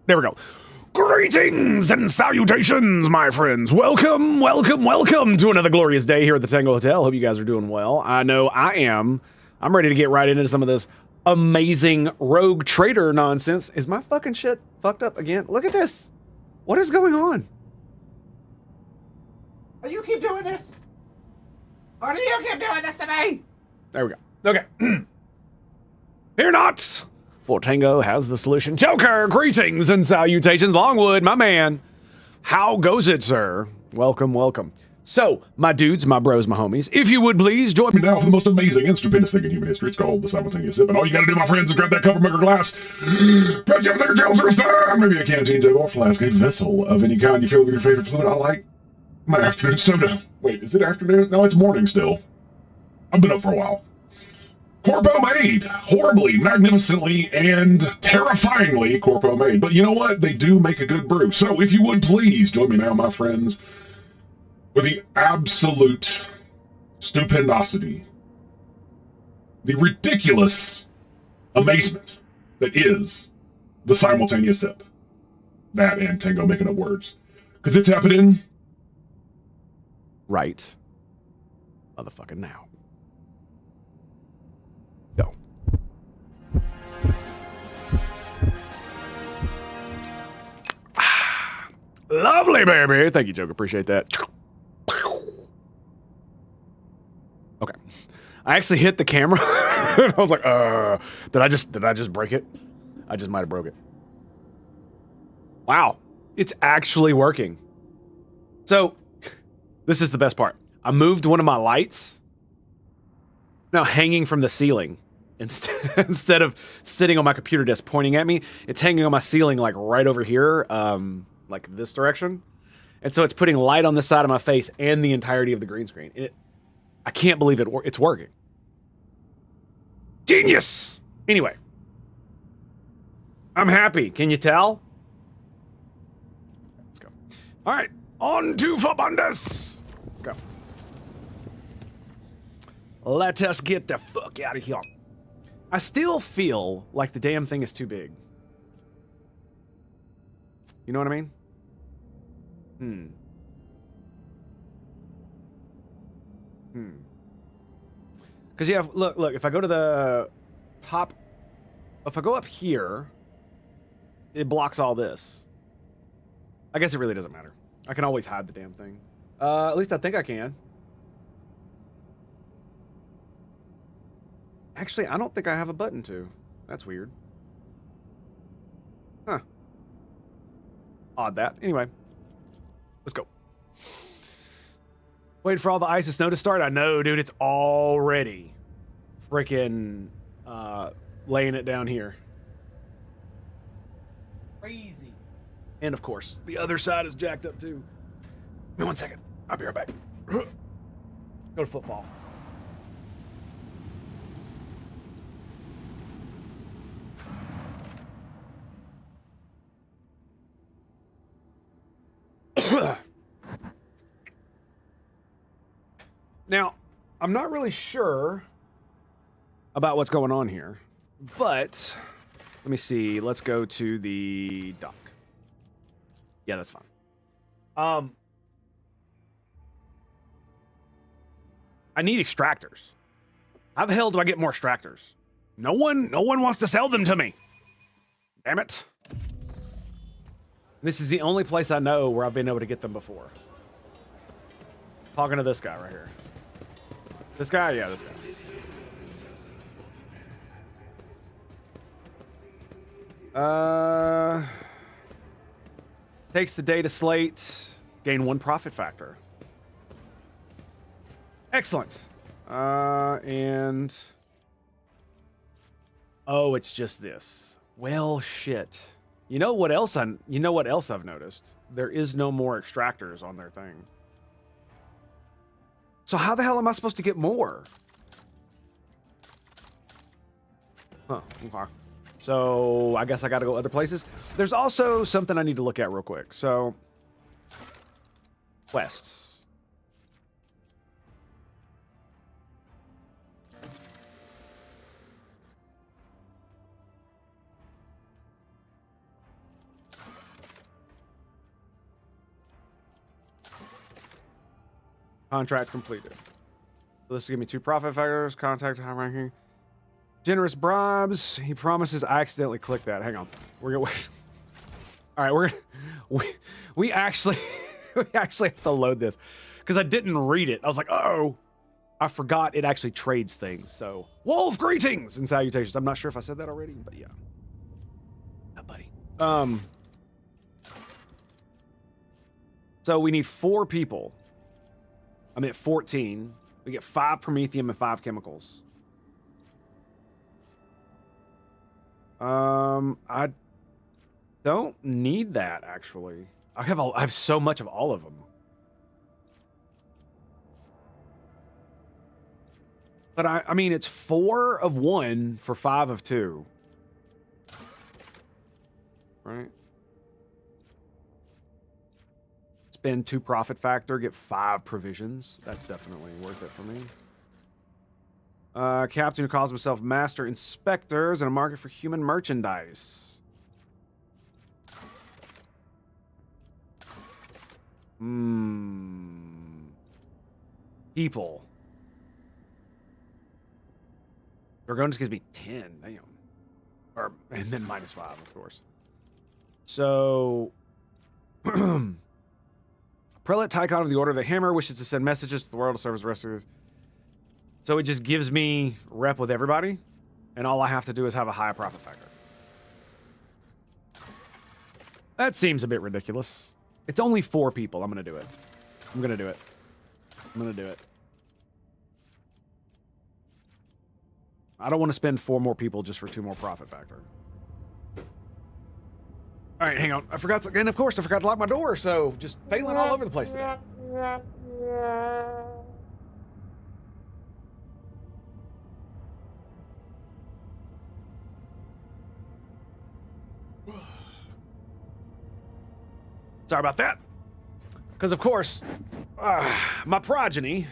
There we go. Greetings and salutations, my friends. Welcome, welcome, welcome to another glorious day here at the Tango Hotel. Hope you guys are doing well. I know I am. I'm ready to get right into some of this amazing rogue traitor nonsense. Is my fucking shit fucked up again? Look at this. What is going on? Oh, you keep doing this? Or do you keep doing this to me? There we go. Okay. Fear not, for Tango has the solution. Joker, greetings and salutations. Longwood, my man. How goes it, sir? Welcome, welcome. So, my dudes, my bros, my homies, if you would please join me Now for the most amazing and stupendous thing in human history. It's called the simultaneous sip. And all you gotta do, my friends, is grab that cup or mug or glass, grab your liquor, gel, or star, maybe a canteen jug or flask, a vessel of any kind you feel with your favorite fluid. I like my afternoon soda. Wait, is it afternoon? No, it's morning still. I've been up for a while. Corpo made. Horribly, magnificently, and terrifyingly Corpo made. But you know what? They do make a good brew. So if you would please join me now, my friends, for the absolute stupendosity, the ridiculous amazement that is the simultaneous sip. That and Tango making up words. Because it's happening right motherfucking now. Go. Lovely, baby. Thank you, Joker. Appreciate that. Okay. I actually hit the camera. I was like, did I just break it? I just might have broke it. Wow. It's actually working. So, this is the best part. I moved one of my lights now hanging from the ceiling. Instead of sitting on my computer desk pointing at me, it's hanging on my ceiling like right over here, like this direction. And so it's putting light on the side of my face and the entirety of the green screen. I can't believe it's working. Genius! Anyway. I'm happy. Can you tell? Let's go. All right. On to Fabundas. Let's go. Let us get the fuck out of here. I still feel like the damn thing is too big. You know what I mean? Because, yeah, look, if I go to the top, if I go up here, it blocks all this. I guess it really doesn't matter. I can always hide the damn thing. At least I think I can. Actually, I don't think I have a button to. That's weird. Huh. Odd that. Anyway. Let's go. Wait for all the ice and snow to start. I know, dude. It's already freaking laying it down here. Crazy. And of course, the other side is jacked up too. Give me 1 second. I'll be right back. Go to football. Now, I'm not really sure about what's going on here, but let me see. Let's go to the dock. Yeah, that's fine. I need extractors. How the hell do I get more extractors? No one wants to sell them to me. Damn it. This is the only place I know where I've been able to get them before. Talking to this guy right here. This guy? Yeah, this guy. Takes the data slate. Gain 1 profit factor. Excellent. And... oh, it's just this. Well, shit. You know what else I've noticed? There is no more extractors on their thing. So how the hell am I supposed to get more? Huh, okay. So I guess I gotta go other places. There's also something I need to look at real quick. So, quests. Contract completed. So this will give me 2 profit factors. Contact high ranking. Generous bribes. He promises. I accidentally clicked that. Hang on. We're gonna. All right, we're gonna. We actually we actually have to load this because I didn't read it. I was like, oh, I forgot it actually trades things. So, Wolf, greetings and salutations. I'm not sure if I said that already, but yeah. Oh, buddy. So we need 4 people. I'm at 14. We get 5 promethium and 5 chemicals. I don't need that actually. I have so much of all of them. But I mean, it's 4 of 1 for 5 of 2. Right? Spend 2 profit factor, get 5 provisions. That's definitely worth it for me. Captain who calls himself Master Inspectors in a market for human merchandise. People. Dragon just gives me 10. Damn. Or, and then minus 5, of course. So... Prelate Tychon of the Order of the Hammer wishes to send messages to the world to serve as rescuers. So it just gives me rep with everybody, and all I have to do is have a high profit factor. That seems a bit ridiculous. It's only 4 people. I'm going to do it. I'm going to do it. I'm going to do it. I don't want to spend 4 more people just for 2 more profit factor. All right, hang on. I forgot to, and of course I forgot to lock my door, so just failing all over the place today. Sorry about that. Because, of course, my progeny,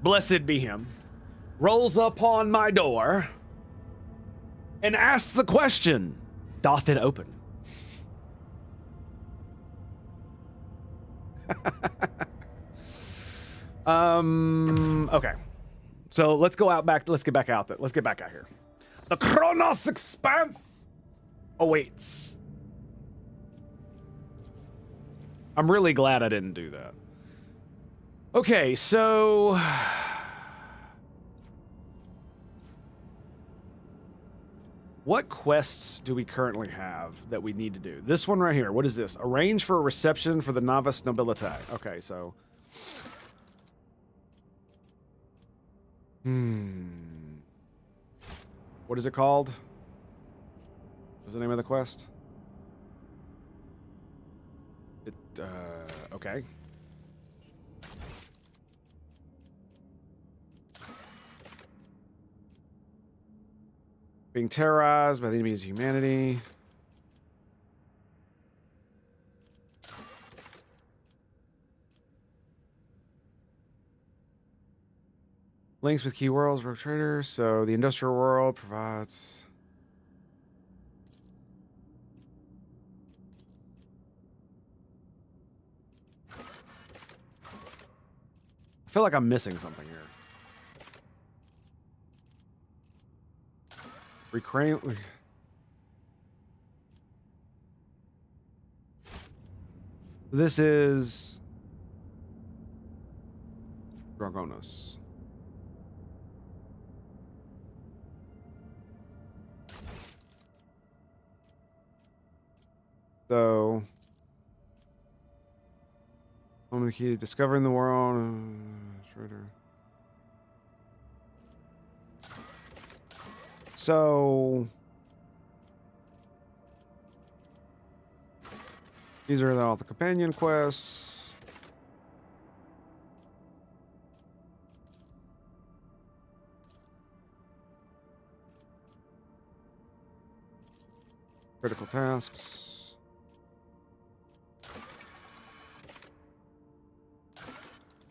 blessed be him, rolls upon my door and asks the question, doth it open? Okay. So let's go out back. Let's get back out there. Let's get back out here. The Kronos Expanse awaits. I'm really glad I didn't do that. Okay, so... What quests do we currently have that we need to do? This one right here. What is this? Arrange for a reception for the Novice Nobilitae. Okay, so... What is it called? What's the name of the quest? Okay. Being terrorized by the enemies of humanity. Links with key worlds, rogue traders. So the industrial world provides... I feel like I'm missing something here. Reclaim. This is Dragonos. So, home of the key, discovering the world. Traitor. So, these are all the companion quests. Critical tasks.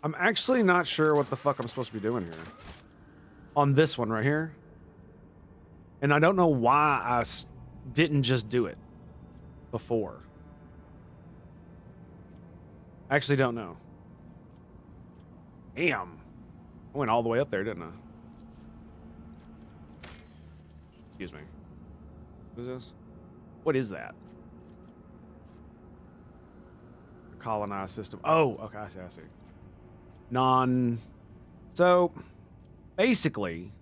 I'm actually not sure what the fuck I'm supposed to be doing here. On this one right here. And I don't know why I didn't just do it before. I actually don't know. Damn. I went all the way up there, didn't I? Excuse me. What is this? What is that? A colonized system. Oh, okay, I see. So, basically,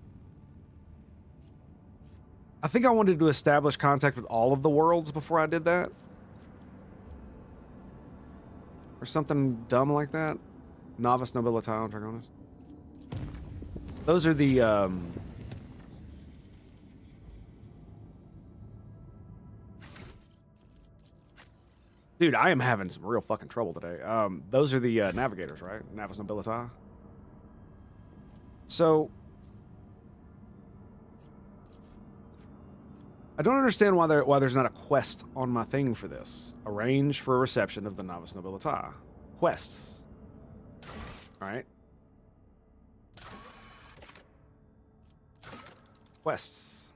I think I wanted to establish contact with all of the worlds before I did that. Or something dumb like that. Novice Nobilitas Dragonis. Those are the, Dude, I am having some real fucking trouble today. Those are the navigators, right? Navis Nobilitas. So, I don't understand why there's not a quest on my thing for this. Arrange for a reception of the Navis Nobilitas. Quests. Alright. Quests.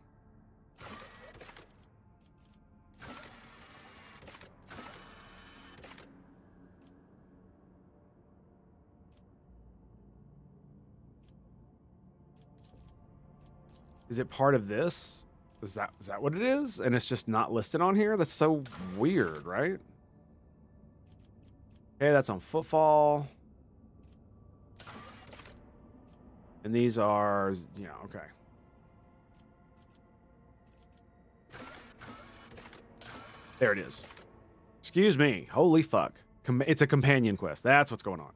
Is it part of this? Is that what it is? And it's just not listed on here? That's so weird, right? Okay, that's on Footfall. And these are, yeah, okay. There it is. Excuse me. Holy fuck. It's a companion quest. That's what's going on.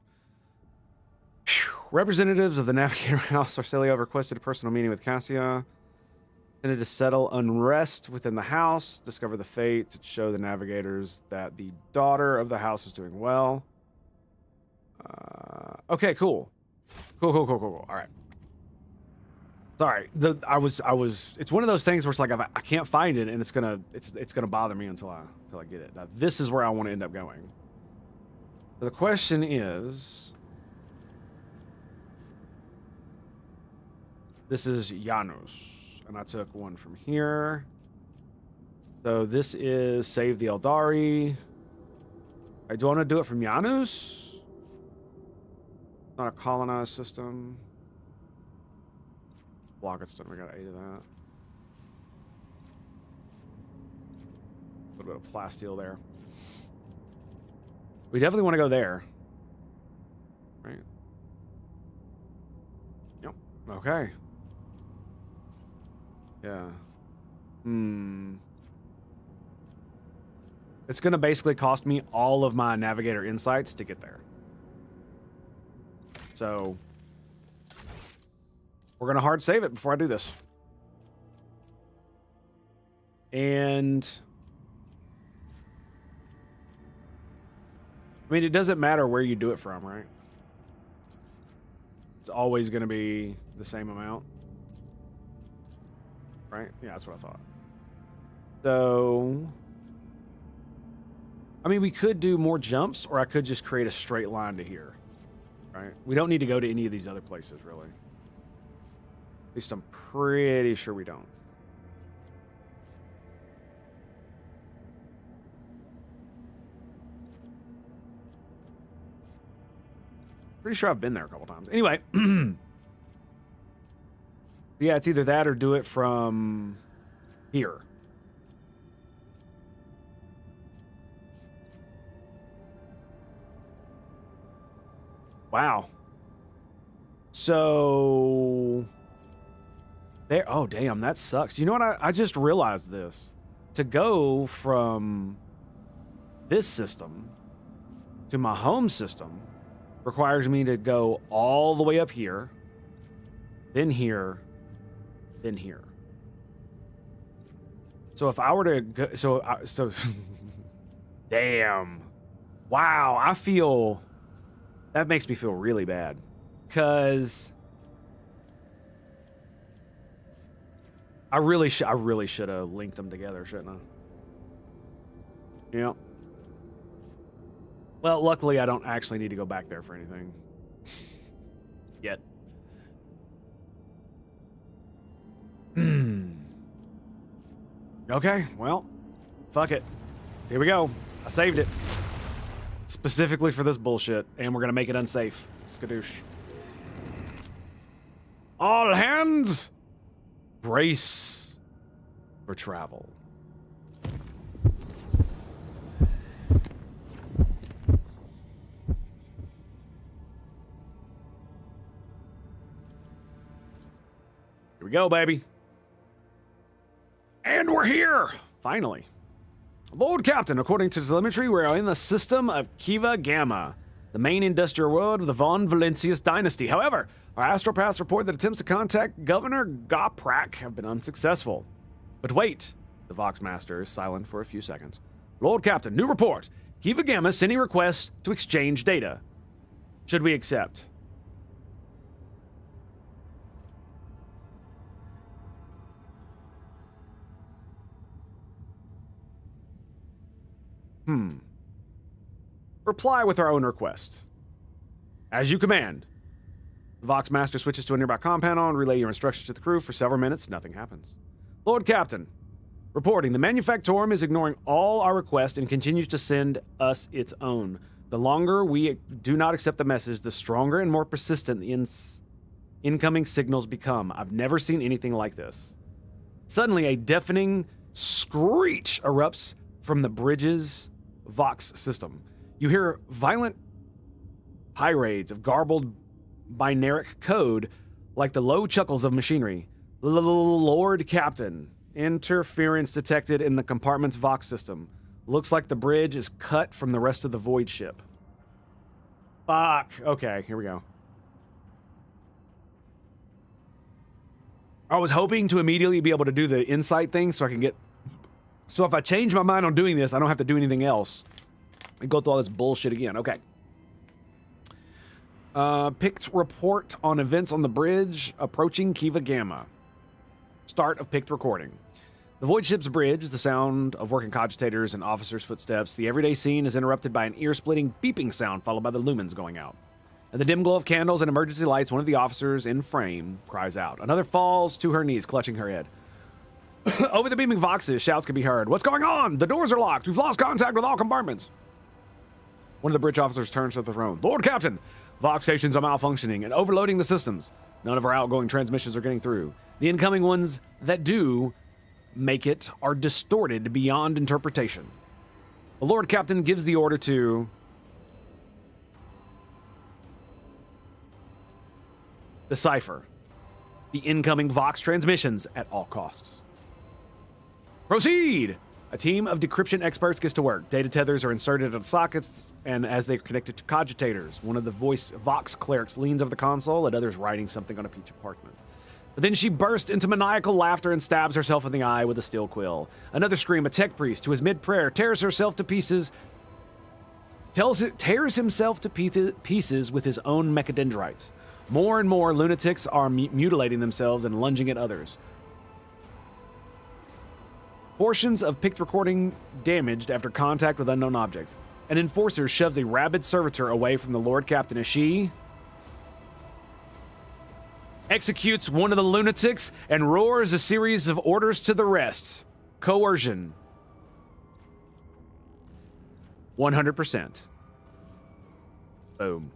Whew. Representatives of the Navigator House Arcelia have requested a personal meeting with Cassia. Intended to settle unrest within the house, discover the fate, to show the Navigators that the daughter of the house is doing well. Okay, cool. Cool. All right. Sorry. It's one of those things where it's like I can't find it, and it's gonna bother me until I get it. Now this is where I want to end up going. So the question is, this is Xenos. And I took one from here. So this is Save the Eldari. Do I want to do it from Xenos? Not a colonized system. Block it, we got 8 of that. A little bit of plasteel there. We definitely want to go there. Right? Yep. Okay. Yeah. It's going to basically cost me all of my Navigator insights to get there. So, we're going to hard save it before I do this. And, I mean, it doesn't matter where you do it from, right? It's always going to be the same amount. Right? Yeah, that's what I thought. So, I mean, we could do more jumps, or I could just create a straight line to here. Right? We don't need to go to any of these other places, really. At least I'm pretty sure we don't. Pretty sure I've been there a couple times. Anyway. Yeah, it's either that or do it from here. Wow. So there. Oh, damn, that sucks. You know what? I just realized this. To go from this system to my home system requires me to go all the way up here, then here, then here. So if I were to go, so damn, wow, I feel, that makes me feel really bad, because I really should have linked them together, shouldn't I? Yeah. Well, luckily I don't actually need to go back there for anything yet. Okay, well, fuck it. Here we go. I saved it. Specifically for this bullshit, and we're gonna make it unsafe. Skadoosh. All hands, brace for travel. Here we go, baby. And we're here, finally. Lord Captain, according to telemetry, we are in the system of Kiva Gamma, the main industrial world of the Von Valentius dynasty. However, our astropaths report that attempts to contact Governor Goprak have been unsuccessful. But wait, the Vox Master is silent for a few seconds. Lord Captain, new report. Kiva Gamma sending requests to exchange data. Should we accept? Reply with our own request. As you command. The Vox Master switches to a nearby comm panel and relay your instructions to the crew. For several minutes, nothing happens. Lord Captain, reporting, the Manufactorum is ignoring all our requests and continues to send us its own. The longer we do not accept the message, the stronger and more persistent the incoming signals become. I've never seen anything like this. Suddenly, a deafening screech erupts from the bridge's Vox system. You hear violent tirades of garbled binaric code like the low chuckles of machinery. Lord Captain, interference detected in the compartment's Vox system. Looks like the bridge is cut from the rest of the void ship. Fuck. Okay, here we go. I was hoping to immediately be able to do the insight thing so I can get... So if I change my mind on doing this, I don't have to do anything else. And go through all this bullshit again. Okay. Picked report on events on the bridge approaching Kiva Gamma. Start of picked recording. The void ship's bridge, the sound of working cogitators and officers' footsteps. The everyday scene is interrupted by an ear-splitting beeping sound followed by the lumens going out. In the dim glow of candles and emergency lights, one of the officers in frame cries out. Another falls to her knees, clutching her head. Over the beaming Voxes, shouts can be heard. What's going on? The doors are locked. We've lost contact with all compartments. One of the bridge officers turns to the throne. Lord Captain, Vox stations are malfunctioning and overloading the systems. None of our outgoing transmissions are getting through. The incoming ones that do make it are distorted beyond interpretation. The Lord Captain gives the order to... decipher the incoming Vox transmissions at all costs. Proceed! A team of decryption experts gets to work. Data tethers are inserted into sockets, and as they're connected to cogitators, one of the Vox clerics leans over the console and others writing something on a piece of parchment. But then she bursts into maniacal laughter and stabs herself in the eye with a steel quill. Another scream, a tech priest, who is mid-prayer, tears himself to pieces with his own mechadendrites. More and more lunatics are mutilating themselves and lunging at others. Portions of picked recording damaged after contact with unknown object. An enforcer shoves a rabid servitor away from the Lord Captain as she executes one of the lunatics and roars a series of orders to the rest. Coercion. 100%. Boom.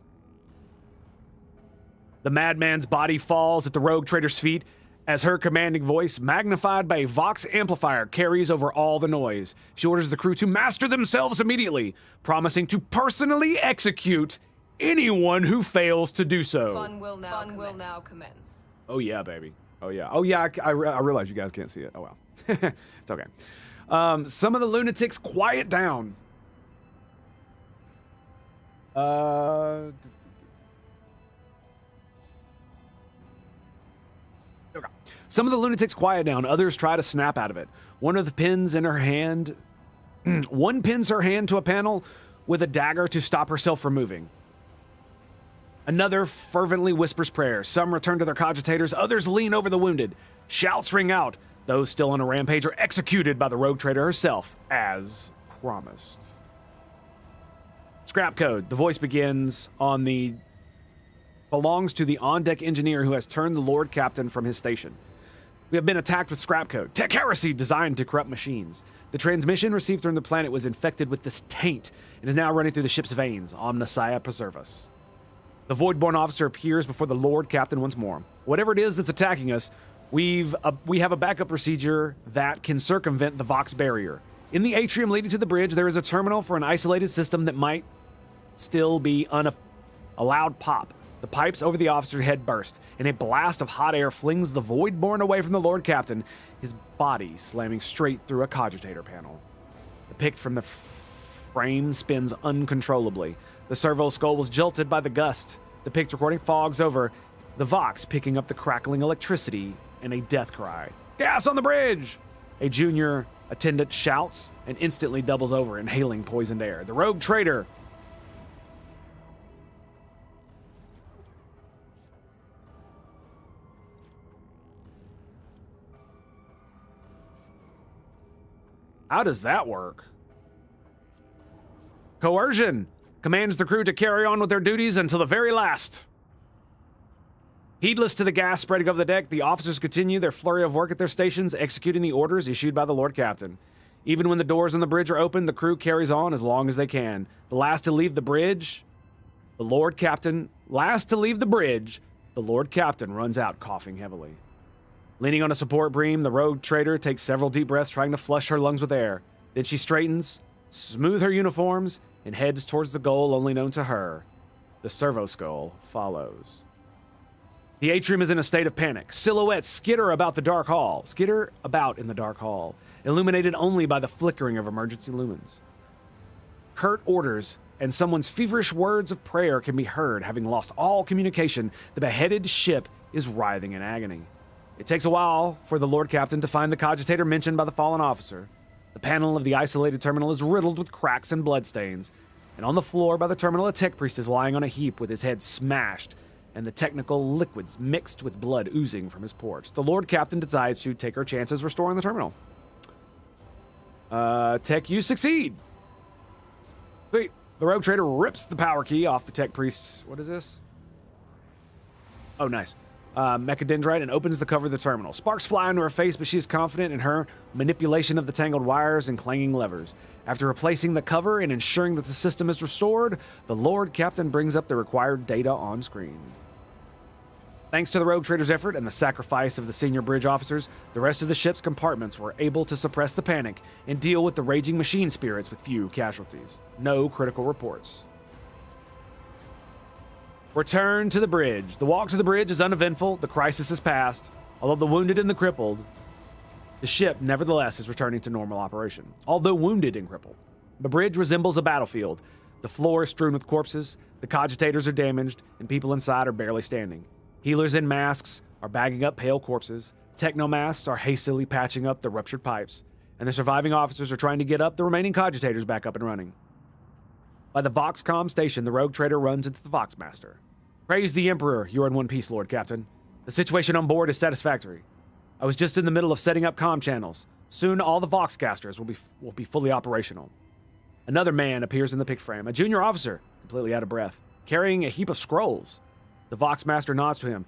The madman's body falls at the rogue trader's feet as her commanding voice, magnified by a Vox amplifier, carries over all the noise. She orders the crew to master themselves immediately, promising to personally execute anyone who fails to do so. Fun will now commence. Oh yeah, baby. Oh yeah. Oh yeah, I realize you guys can't see it. Oh well. It's okay. Some of the lunatics quiet down. Okay. Some of the lunatics quiet down, others try to snap out of it. One pins her hand to a panel with a dagger to stop herself from moving. Another fervently whispers prayers. Some return to their cogitators, others lean over the wounded. Shouts ring out. Those still on a rampage are executed by the rogue trader herself, as promised. Scrap code. The voice belongs to the on-deck engineer who has turned the Lord Captain from his station. We have been attacked with scrap code. Tech heresy designed to corrupt machines. The transmission received from the planet was infected with this taint and is now running through the ship's veins. Omnissiah preserve us. The Voidborn officer appears before the Lord Captain once more. Whatever it is that's attacking us, we have a backup procedure that can circumvent the Vox barrier. In the atrium leading to the bridge, there is a terminal for an isolated system that might still be a loud pop. The pipes over the officer's head burst, and a blast of hot air flings the Voidborn away from the Lord Captain, his body slamming straight through a cogitator panel. The pick from the frame spins uncontrollably. The servo skull was jolted by the gust. The picked recording fogs over, the Vox picking up the crackling electricity and a death cry. Gas on the bridge! A junior attendant shouts and instantly doubles over, inhaling poisoned air. The rogue traitor. How does that work? Coercion commands the crew to carry on with their duties until the very last. Heedless to the gas spreading over the deck, the officers continue their flurry of work at their stations, executing the orders issued by the Lord Captain. Even when the doors on the bridge are open, the crew carries on as long as they can. The last to leave the bridge, the Lord Captain runs out coughing heavily. Leaning on a support beam, the rogue traitor takes several deep breaths, trying to flush her lungs with air. Then she straightens, smooths her uniforms, and heads towards the goal only known to her. The servo skull follows. The atrium is in a state of panic. Silhouettes skitter about in the dark hall, illuminated only by the flickering of emergency lumens. Curt orders and someone's feverish words of prayer can be heard. Having lost all communication, the beheaded ship is writhing in agony. It takes a while for the Lord Captain to find the cogitator mentioned by the fallen officer. The panel of the isolated terminal is riddled with cracks and bloodstains, and on the floor by the terminal, a tech priest is lying on a heap with his head smashed and the technical liquids mixed with blood oozing from his ports. The Lord Captain decides to take her chances restoring the terminal. Tech, you succeed. Sweet. The rogue trader rips the power key off the tech priest's... What is this? Oh, nice. Mechadendrite and opens the cover of the terminal. Sparks fly into her face, but she is confident in her manipulation of the tangled wires and clanging levers. After replacing the cover and ensuring that the system is restored, the Lord Captain brings up the required data on screen. Thanks to the rogue trader's effort and the sacrifice of the senior bridge officers, the rest of the ship's compartments were able to suppress the panic and deal with the raging machine spirits with few casualties. No critical reports. Return to the bridge. The walk to the bridge is uneventful. The crisis is past. Although the wounded and the crippled, the ship, nevertheless, is returning to normal operation. Although wounded and crippled, the bridge resembles a battlefield. The floor is strewn with corpses, the cogitators are damaged, and people inside are barely standing. Healers in masks are bagging up pale corpses. Technomasks are hastily patching up the ruptured pipes, and the surviving officers are trying to get up the remaining cogitators back up and running. By the Voxcom station, the rogue trader runs into the Voxmaster. Praise the Emperor, you are in one piece, Lord Captain. The situation on board is satisfactory. I was just in the middle of setting up comm channels. Soon all the Voxcasters will be fully operational. Another man appears in the pick frame, a junior officer, completely out of breath, carrying a heap of scrolls. The Voxmaster nods to him.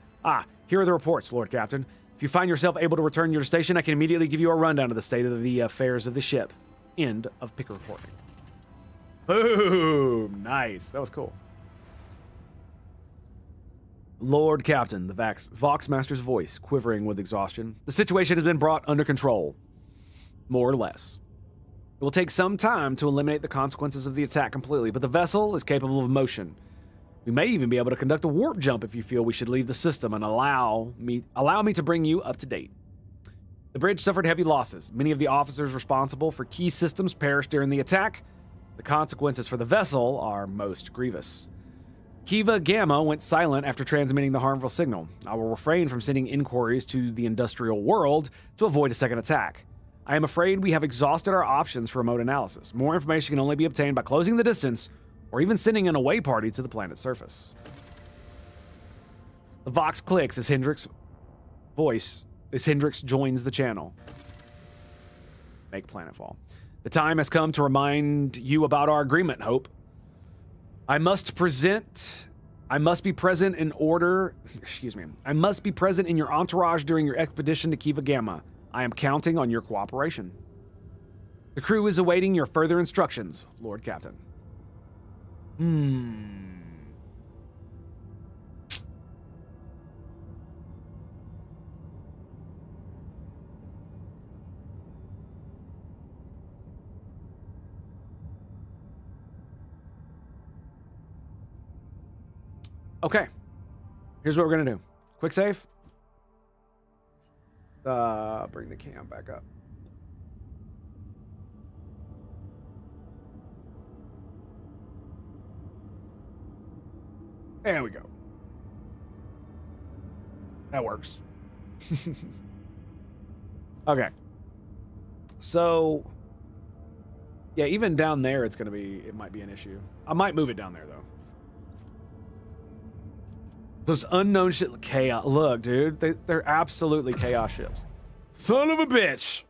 Here are the reports, Lord Captain. If you find yourself able to return to your station, I can immediately give you a rundown of the state of the affairs of the ship. End of pick reporting. Boom! Nice. That was cool. Lord Captain, the Voxmaster's voice quivering with exhaustion. The situation has been brought under control. More or less. It will take some time to eliminate the consequences of the attack completely, but the vessel is capable of motion. We may even be able to conduct a warp jump if you feel we should leave the system and allow me to bring you up to date. The bridge suffered heavy losses. Many of the officers responsible for key systems perished during the attack. The consequences for the vessel are most grievous. Kiva Gamma went silent after transmitting the harmful signal. I will refrain from sending inquiries to the industrial world to avoid a second attack. I am afraid we have exhausted our options for remote analysis. More information can only be obtained by closing the distance or even sending an away party to the planet's surface. The Vox clicks as Hendrix joins the channel. Make planetfall. The time has come to remind you about our agreement, Hope. I must be present in your entourage during your expedition to Kiva Gamma. I am counting on your cooperation. The crew is awaiting your further instructions, Lord Captain. Okay. Here's what we're gonna do. Quick save. Bring the cam back up. There we go. That works. Okay. So, yeah, even down there, it might be an issue. I might move it down there, though. Those unknown shit, chaos. Look, dude, they're absolutely chaos ships. Son of a bitch.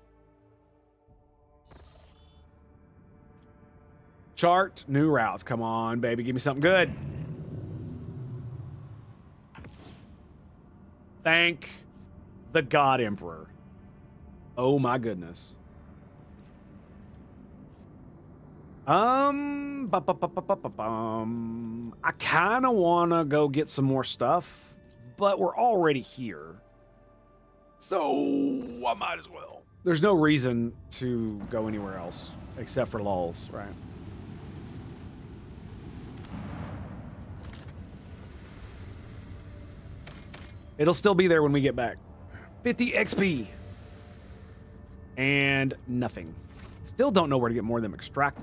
Chart, new routes. Come on, baby, give me something good. Thank the God Emperor. Oh my goodness. I kind of want to go get some more stuff, but we're already here. So I might as well. There's no reason to go anywhere else except for lulls, right? It'll still be there when we get back. 50 XP. And nothing. Still don't know where to get more of them extraction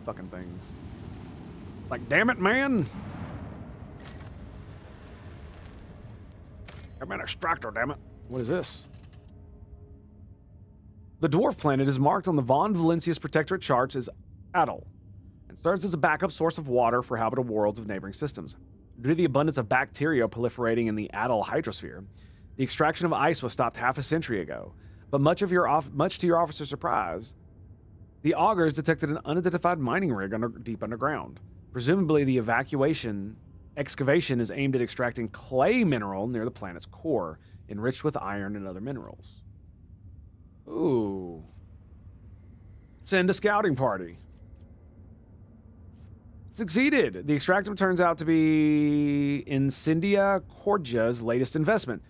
fucking things. Like, damn it, man. I'm an extractor, damn it. What is this? The dwarf planet is marked on the Von Valencius Protectorate charts as Adel and serves as a backup source of water for habitable worlds of neighboring systems. Due to the abundance of bacteria proliferating in the Adel hydrosphere, the extraction of ice was stopped half a century ago. But much to your officer's surprise, the augurs detected an unidentified mining rig deep underground. Presumably, the excavation is aimed at extracting clay mineral near the planet's core, enriched with iron and other minerals. Ooh. Send a scouting party. Succeeded. The extractum turns out to be Incendia Cordia's latest investment,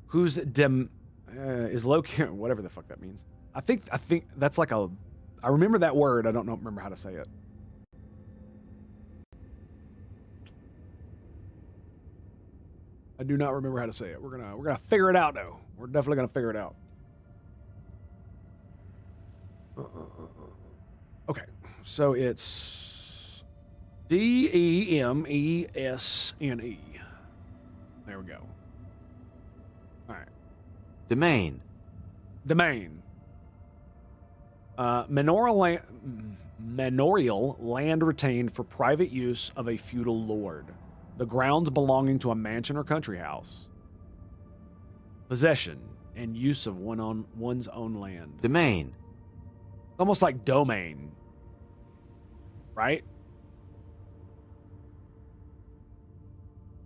whose is located, whatever the fuck that means. I think that's like I remember that word. I don't remember how to say it. I do not remember how to say it. We're gonna figure it out though. We're definitely gonna figure it out. Okay, so it's Demesne. There we go. All right. Domain. Manorial land retained for private use of a feudal lord. The grounds belonging to a mansion or country house. Possession and use of one's own land. Domain. Almost like domain. Right?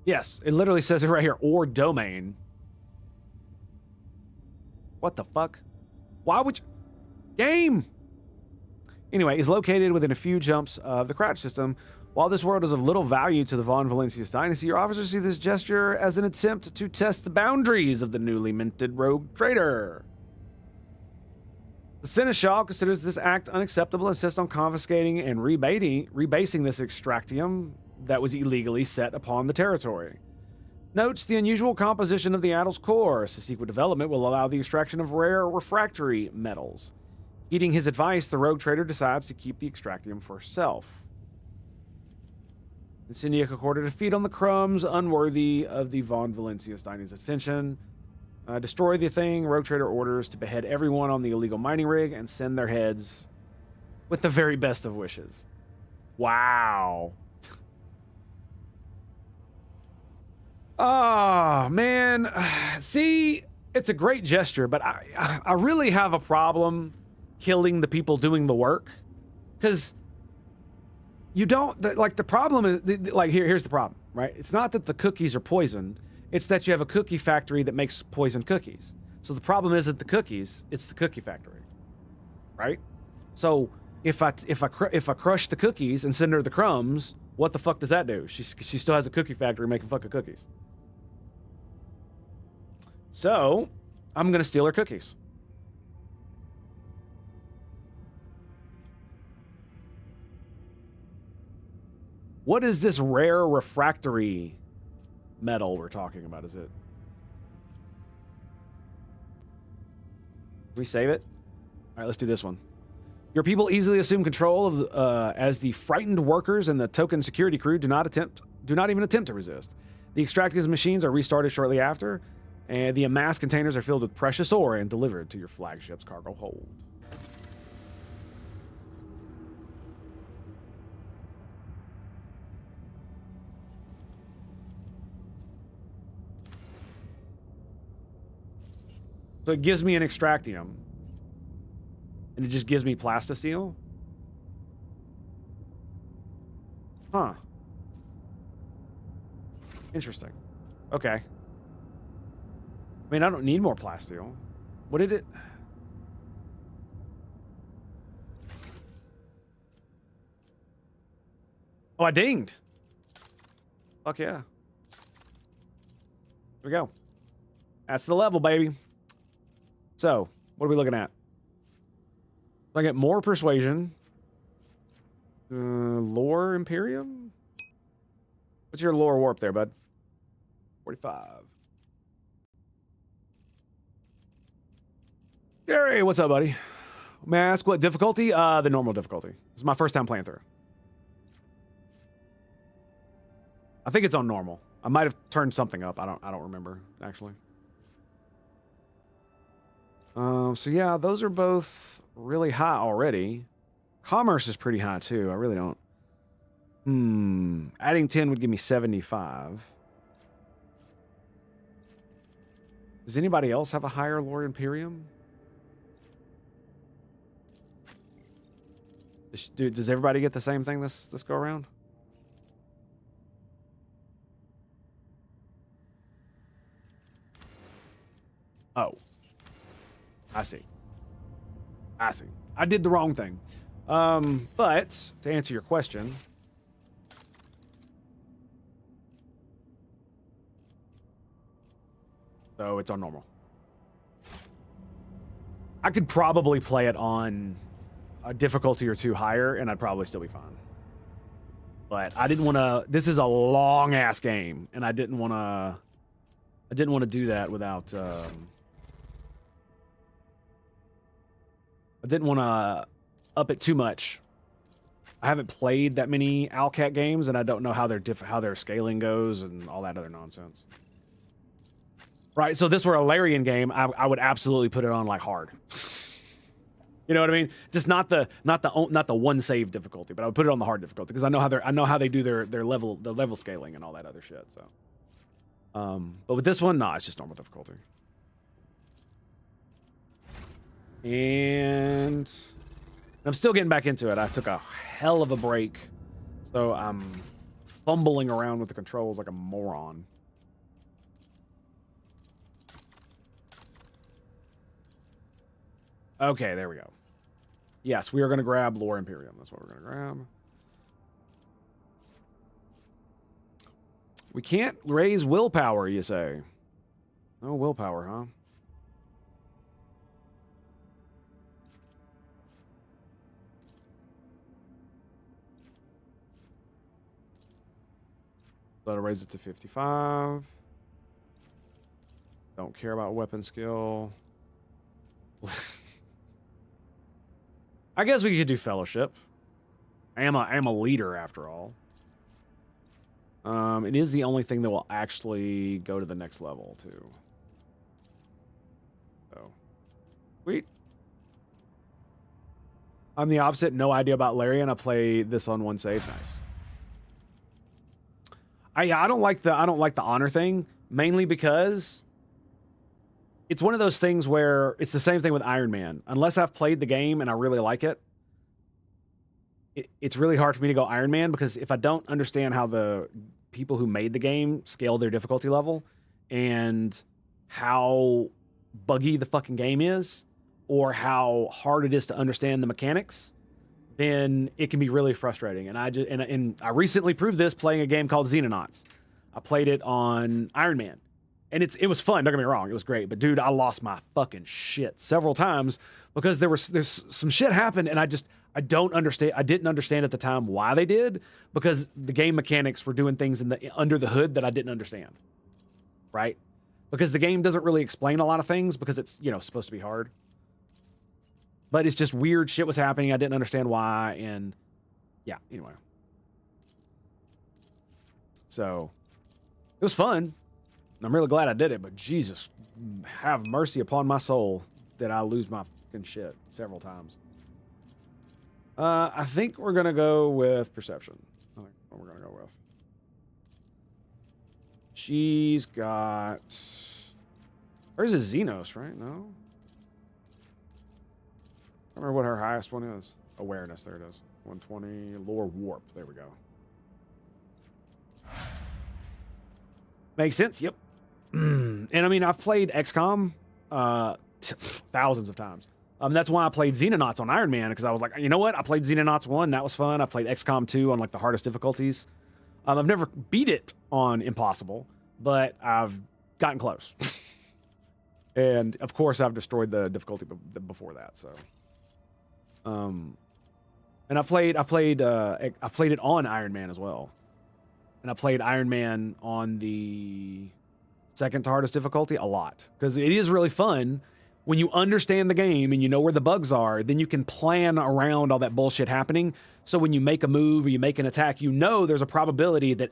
Yes, it literally says it right here. Or domain. What the fuck? Why would you... Game! Anyway, is located within a few jumps of the Crouch system. While this world is of little value to the Von Valencius dynasty, your officers see this gesture as an attempt to test the boundaries of the newly minted rogue Traitor. The Seneschal considers this act unacceptable and insists on confiscating and rebasing this extractium that was illegally set upon the territory. Notes the unusual composition of the Adel's core. Subsequent development will allow the extraction of rare refractory metals. Heeding his advice, the rogue trader decides to keep the extractium for herself. Incendia accorded a feed on the crumbs, unworthy of the Von Valencius dynasty's attention. Destroy the thing. Rogue trader orders to behead everyone on the illegal mining rig and send their heads with the very best of wishes. Wow. Oh, man. See, it's a great gesture, but I really have a problem killing the people doing the work. Because you don't, like, the problem is, like, here's the problem, right? It's not that the cookies are poisoned. It's that you have a cookie factory that makes poisoned cookies. So the problem isn't the cookies, it's the cookie factory, right? So if I crush the cookies and send her the crumbs, what the fuck does that do? She still has a cookie factory making fucking cookies. So I'm gonna steal her cookies. What is this rare refractory metal we're talking about, is it? We save it? All right, let's do this one. Your people easily assume control of as the frightened workers and the token security crew do not even attempt to resist. The extracting machines are restarted shortly after, and the amassed containers are filled with precious ore and delivered to your flagship's cargo hold. So it gives me an extractium. And it just gives me plastisteel? Huh. Interesting. Okay. I mean, I don't need more plasteel. What did it... Oh, I dinged. Fuck yeah. Here we go. That's the level, baby. So, what are we looking at? I get more persuasion. Lore Imperium? What's your lore warp there, bud? 45. Gary, what's up, buddy? May I ask what difficulty? The normal difficulty. This is my first time playing through. I think it's on normal. I might have turned something up. I don't remember, actually. So yeah, those are both really high already. Commerce is pretty high too. I really don't. Adding 10 would give me 75. Does anybody else have a higher Lore Imperium? Does everybody get the same thing this go around? Oh. I see. I see. I did the wrong thing. But to answer your question, so it's on normal. I could probably play it on a difficulty or two higher, and I'd probably still be fine. But I didn't want to. This is a long ass game, and I didn't want to. I didn't want to do that without. I didn't want to up it too much. I haven't played that many Owlcat games, and I don't know how their scaling goes and all that other nonsense. Right, so if this were a Larian game, I would absolutely put it on like hard. You know what I mean? Just not the one save difficulty, but I would put it on the hard difficulty because I know how they do their level scaling and all that other shit. So, but with this one, nah, it's just normal difficulty. And I'm still getting back into it. I took a hell of a break, so I'm fumbling around with the controls like a moron. Okay, there we go. Yes, we are going to grab Lore Imperium. That's what we're going to grab. We can't raise willpower, you say? No willpower, huh? That'll raise it to 55. Don't care about weapon skill. I guess we could do fellowship. I am a leader after all. It is the only thing that will actually go to the next level too. So, sweet. I'm the opposite. No idea about Larian. I play this on one save. Nice. I don't like the honor thing, mainly because it's one of those things where it's the same thing with Iron Man. Unless I've played the game and I really like it, it's really hard for me to go Iron Man because if I don't understand how the people who made the game scale their difficulty level and how buggy the fucking game is or how hard it is to understand the mechanics, then it can be really frustrating. And I recently proved this playing a game called Xenonauts. I played it on Iron Man. And it was fun, don't get me wrong, it was great. But dude, I lost my fucking shit several times because there's some shit happened and I I don't understand. I didn't understand at the time why they did, because the game mechanics were doing things in the under the hood that I didn't understand. Right? Because the game doesn't really explain a lot of things because it's, you know, supposed to be hard. But it's just weird shit was happening. I didn't understand why. And yeah, anyway. So it was fun. And I'm really glad I did it, but Jesus, have mercy upon my soul that I lose my fucking shit several times. I think we're going to go with perception. I think what we're going to go with. She's got... Hers is Xenos, right? No? I don't remember what her highest one is. Awareness, there it is. 120. Lore Warp. There we go. Makes sense, yep. And I mean, I've played XCOM thousands of times. That's why I played Xenonauts on Iron Man, because I was like, you know what? I played Xenonauts 1. That was fun. I played XCOM 2 on like the hardest difficulties. I've never beat it on Impossible, but I've gotten close. And of course, I've destroyed the difficulty before that. So, and I played it on Iron Man as well, and I played Iron Man on the second to hardest difficulty a lot, because it is really fun. When you understand the game and you know where the bugs are, then you can plan around all that bullshit happening. So when you make a move or you make an attack, you know there's a probability that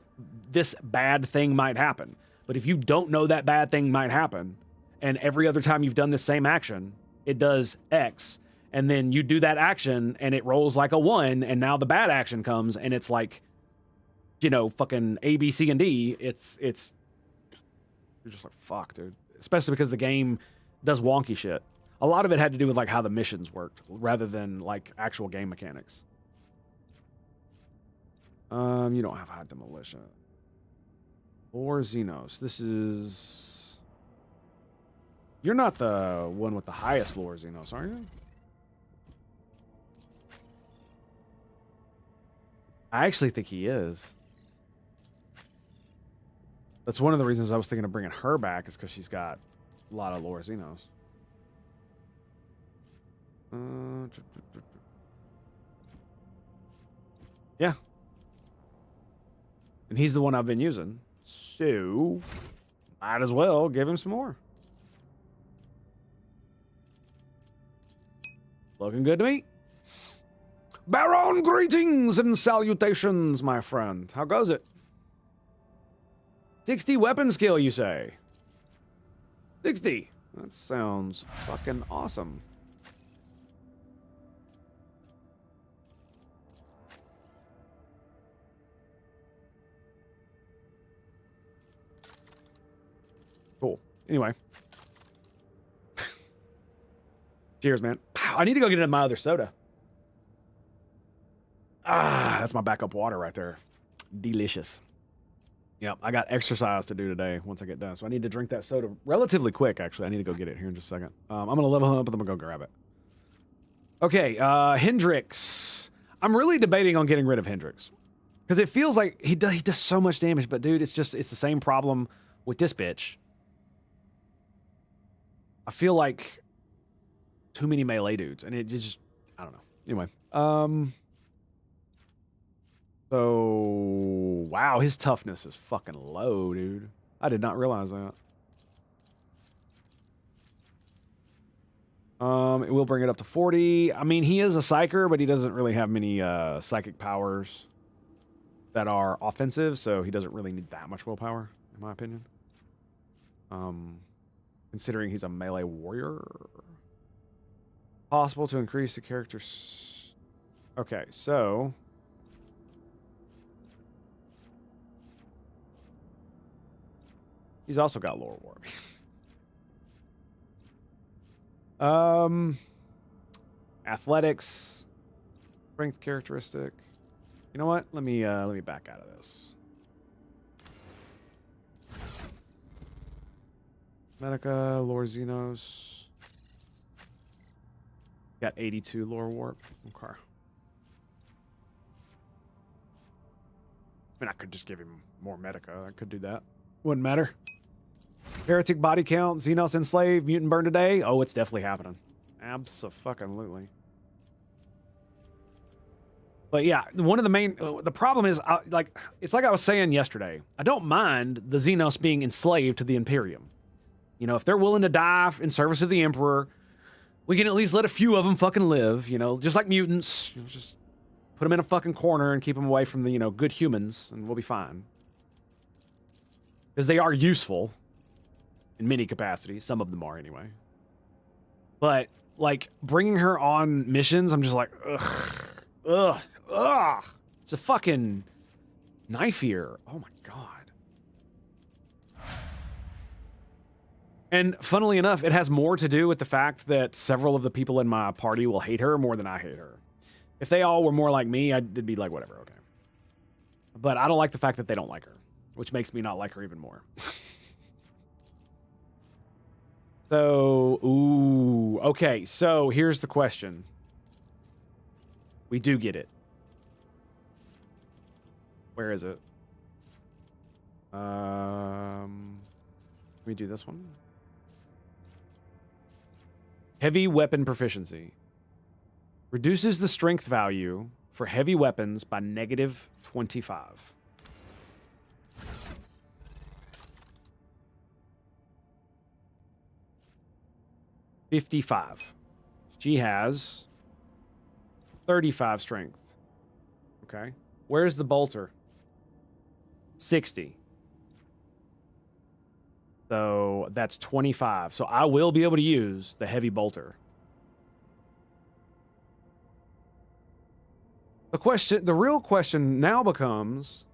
this bad thing might happen. But if you don't know that bad thing might happen, and every other time you've done the same action, it does X, and then you do that action and it rolls like a 1, and now the bad action comes and it's like, you know, fucking A, B, C, and D. It's you're just like, fuck, dude. Especially because the game does wonky shit. A lot of it had to do with like how the missions worked rather than like actual game mechanics. You don't have high demolition or Xenos. This is... You're not the one with the highest lore Xenos, are you? I actually think he is. That's one of the reasons I was thinking of bringing her back, is because she's got a lot of lore Xenos. Yeah. And he's the one I've been using. So, might as well give him some more. Looking good to me. Baron, greetings and salutations, my friend. How goes it? 60 weapon skill, you say? 60. That sounds fucking awesome. Cool. Anyway. Cheers, man. I need to go get into my other soda. Ah, that's my backup water right there. Delicious. Yep, I got exercise to do today once I get done. So I need to drink that soda relatively quick, actually. I need to go get it here in just a second. I'm going to level up and then I'm going to go grab it. Okay, Hendrix. I'm really debating on getting rid of Hendrix, because it feels like he does so much damage, but dude, it's the same problem with this bitch. I feel like too many melee dudes, and it just, I don't know. Anyway, so, wow, his toughness is fucking low, dude. I did not realize that. It will bring it up to 40. I mean, he is a psyker, but he doesn't really have many psychic powers that are offensive, so he doesn't really need that much willpower, in my opinion. Considering he's a melee warrior. Possible to increase the character's... Okay, so... He's also got lore warp. Athletics, strength characteristic. You know what? Let me back out of this. Medica, lore Xenos. Got 82 lore warp. Okay. I mean, I could just give him more Medica. I could do that. Wouldn't matter. Heretic body count, Xenos enslaved, mutant burn today. Oh, it's definitely happening. Abso-fucking-lutely. But yeah, one of the main the problem is like it's like I was saying yesterday. I don't mind the Xenos being enslaved to the Imperium. You know, if they're willing to die in service of the Emperor, we can at least let a few of them fucking live. You know, just like mutants. You know, just put them in a fucking corner and keep them away from the good humans, and we'll be fine. Because they are useful in many capacities. Some of them are anyway. But like bringing her on missions, I'm just like, ugh. It's a fucking knife ear. Oh my god. And funnily enough, it has more to do with the fact that several of the people in my party will hate her more than I hate her. If they all were more like me, I'd be like, whatever, okay. But I don't like the fact that they don't like her, which makes me not like her even more. So, ooh, okay, so here's the question. We do get it. Where is it? Let me do this one. Heavy weapon proficiency. Reduces the strength value for heavy weapons by -25. $55. She has 35 strength. Okay. Where's the bolter? 60. So that's 25. So I will be able to use the heavy bolter. The real question now becomes,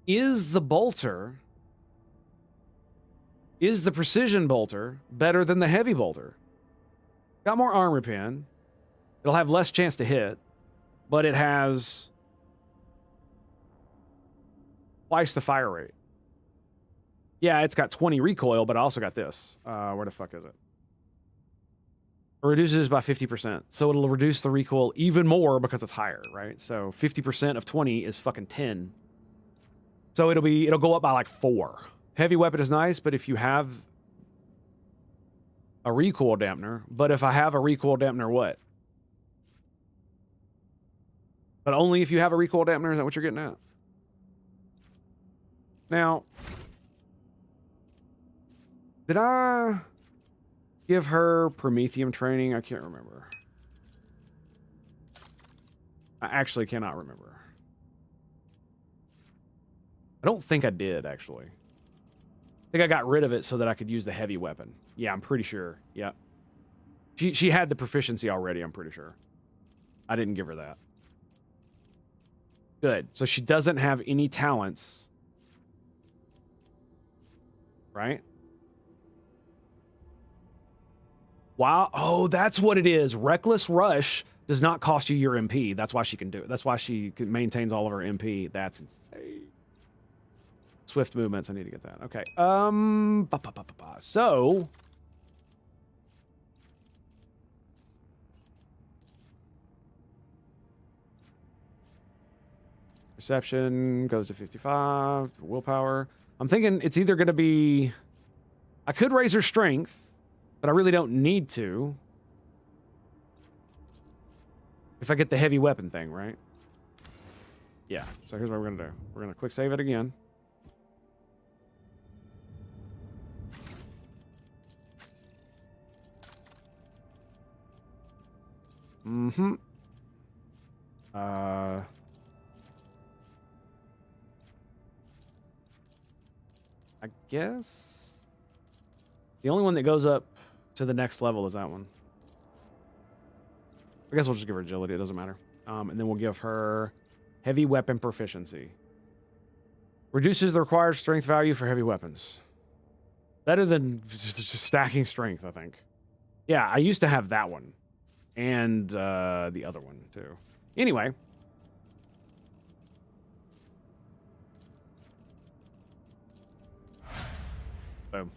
is the precision bolter better than the heavy bolter? Got more armor pen. It'll have less chance to hit, but it has twice the fire rate. Yeah, it's got 20 recoil, but I also got this. Where the fuck is it? It reduces by 50%. So it'll reduce the recoil even more because it's higher, right? So 50% of 20 is fucking 10. So it'll go up by like 4. Heavy weapon is nice, but if you have a recoil dampener, but if I have a recoil dampener, what? But only if you have a recoil dampener, is that what you're getting at? Now, did I give her Prometheum training? I can't remember. I actually cannot remember. I don't think I did, actually. I think I got rid of it so that I could use the heavy weapon. Yeah, I'm pretty sure. Yeah. She had the proficiency already, I'm pretty sure. I didn't give her that. Good. So she doesn't have any talents. Right? Wow. Oh, that's what it is. Reckless Rush does not cost you your MP. That's why she can do it. That's why she maintains all of her MP. That's insane. Swift movements. I need to get that. Okay. So perception goes to 55. Willpower. I'm thinking it's either going to be, I could raise her strength, but I really don't need to. If I get the heavy weapon thing, right? Yeah. So here's what we're going to do. We're going to quick save it again. Mm-hmm. I guess the only one that goes up to the next level is that one. I guess we'll just give her agility. It doesn't matter. And then we'll give her heavy weapon proficiency. Reduces the required strength value for heavy weapons. Better than just stacking strength, I think. Yeah, I used to have that one. And the other one, too. Anyway. Boom.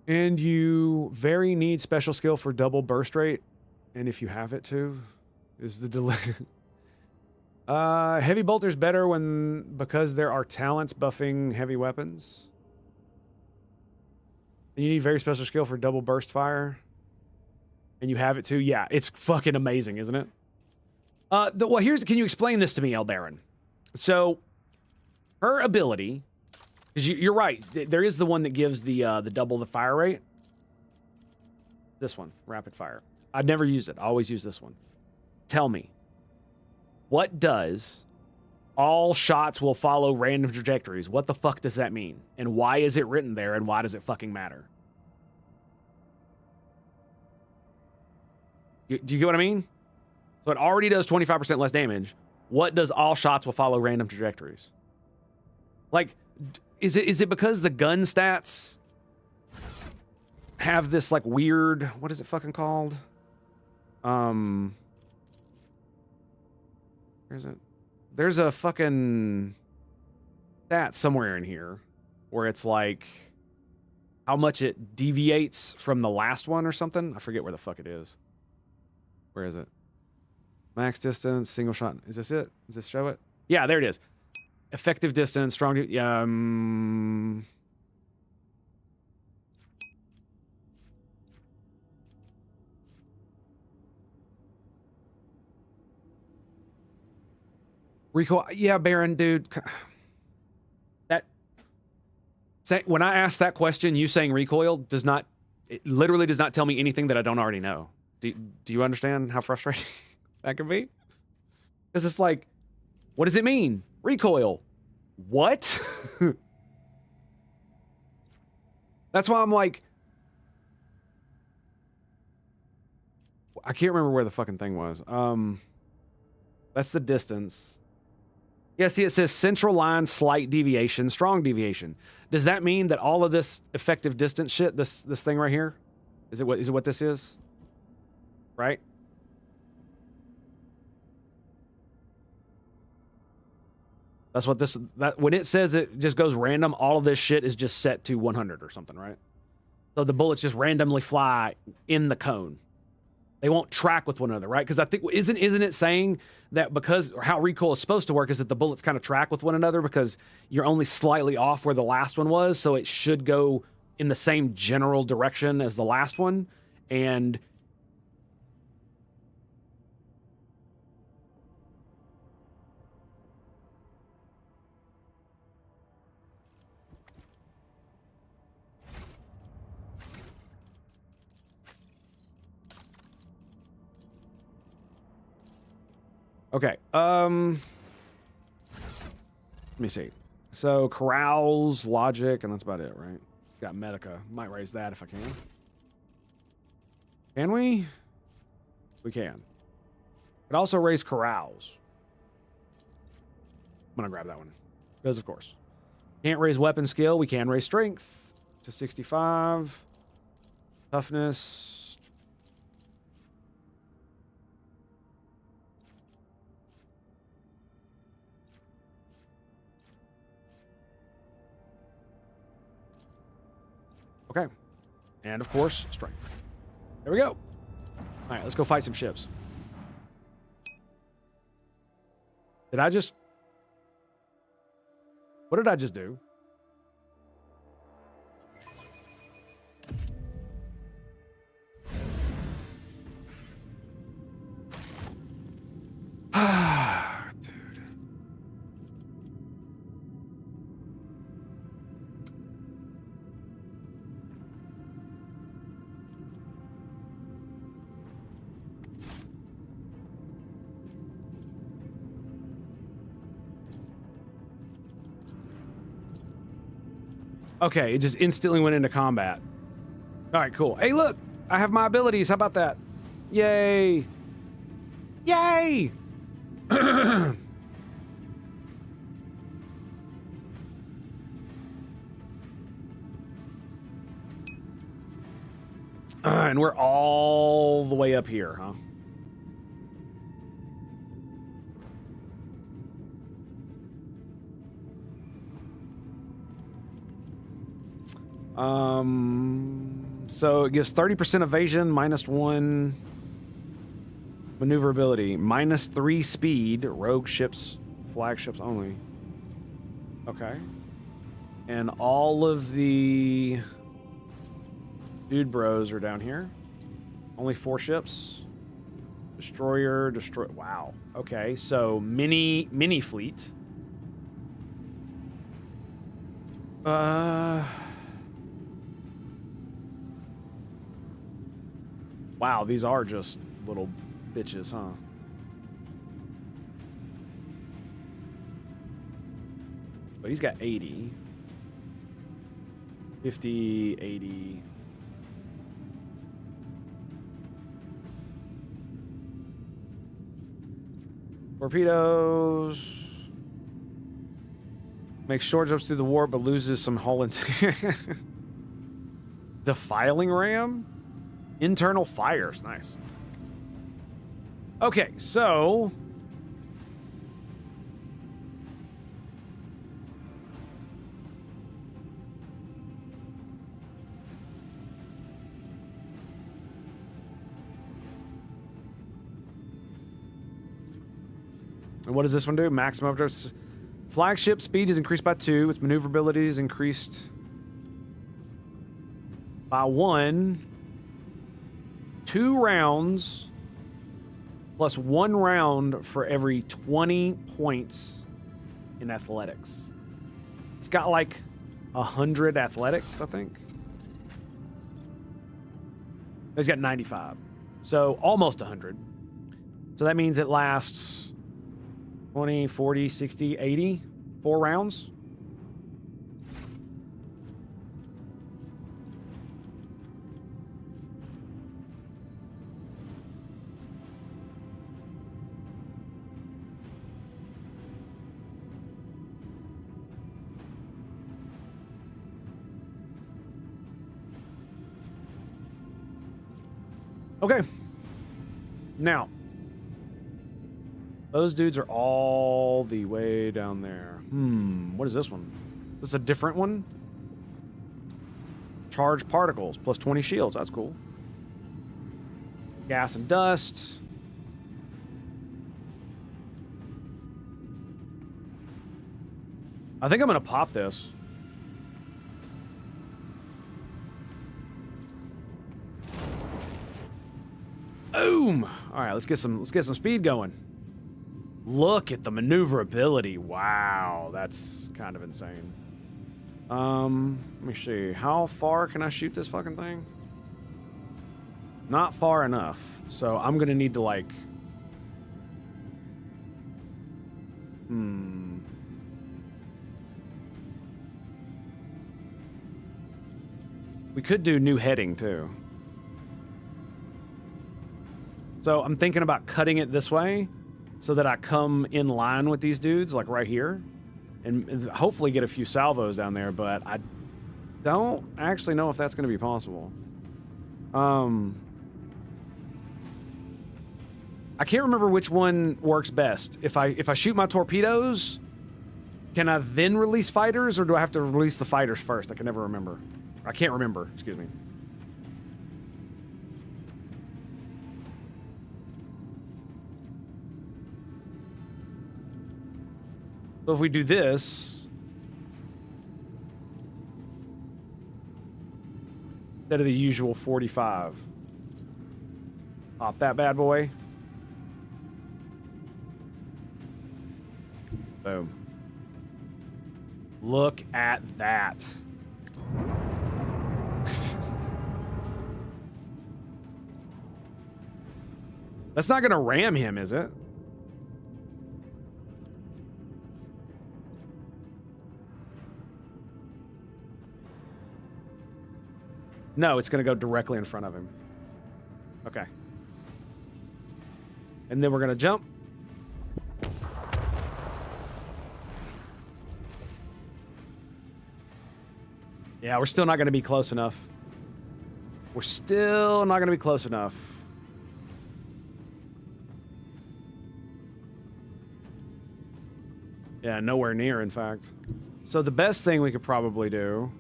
And you very need special skill for double burst rate. And if you have it, too, is the delay. Heavy bolter's better because there are talents buffing heavy weapons. You need very special skill for double burst fire. And you have it too? Yeah, it's fucking amazing, isn't it? Well, can you explain this to me, El Baron? So, her ability, because you're right, there is the one that gives the double the fire rate. This one, rapid fire. I've never used it. I always use this one. Tell me, what does all shots will follow random trajectories? What the fuck does that mean? And why is it written there, and why does it fucking matter? Do you get what I mean? So it already does 25% less damage. What does all shots will follow random trajectories? Like, is it because the gun stats have this like weird, what is it fucking called? Where is it? There's a fucking stat somewhere in here where it's like how much it deviates from the last one or something. I forget where the fuck it is. Where is it? Max distance, single shot. Is this it? Does this show it? Yeah, there it is. Effective distance, strong. Recoil. Yeah, Baron, dude. When I asked that question, you saying recoil it literally does not tell me anything that I don't already know. Do you understand how frustrating that can be? Because it's like, what does it mean? Recoil. What? That's why I'm like, I can't remember where the fucking thing was. That's the distance. Yeah, see, it says central line, slight deviation, strong deviation. Does that mean that all of this effective distance shit, this thing right here, is it what this is? Right? That's what when it says it just goes random, all of this shit is just set to 100 or something, right? So the bullets just randomly fly in the cone. They won't track with one another, right? Because I think, isn't it saying that because how recoil is supposed to work is that the bullets kind of track with one another because you're only slightly off where the last one was, so it should go in the same general direction as the last one, and okay, let me see. So, corrals, logic, and that's about it, right? Got medica. Might raise that if I can. Can we? We can. Could also raise corrals. I'm gonna grab that one. Because, of course. Can't raise weapon skill. We can raise strength to 65. Toughness. Okay. And, of course, strength. There we go. All right, let's go fight some ships. What did I just do? Dude. Okay, it just instantly went into combat. All right, cool. Hey, look, I have my abilities. How about that? Yay! Yay! And we're all the way up here, huh? So it gives 30% evasion, -1 maneuverability, -3 speed, rogue ships, flagships only. Okay. And all of the dude bros are down here. Only 4 ships. Destroyer, destroy. Wow. Okay, so mini fleet. Wow, these are just little bitches, huh? But he's got 80. 50, 80. Torpedoes. Makes short jumps through the warp, but loses some hull into Defiling ram? Internal fires. Nice. Okay, so... And what does this one do? Maximum flagship speed is increased by 2. Its maneuverability is increased by 1. 2 rounds plus 1 round for every 20 points in athletics. It's got like 100 athletics, I think. He's got 95. So almost 100. So that means it lasts 20, 40, 60, 80, 4 rounds. Okay. Now, those dudes are all the way down there. What is this one? Is this a different one? Charge particles, plus 20 shields. That's cool. Gas and dust. I think I'm gonna pop this. Boom! All right, let's get some speed going. Look at the maneuverability. Wow, that's kind of insane. Let me see. How far can I shoot this fucking thing? Not far enough. So I'm gonna need to like... We could do new heading too. So I'm thinking about cutting it this way so that I come in line with these dudes, like right here, and hopefully get a few salvos down there, but I don't actually know if that's going to be possible. I can't remember which one works best. If I shoot my torpedoes, can I then release fighters, or do I have to release the fighters first? I can never remember. I can't remember, excuse me. So if we do this, instead of the usual 45, pop that bad boy. Boom. Look at that. That's not gonna ram him, is it? No, it's going to go directly in front of him. Okay. And then we're going to jump. Yeah, we're still not going to be close enough. We're still not going to be close enough. Yeah, nowhere near, in fact. So the best thing we could probably do...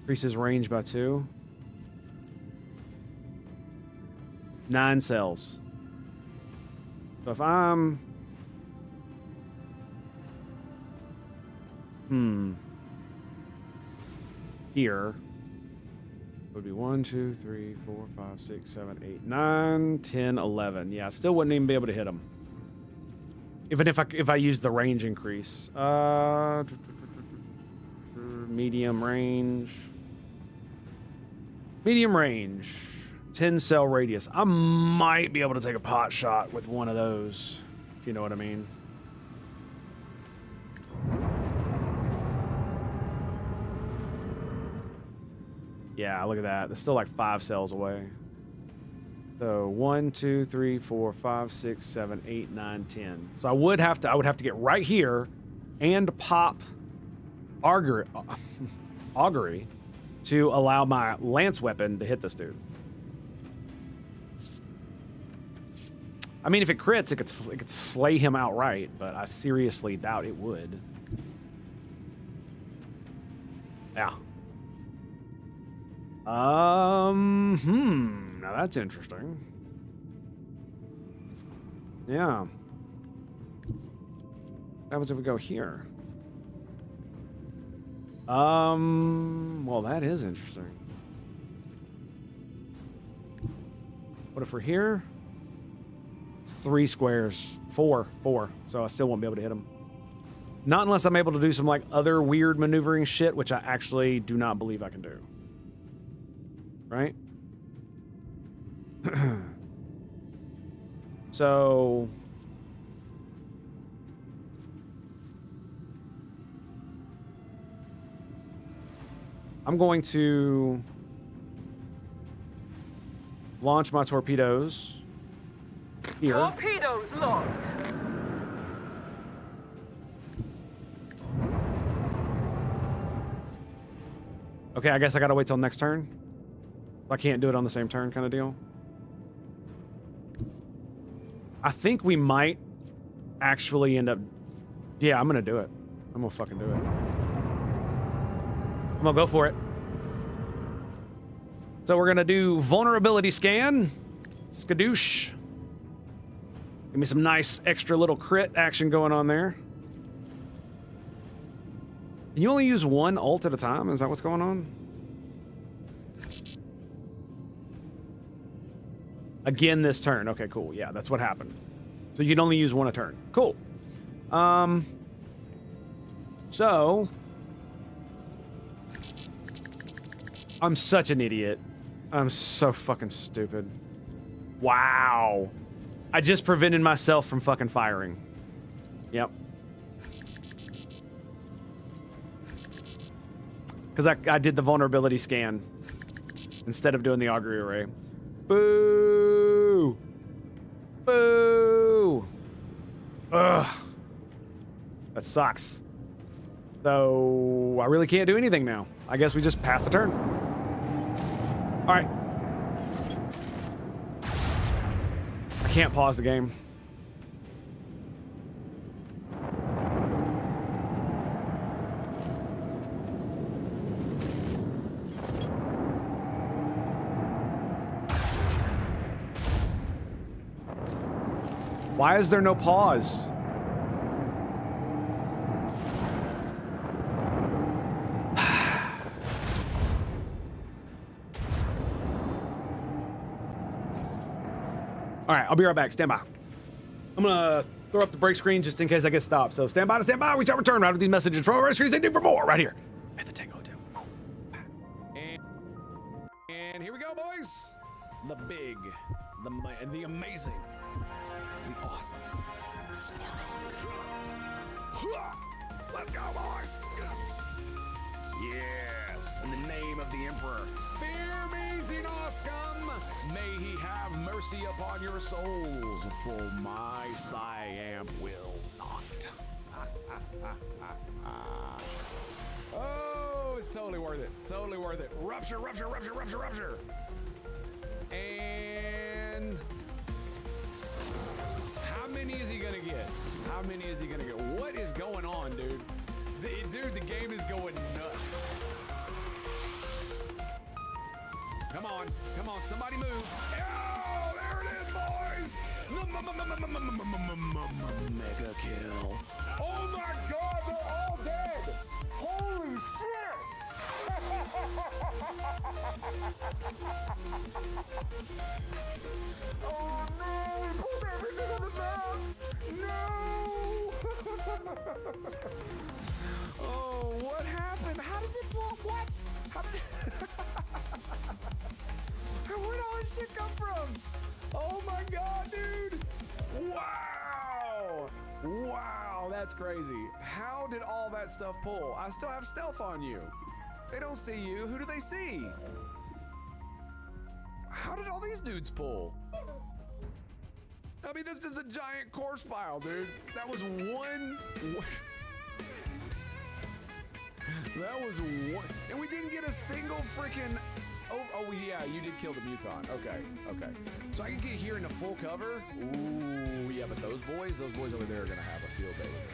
Increases range by 2. 9 cells. So if I'm... here. Would be 1, 2, 3, 4, 5, 6, 7, 8, 9, 10, 11. Yeah, I still wouldn't even be able to hit them. Even if I use the range increase. Medium range. Medium range. 10 cell radius. I might be able to take a pot shot with one of those, if you know what I mean. Yeah, look at that. They're still like 5 cells away. So 1, 2, 3, 4, 5, 6, 7, 8, 9, 10. So I would have to get right here and pop augury to allow my lance weapon to hit this dude. I mean, if it crits, it could slay him outright, but I seriously doubt it would. Yeah. Now that's interesting. Yeah. What happens if we go here? Well, that is interesting. What if we're here? It's 3 squares. 4. So I still won't be able to hit him. Not unless I'm able to do some, like, other weird maneuvering shit, which I actually do not believe I can do. Right? So... I'm going to launch my torpedoes here. Torpedoes locked. Okay, I guess I gotta wait till next turn. I can't do it on the same turn kind of deal. I think we might actually end up... Yeah, I'm gonna do it. I'm gonna fucking do it. I'm gonna go for it. So we're gonna do vulnerability scan. Skadoosh. Give me some nice extra little crit action going on there. Can you only use one ult at a time? Is that what's going on? Again this turn. Okay, cool. Yeah, that's what happened. So you can only use one a turn. Cool. So... I'm such an idiot. I'm so fucking stupid. Wow. I just prevented myself from fucking firing. Yep. Because I did the vulnerability scan instead of doing the augury array. Boo! Boo! Ugh. That sucks. So I really can't do anything now. I guess we just pass the turn. All right. I can't pause the game. Why is there no pause? All right, I'll be right back. Stand by. I'm gonna throw up the break screen just in case I get stopped. So stand by to stand by. We shall return right after these messages from our screens. They do for more right here at the Tango Hotel. And here we go, boys. The big, the amazing, the awesome Sparrow. Let's go, boys. Yes, in the name of the Emperor. Fear me, Xenoscum. May he have mercy upon your souls, for my Siam will not. Oh, it's totally worth it. Totally worth it. Rupture, rupture, rupture, rupture, rupture. And how many is he gonna get? How many is he gonna get? What is going on, dude? Dude, the game is going nuts. Come on, somebody move. Oh, there it is, boys! Mega kill. Oh my god, they're all dead! Holy shit! Oh no! We pulled everything on the map! No! Oh, what happened? How does it pull? What? How did where'd all this shit come from? Oh my god, dude! Wow! Wow, that's crazy. How did all that stuff pull? I still have stealth on you. They don't see you. Who do they see? How did all these dudes pull? I mean, that's just a giant corpse pile, dude. That was one. That was one. And we didn't get a single freaking. Oh, yeah, you did kill the mutant. Okay. So I can get here into full cover. Ooh, yeah, but those boys over there are gonna have a field day with it.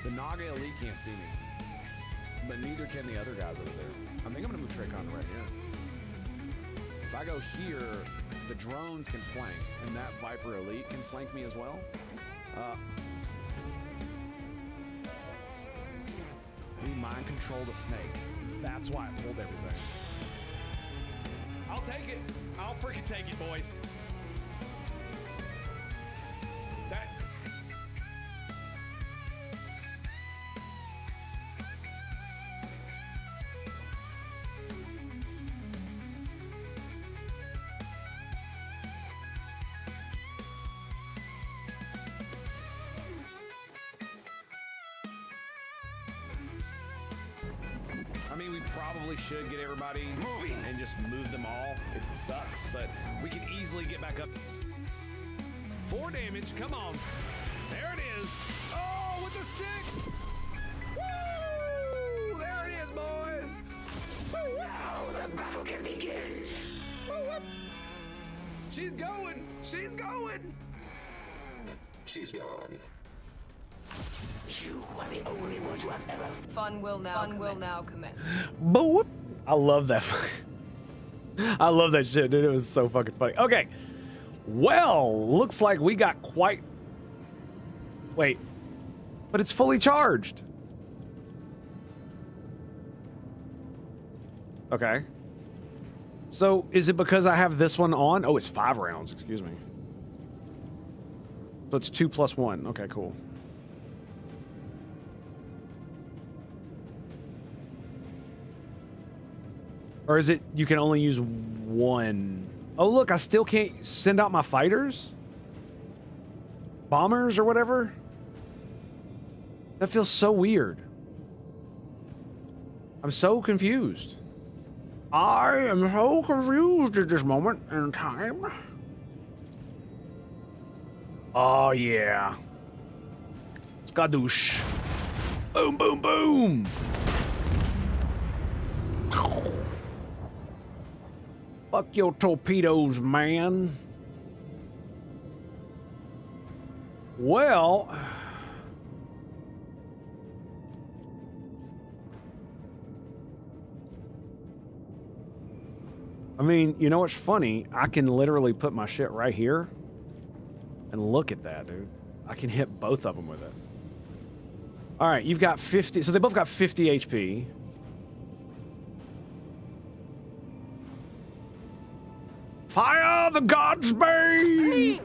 The Naga Elite can't see me, but neither can the other guys over there. I think I'm gonna move Traycon right here. If I go here, the drones can flank, and that Viper Elite can flank me as well. We mind controlled a snake. That's why I pulled everything. I'll take it. I'll freaking take it, boys. That. I mean, we probably should get everybody moving and just move them all. It sucks, but we can easily get back up. 4 damage, come on. There it is. Oh, with the 6. Woo! There it is, boys. Now the battle can begin. She's going. She's going. She's gone. You are the only one to have ever. Fun will now commence. Boop. I love that. I love that shit, dude. It was so fucking funny. Okay. Well, looks like we got quite. Wait. But it's fully charged. Okay. So is it because I have this one on? Oh, it's 5 rounds. Excuse me. So it's 2 plus 1. Okay, cool. Or is it you can only use 1? Oh, look, I still can't send out my fighters? Bombers or whatever? That feels so weird. I'm so confused. I am so confused at this moment in time. Oh, yeah. Skadoosh. Boom, boom, boom. Fuck your torpedoes, man. Well, I mean, you know what's funny? I can literally put my shit right here and look at that, dude. I can hit both of them with it. All right, you've got 50. So they both got 50 HP. Fire the God's Bane!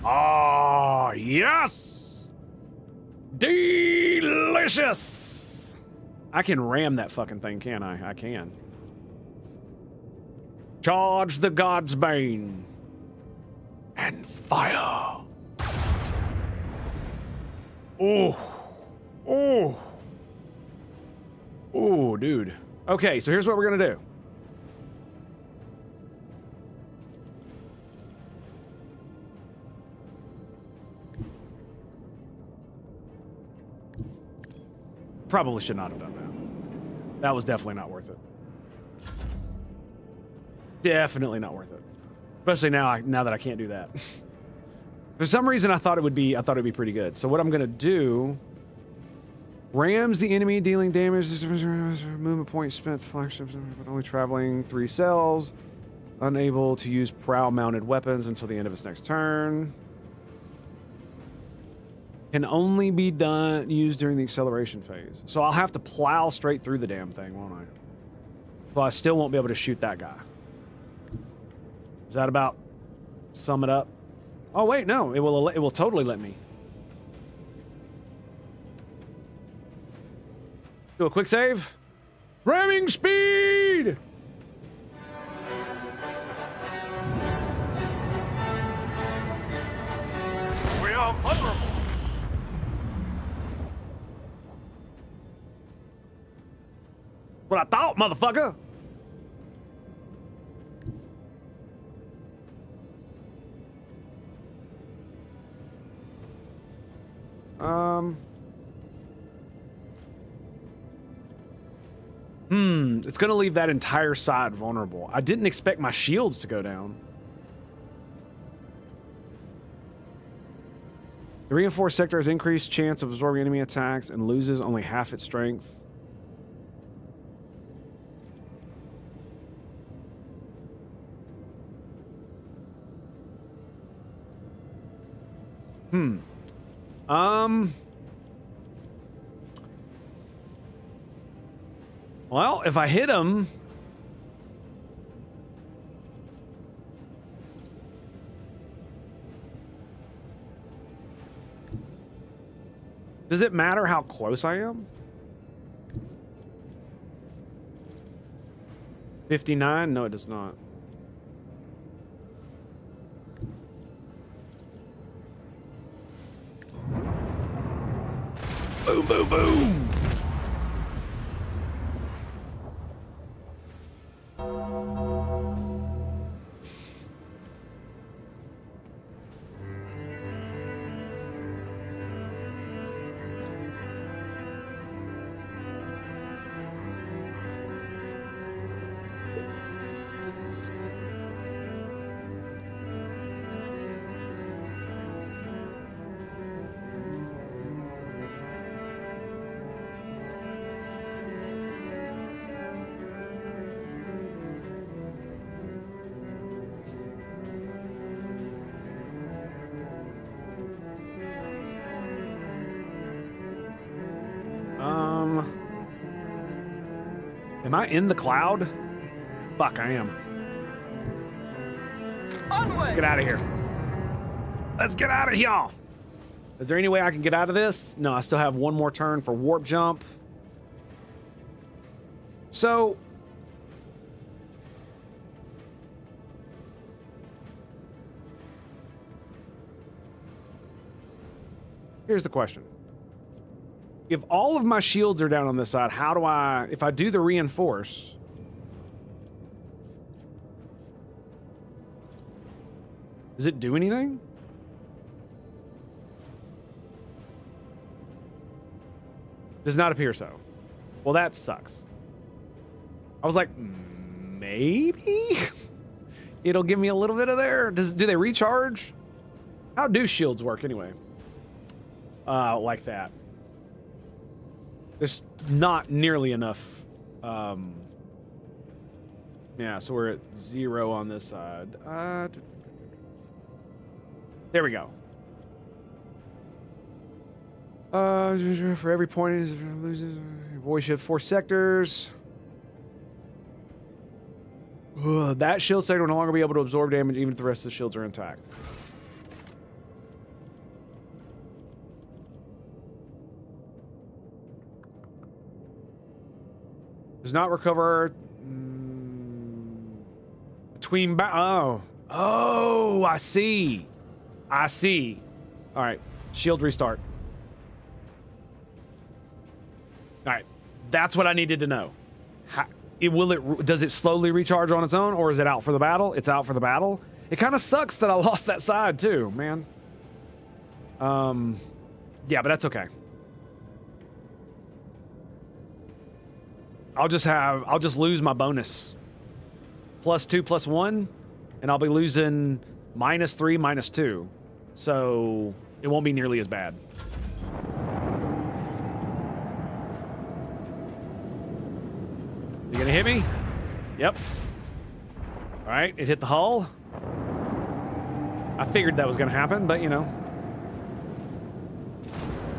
Ah, yes! Delicious! I can ram that fucking thing, can't I? I can. Charge the God's Bane. And fire! Oh. Oh. Oh, dude. Okay, so here's what we're gonna do. Probably should not have done that. That was definitely not worth it. Definitely not worth it. Especially now that I can't do that. For some reason I thought it would be pretty good. So what I'm gonna do, rams the enemy dealing damage, movement point spent, flagship, but only traveling 3 cells, unable to use prow mounted weapons until the end of its next turn. Can only be used during the acceleration phase. So I'll have to plow straight through the damn thing, won't I? Well, I still won't be able to shoot that guy. Is that about sum it up? Oh wait, no, it will totally let me. Do a quick save. Ramming speed! We are vulnerable. What I thought, motherfucker! It's gonna leave that entire side vulnerable. I didn't expect my shields to go down. The reinforced sector has increased chance of absorbing enemy attacks and loses only half its strength. Well, if I hit him... Does it matter how close I am? 59? No, it does not. Boom, boom, boom! Am I in the cloud? Fuck, I am. Onward. Let's get out of here. Let's get out of here. Is there any way I can get out of this? No, I still have one more turn for warp jump. So... here's the question. If all of my shields are down on this side, how do I... if I do the reinforce... does it do anything? Does not appear so. Well, that sucks. I was like, maybe? It'll give me a little bit of there. Do they recharge? How do shields work anyway? Like that. There's not nearly enough. Yeah, so we're at 0 on this side. There we go. For every point it loses, void shift 4 sectors. That shield sector will no longer be able to absorb damage even if the rest of the shields are intact. Does not recover between oh, I see. I see. All right, shield restart. All right, that's what I needed to know. Does it slowly recharge on its own, or is it out for the battle? It's out for the battle. It kind of sucks that I lost that side too, man. Yeah, but that's okay. I'll just lose my bonus. +2, +1, and I'll be losing -3, -2. So it won't be nearly as bad. You gonna hit me? Yep. All right, it hit the hull. I figured that was gonna happen, but you know.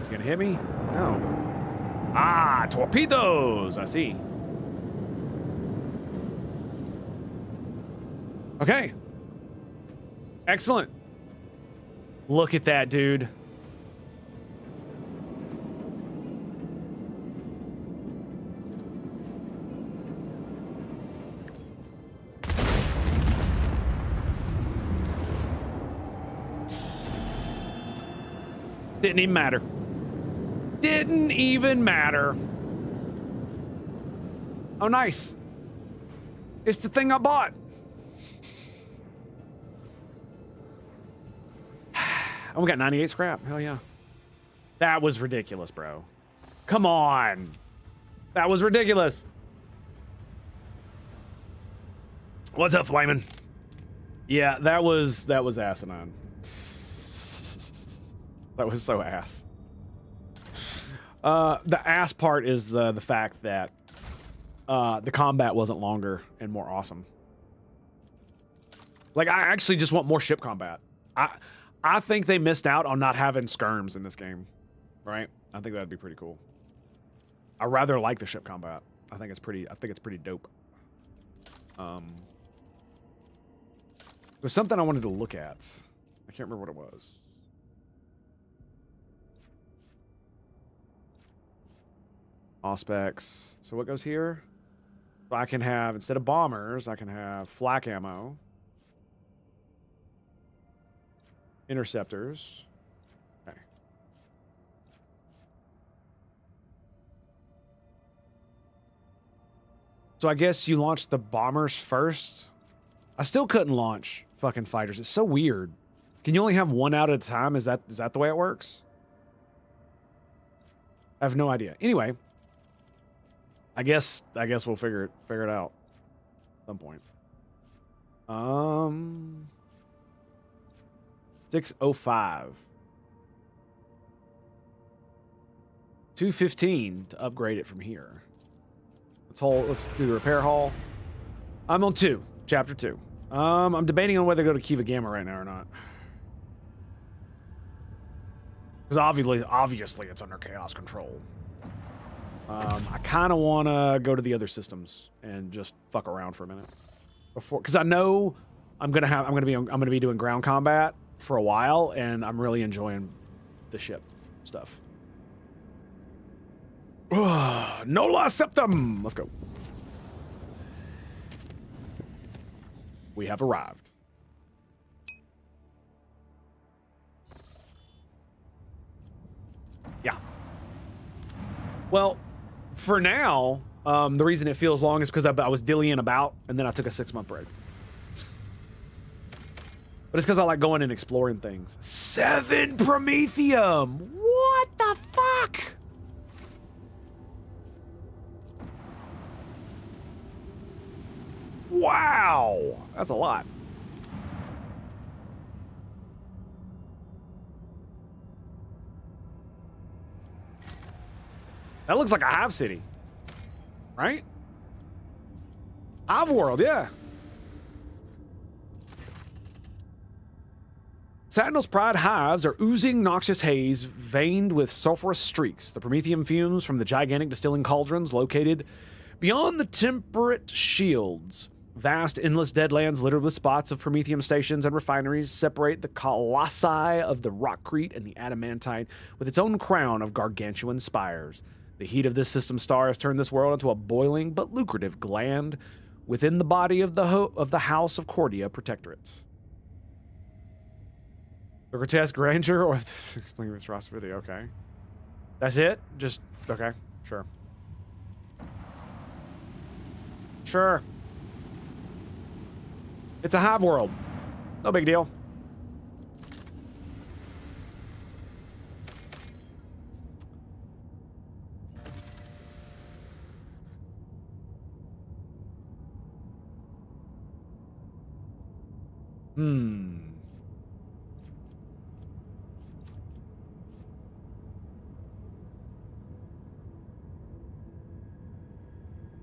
You gonna hit me? No. Ah, torpedoes! I see. Okay. Excellent. Look at that, dude. Didn't even matter. Didn't even matter. Oh, nice. It's the thing I bought. Oh, we got 98 scrap. Hell yeah. That was ridiculous, bro. Come on. That was ridiculous. What's up, Flamin'? Yeah, that was asinine. That was so ass. The ass part is the fact that the combat wasn't longer and more awesome. Like, I actually just want more ship combat. I think they missed out on not having skirms in this game, right? I think that'd be pretty cool. I rather like the ship combat. I think it's pretty dope. There's something I wanted to look at. I can't remember what it was. All specs. So what goes here? So I can have, instead of bombers, I can have flak ammo. Interceptors. Okay. So I guess you launched the bombers first. I still couldn't launch fucking fighters. It's so weird. Can you only have one out at a time? Is that the way it works? I have no idea. Anyway, I guess we'll figure it out at some point. 605. 215 to upgrade it from here. Let's do the repair hall. I'm on 2, chapter 2. I'm debating on whether to go to Kiva Gamma right now or not. Because obviously it's under chaos control. I kind of want to go to the other systems and just fuck around for a minute before, because I know I'm gonna be doing ground combat for a while, and I'm really enjoying the ship stuff. Nola Septum. Let's go. We have arrived. Yeah. Well, for now, the reason it feels long is because I was dillying about, and then I took a 6-month break. But it's because I like going and exploring things. 7 Promethium! What the fuck? Wow! That's a lot. That looks like a hive city. Right? Hive world, yeah. Satnal's Pride hives are oozing noxious haze veined with sulfurous streaks. The promethium fumes from the gigantic distilling cauldrons located beyond the temperate shields. Vast, endless deadlands littered with spots of promethium stations and refineries separate the colossi of the rockcrete and the adamantite with its own crown of gargantuan spires. The heat of this system star has turned this world into a boiling but lucrative gland within the body of the House of Cordia Protectorate. The grotesque grandeur or explain this Rossity, okay. That's it? Just okay, sure. Sure. It's a hive world. No big deal.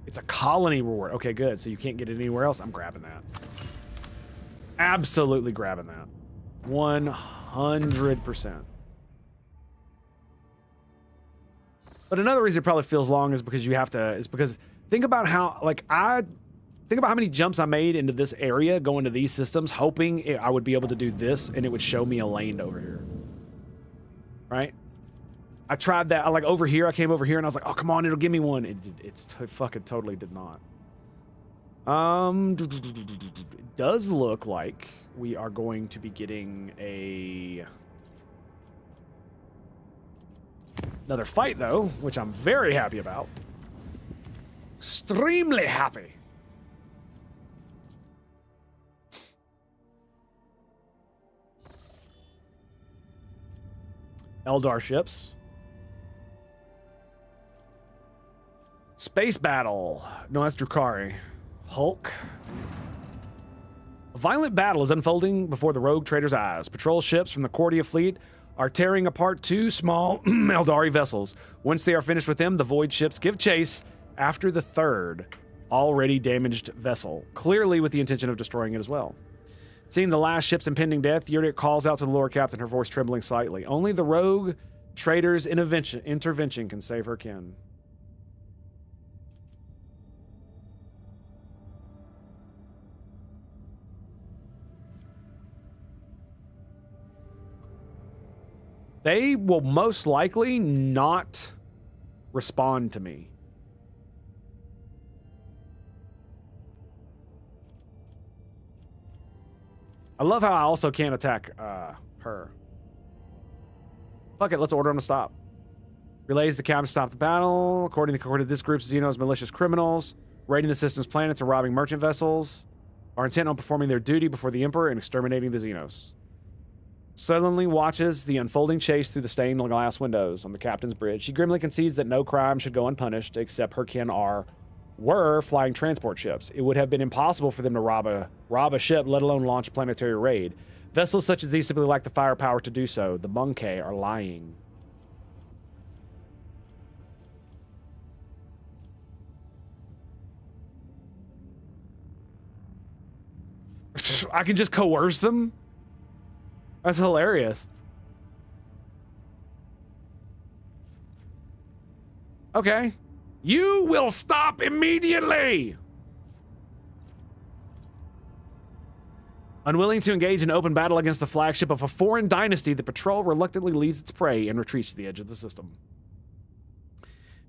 It's a colony reward. Okay, good. So you can't get it anywhere else. I'm grabbing that. Absolutely grabbing that. 100%. But another reason it probably feels long is because think about how many jumps I made into this area going to these systems, hoping I would be able to do this and it would show me a lane over here. Right? I tried that. Over here, I came over here and I was like, oh, come on, it'll give me one. It fucking totally did not. It does look like we are going to be getting another fight, though, which I'm very happy about. Extremely happy. Eldar ships. Space battle. No, that's Drukhari. Hulk. A violent battle is unfolding before the rogue trader's eyes. Patrol ships from the Cordia fleet are tearing apart two small Eldari vessels. Once they are finished with them, the Void ships give chase after the third, already damaged vessel, clearly with the intention of destroying it as well. Seeing the last ship's impending death, Heretic calls out to the lore captain, her voice trembling slightly. Only the rogue trader's intervention can save her kin. They will most likely not respond to me. I love how I also can't attack her. Fuck it, let's order them to stop. Relays the captain to stop the battle. According to this group's Xenos malicious criminals, raiding the system's planets and robbing merchant vessels, are intent on performing their duty before the Emperor and exterminating the Xenos. Sullenly watches the unfolding chase through the stained glass windows on the captain's bridge. She grimly concedes that no crime should go unpunished, except her kin were flying transport ships. It would have been impossible for them to rob a ship, let alone launch a planetary raid. Vessels such as these simply lack the firepower to do so. The Monkey are lying. I can just coerce them? That's hilarious. Okay. You will stop immediately! Unwilling to engage in open battle against the flagship of a foreign dynasty, the patrol reluctantly leaves its prey and retreats to the edge of the system.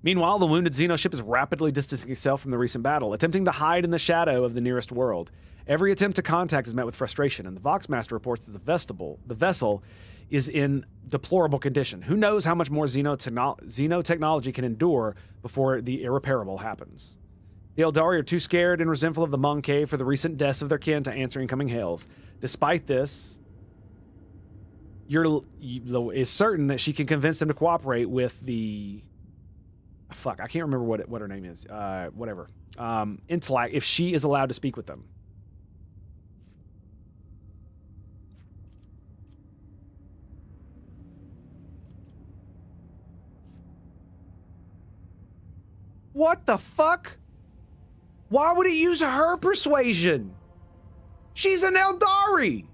Meanwhile, the wounded Xeno ship is rapidly distancing itself from the recent battle, attempting to hide in the shadow of the nearest world. Every attempt to contact is met with frustration, and the Voxmaster reports that the vessel is in deplorable condition. Who knows how much more Xeno technology can endure before the irreparable happens. The Eldari are too scared and resentful of the Monkey for the recent deaths of their kin to answer incoming hails. Despite this, is certain that she can convince them to cooperate with the... Fuck, I can't remember what her name is. Whatever. Intellect, if she is allowed to speak with them. What the fuck? Why would he use her persuasion? She's an Eldari!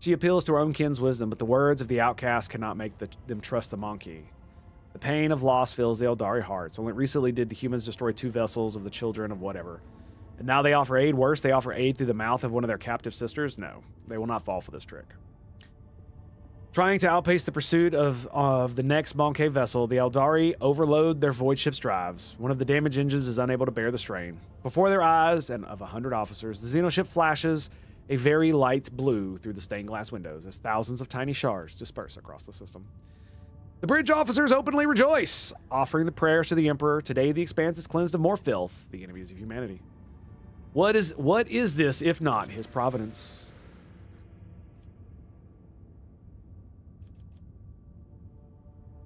She appeals to her own kin's wisdom, but the words of the outcast cannot make them trust the Monkey. The pain of loss fills the Eldari hearts. Only recently did the humans destroy 2 vessels of the children of whatever. And now they offer aid. Worse, they offer aid through the mouth of one of their captive sisters? No, they will not fall for this trick. Trying to outpace the pursuit of the next Monkey vessel, the Eldari overload their void ship's drives. One of the damaged engines is unable to bear the strain. Before their eyes and of 100 officers, the Xenoship flashes a very light blue through the stained glass windows as thousands of tiny shards disperse across the system. The bridge officers openly rejoice, offering the prayers to the Emperor. Today the Expanse is cleansed of more filth, the enemies of humanity. What is this, if not his providence?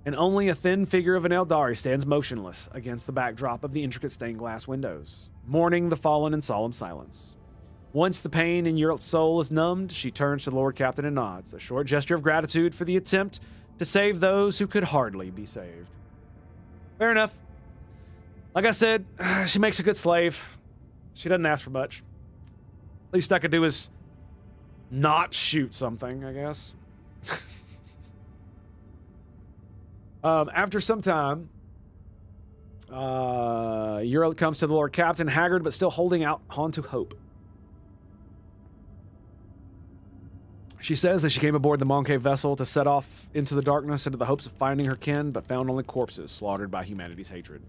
And only a thin figure of an Eldari stands motionless against the backdrop of the intricate stained glass windows, mourning the fallen in solemn silence. Once the pain in Yurt's soul is numbed, she turns to the Lord Captain and nods, a short gesture of gratitude for the attempt to save those who could hardly be saved. Fair enough. Like I said, she makes a good slave. She doesn't ask for much. Least I could do is not shoot something, I guess. After some time, Uriel comes to the Lord Captain, haggard but still holding out on to hope. She says that she came aboard the Monkey vessel to set off into the darkness into the hopes of finding her kin, but found only corpses slaughtered by humanity's hatred.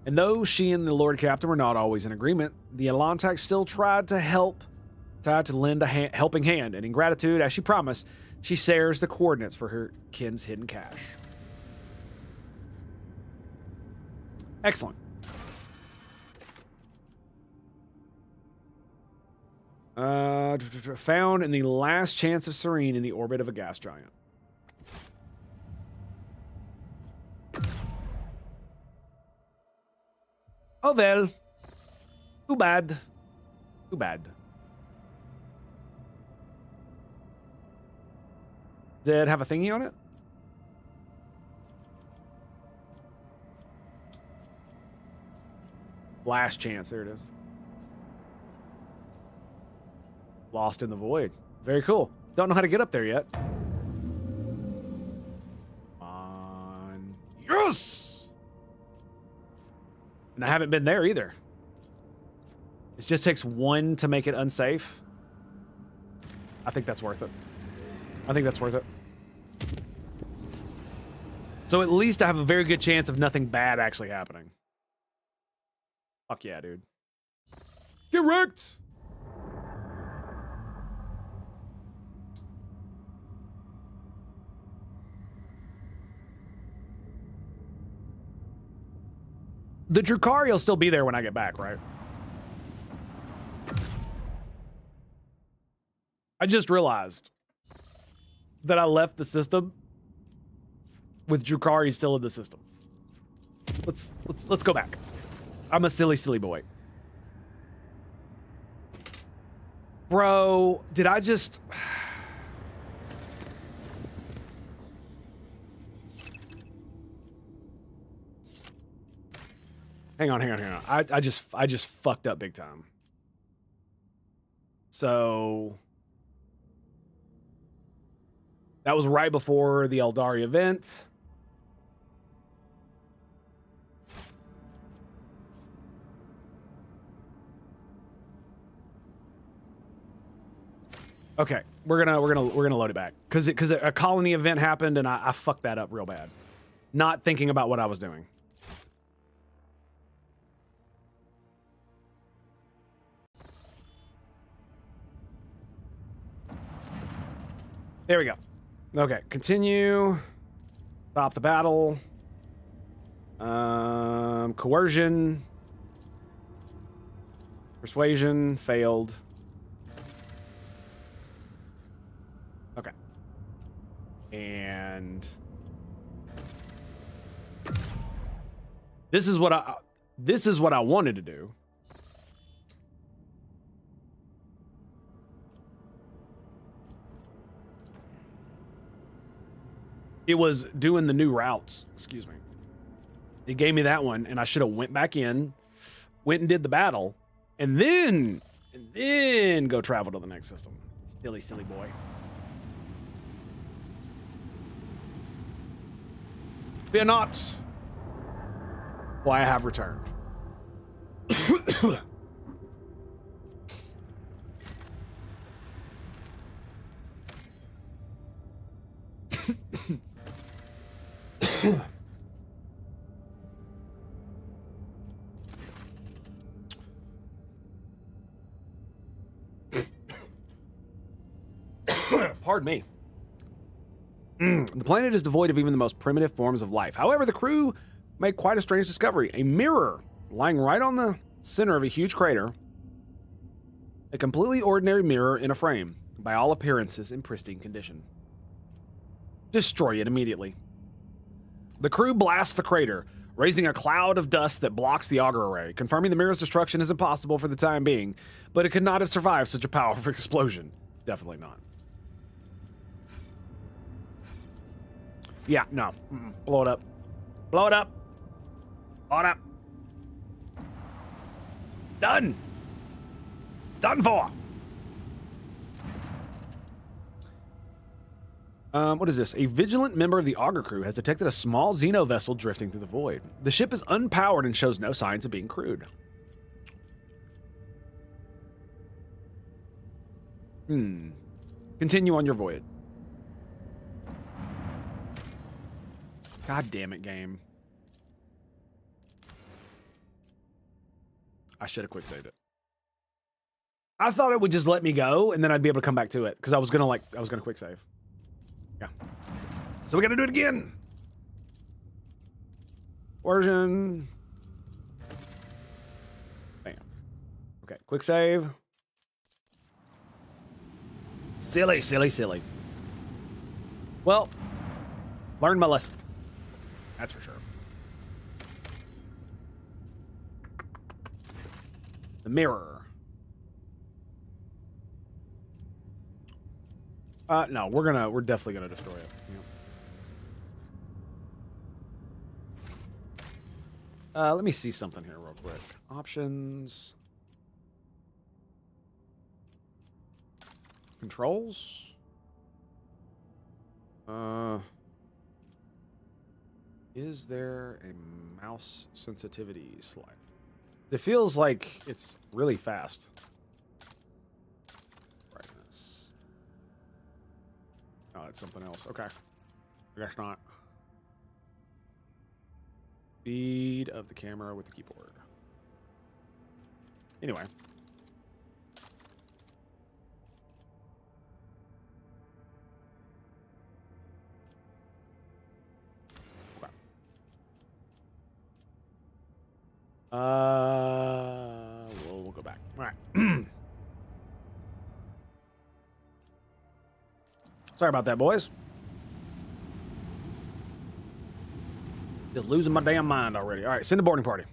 And though she and the Lord Captain were not always in agreement, the Atlantic still tried to lend a helping hand, and in gratitude, as she promised, she shares the coordinates for her kin's hidden cache. Excellent. Found in the last chance of Serene in the orbit of a gas giant. Oh well. Too bad. Too bad. Did it have a thingy on it? Last chance. There it is. Lost in the void. Very cool. Don't know how to get up there yet. On. Yes! And I haven't been there either. It just takes one to make it unsafe. I think that's worth it. I think that's worth it. So at least I have a very good chance of nothing bad actually happening. Fuck yeah, dude. Get wrecked! The Drukhari will still be there when I get back, right? I just realized that I left the system with Drukhari still in the system. Let's go back. I'm a silly boy. Bro, did I just... Hang on. I just fucked up big time. So that was right before the Eldari event. Okay, we're gonna load it back because a colony event happened and I fucked that up real bad, not thinking about what I was doing. There we go. Okay, continue. Stop the battle. Coercion. Persuasion failed. Okay. And this is what I wanted to do. It was doing the new routes. Excuse me. It gave me that one, and I should have went back in, went and did the battle, and then go travel to the next system. Silly boy. Fear not, for I have returned. Pardon me. The planet is devoid of even the most primitive forms of life. However, the crew made quite a strange discovery. A mirror lying right on the center of a huge crater. A completely ordinary mirror in a frame, by all appearances in pristine condition. Destroy it immediately. The crew blasts the crater, raising a cloud of dust that blocks the auger array, confirming the mirror's destruction is impossible for the time being, but it could not have survived such a powerful explosion. Definitely not. Yeah, no. Blow it up. Blow it up. Blow it up. Done. It's done for. What is this? A vigilant member of the Auger crew has detected a small Xeno vessel drifting through the void. The ship is unpowered and shows no signs of being crewed. Continue on your voyage. God damn it, game. I should have quick saved it. I thought it would just let me go and then I'd be able to come back to it because I was gonna quick save. Yeah. So we gotta do it again. Version. Bam. Okay, quick save. Silly, silly, silly. Well, learned my lesson. That's for sure. The mirror. No, we're definitely gonna destroy it. Yeah. Let me see something here real quick. Options. Controls. Is there a mouse sensitivity slide? It feels like it's really fast. Brightness. Oh, that's something else. Okay. I guess not. Speed of the camera with the keyboard. Anyway. We'll go back. All right. Sorry about that, boys. Just losing my damn mind already. All right, send a boarding party.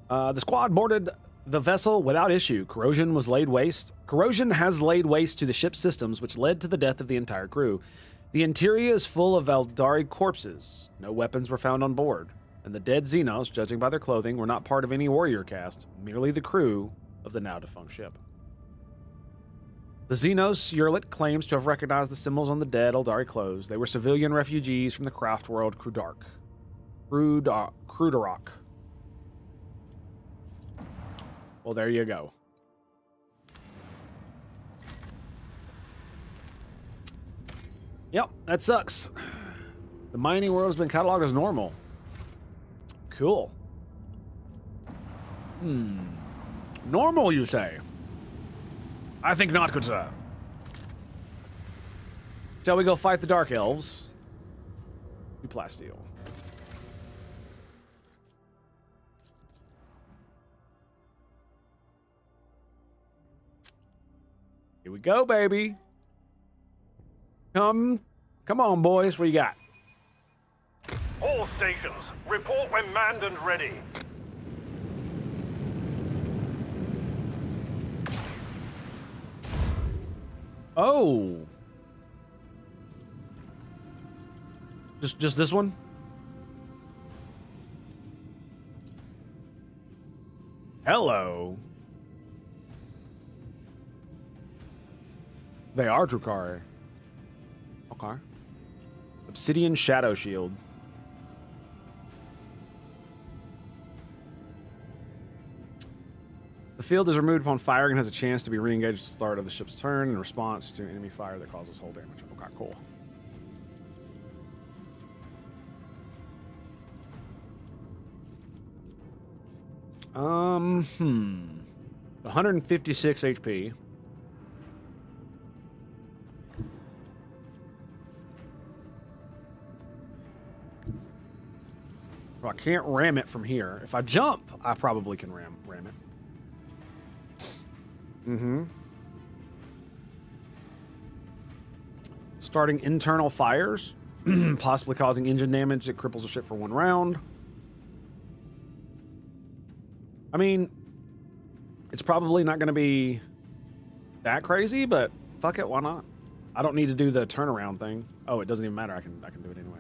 The squad boarded the vessel without issue. Corrosion has laid waste to the ship's systems, which led to the death of the entire crew. The interior is full of Eldari corpses. No weapons were found on board. And the dead Xenos, judging by their clothing, were not part of any warrior caste, merely the crew of the now-defunct ship. The Xenos Urlit claims to have recognized the symbols on the dead Eldari clothes. They were civilian refugees from the craft world Crudarok. Well, there you go. Yep, that sucks. The mining world has been cataloged as normal. Cool. Normal, you say? I think not, good sir. Shall we go fight the Dark Elves? Do plasteel. Here we go, baby. Come on, boys. What you got? All stations, report when manned and ready. Oh. Just this one? Hello. They are Drukhari. Okay. Obsidian Shadow Shield. The field is removed upon firing and has a chance to be re-engaged at the start of the ship's turn in response to enemy fire that causes hull damage. Okay, cool. Hmm. 156 HP. Well, I can't ram it from here. If I jump, I probably can ram it. Starting internal fires, possibly causing engine damage that cripples the ship for 1 round. I mean, it's probably not going to be that crazy, but fuck it, why not? I don't need to do the turnaround thing. Oh, it doesn't even matter. I can do it anyway.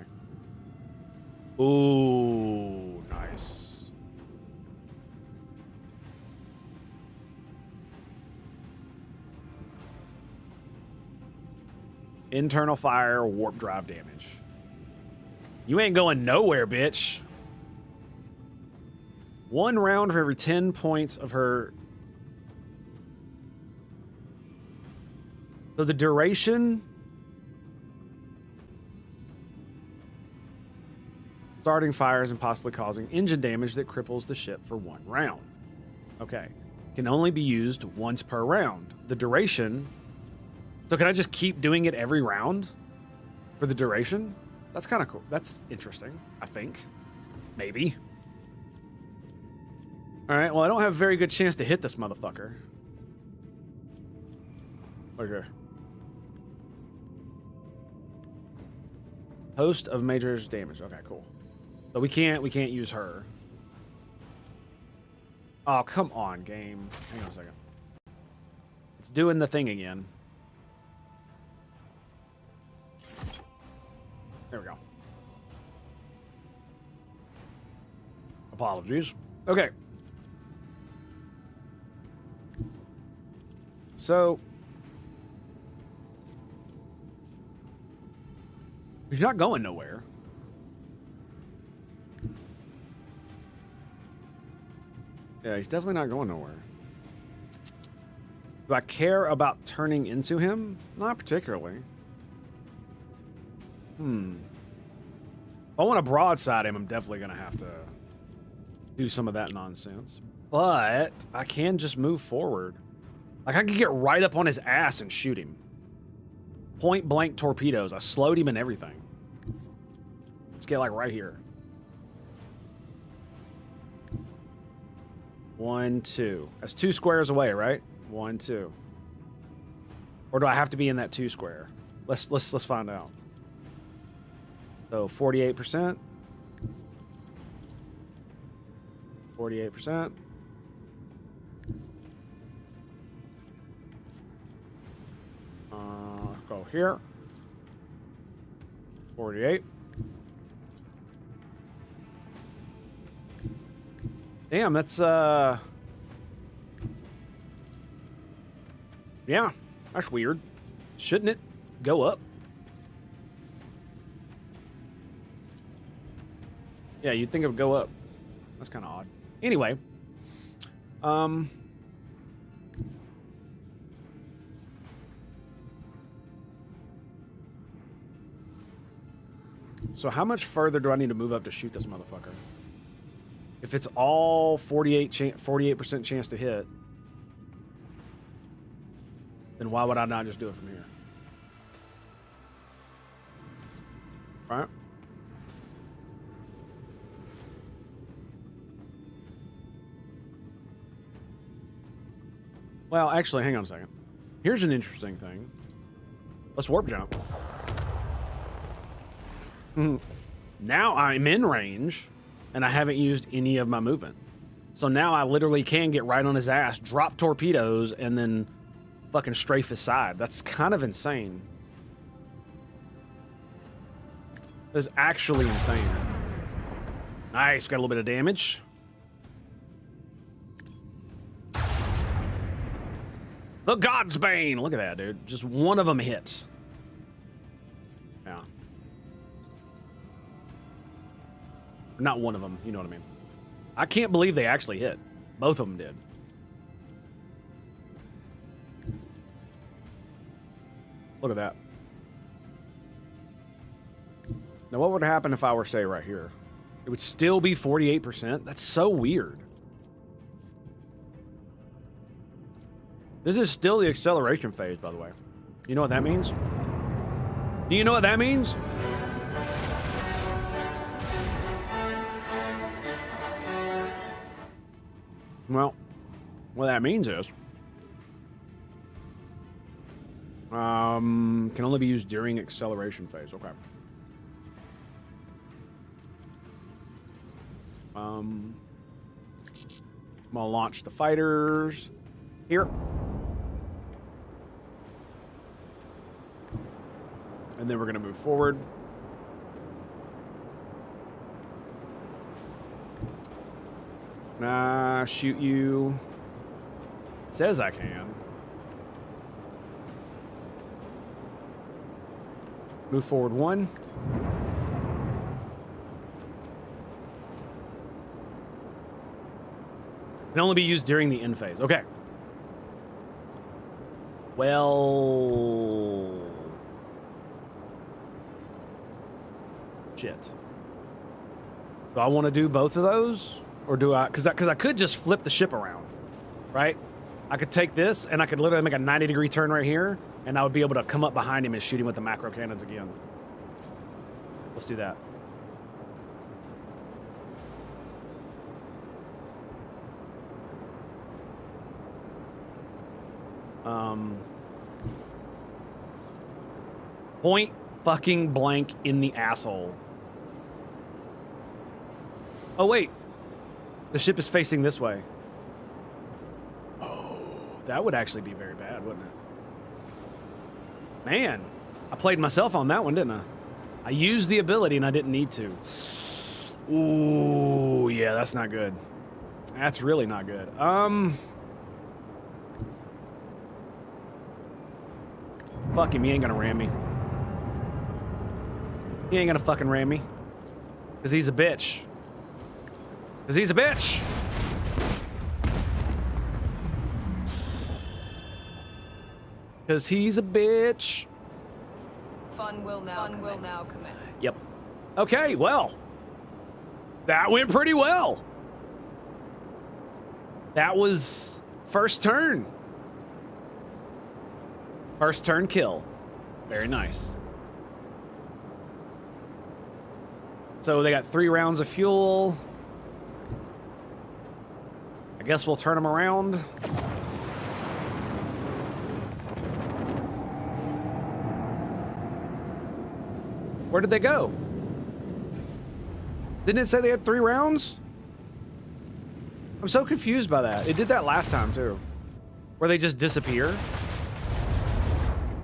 Ooh, nice. Internal fire, warp drive damage. You ain't going nowhere, bitch. 1 round for every 10 points of her. So the duration. Starting fires and possibly causing engine damage that cripples the ship for 1 round. Okay. Can only be used once per round. The duration. So can I just keep doing it every round for the duration? That's kind of cool. That's interesting, I think. Maybe. All right, well, I don't have a very good chance to hit this motherfucker. Okay. Host of major damage. Okay, cool. So we can't use her. Oh, come on, game. Hang on a second. It's doing the thing again. There we go. Apologies. Okay. So he's not going nowhere. Yeah, he's definitely not going nowhere. Do I care about turning into him? Not particularly. If I want to broadside him, I'm definitely going to have to do some of that nonsense. But I can just move forward. Like, I could get right up on his ass and shoot him. Point blank torpedoes. I slowed him and everything. Let's get, like, right here. 1, 2. That's 2 squares away, right? 1, 2. Or do I have to be in that 2 square? Let's find out. So 48%. 48%. Go here. 48. Damn, that's yeah, that's weird. Shouldn't it go up? Yeah, you'd think it would go up. That's kind of odd. Anyway, so how much further do I need to move up to shoot this motherfucker? If it's all 48% chance to hit, then why would I not just do it from here? Right? Well, actually, hang on a second. Here's an interesting thing. Let's warp jump. Now I'm in range, and I haven't used any of my movement. So now I literally can get right on his ass, drop torpedoes, and then fucking strafe his side. That's kind of insane. That's actually insane. Nice, got a little bit of damage. The God's Bane! Look at that, dude. Just one of them hits. Yeah. Not one of them, you know what I mean. I can't believe they actually hit. Both of them did. Look at that. Now, what would happen if I were, say, right here? It would still be 48%? That's so weird. This is still the acceleration phase, by the way. You know what that means? Do you know what that means? Well, what that means is can only be used during acceleration phase. Okay. I'm gonna launch the fighters here. And then we're gonna move forward. Shoot you. It says I can. Move forward 1. Can only be used during the end phase. Okay. Well... Shit. Do I want to do both of those? Or do I... Because I could just flip the ship around, right? I could take this, and I could literally make a 90-degree turn right here, and I would be able to come up behind him and shoot him with the macro cannons again. Let's do that. Point fucking blank in the asshole. Oh, wait. The ship is facing this way. Oh, that would actually be very bad, wouldn't it? Man, I played myself on that one, didn't I? I used the ability and I didn't need to. Ooh, yeah, that's not good. That's really not good. Fuck him, he ain't gonna ram me. He ain't gonna fucking ram me. Cause he's a bitch. Cause he's a bitch! Cause he's a bitch. Fun will now commence. Yep. Okay, well. That went pretty well. That was first turn. First turn kill. Very nice. So they got 3 rounds of fuel. I guess we'll turn them around. Where did they go? Didn't it say they had 3 rounds? I'm so confused by that. It did that last time too. Where they just disappear.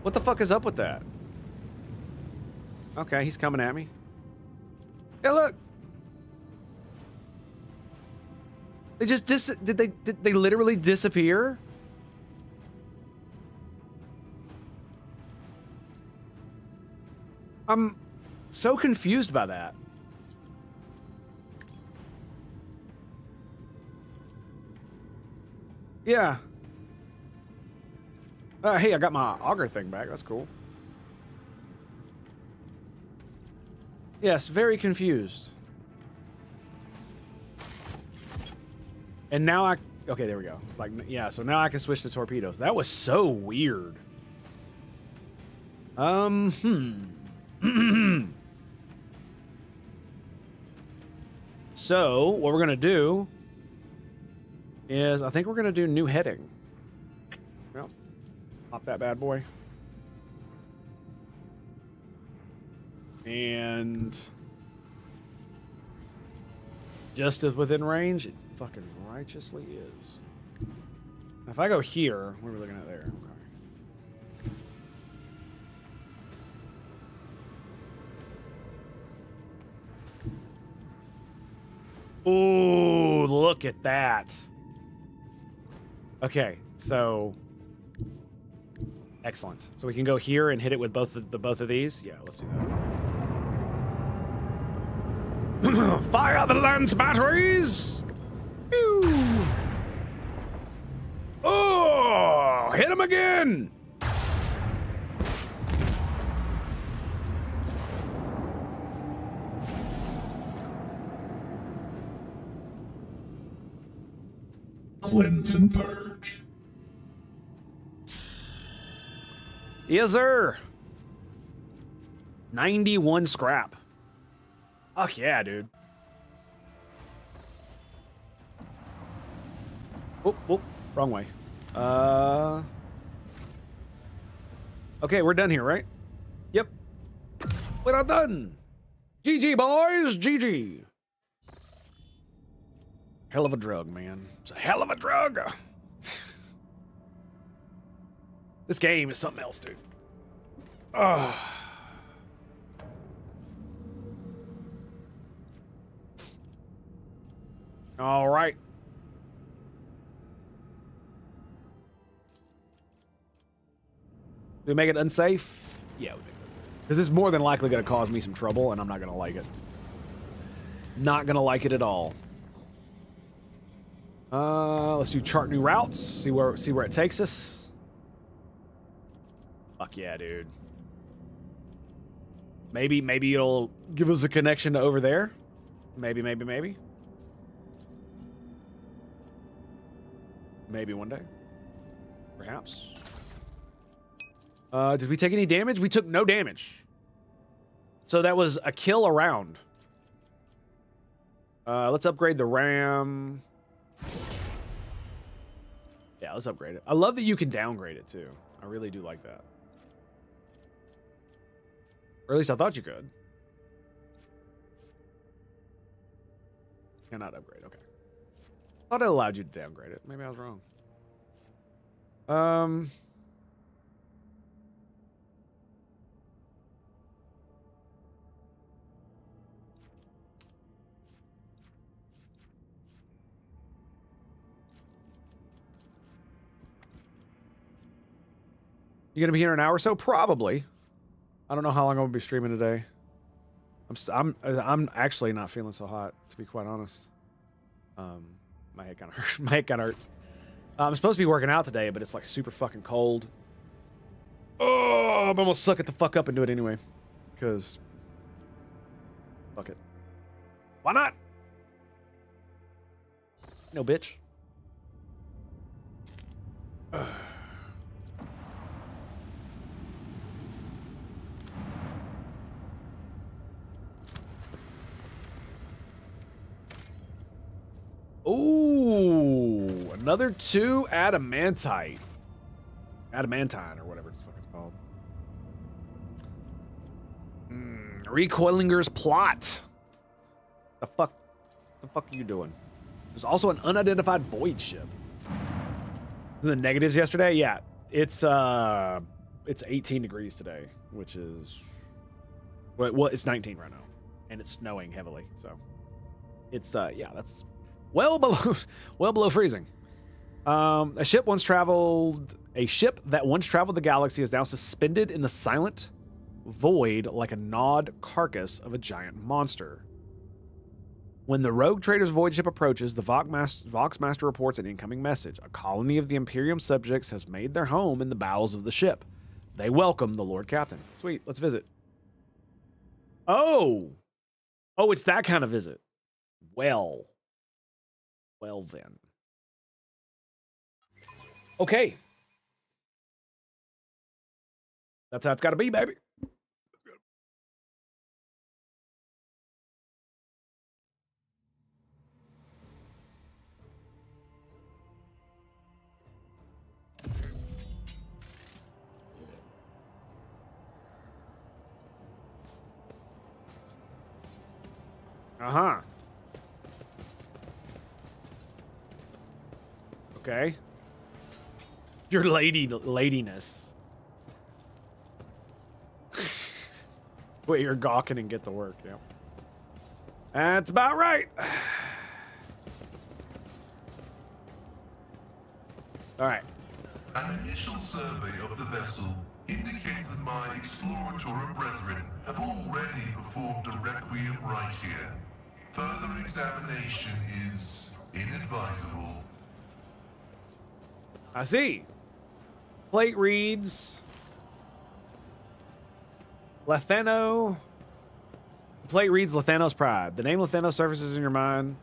What the fuck is up with that? Okay, he's coming at me. Yeah, look. They just did they literally disappear? I'm so confused by that. Yeah. Hey, I got my auger thing back. That's cool. Yes, very confused. And now okay, there we go. It's like, yeah, so now I can switch to torpedoes. That was so weird. So, what we're gonna do is, I think we're gonna do new heading. Well, pop that bad boy. And just as within range, it fucking righteously is. Now, if I go here, what are we looking at there? Okay. Ooh, look at that. Okay, so excellent. So we can go here and hit it with both of these. Yeah, let's do that. Fire the lance batteries! Pew! Oh, hit him again! Cleanse and purge. Yes, sir. 91 scrap. Fuck yeah, dude. Whoop, whoop. Wrong way. Okay, we're done here, right? Yep. We're not done. GG, boys. GG. Hell of a drug, man. It's a hell of a drug. This game is something else, dude. Ugh. All right. Do we make it unsafe? Yeah, we make it unsafe. Because it's more than likely going to cause me some trouble, and I'm not going to like it. Not going to like it at all. Let's do chart new routes. See where it takes us. Fuck yeah, dude. Maybe it'll give us a connection to over there. Maybe. Maybe one day. Perhaps. Did we take any damage? We took no damage. So that was a kill around. Let's upgrade the RAM. Yeah, let's upgrade it. I love that you can downgrade it too. I really do like that. Or at least I thought you could. Cannot upgrade, okay. Thought it allowed you to downgrade it. Maybe I was wrong. You gonna be here in an hour or so? Probably. I don't know how long I'm gonna be streaming today. I'm actually not feeling so hot, to be quite honest. My head kind of hurts. My head kind of hurts. I'm supposed to be working out today, but it's like super fucking cold. Oh, I'm almost suck it the fuck up and do it anyway, because fuck it. Why not? No, bitch. Ooh, another 2 adamantite. Adamantine, or whatever the fuck it's called. Recoilinger's plot. The fuck are you doing? There's also an unidentified void ship. The negatives yesterday? Yeah. It's 18 degrees today, which is well, it's 19 right now. And it's snowing heavily, so it's yeah, that's well below freezing. A ship that once traveled the galaxy is now suspended in the silent void like a gnawed carcass of a giant monster. When the rogue trader's void ship approaches, the Vox Master reports an incoming message. A colony of the Imperium subjects has made their home in the bowels of the ship. They welcome the Lord Captain. Sweet, let's visit. Oh, it's that kind of visit. Well then. Okay. That's how it's got to be, baby. Uh-huh. Okay. Your ladiness. Wait, you're gawking and get to work, yeah. That's about right. All right. An initial survey of the vessel indicates that my explorator brethren have already performed a requiem right here. Further examination is inadvisable. I see. Plate reads Lethano. Plate reads Lethano's Pride. The name Lethano surfaces in your mind.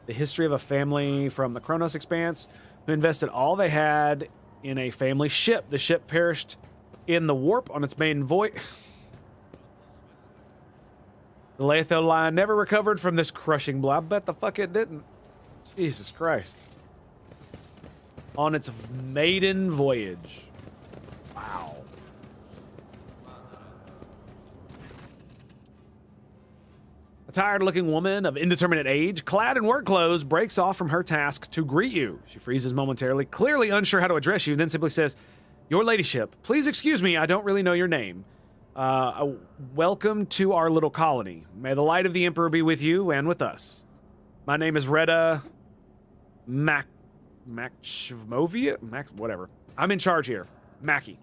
The history of a family from the Kronos Expanse who invested all they had in a family ship. The ship perished in the warp on its main voyage. The Letho line never recovered from this crushing blow. I bet the fuck it didn't. Jesus Christ. On its maiden voyage. Wow. A tired-looking woman of indeterminate age, clad in work clothes, breaks off from her task to greet you. She freezes momentarily, clearly unsure how to address you, then simply says, "Your ladyship, please excuse me, I don't really know your name. Welcome to our little colony. May the light of the Emperor be with you and with us. My name is Retta whatever. I'm in charge here. Mackie.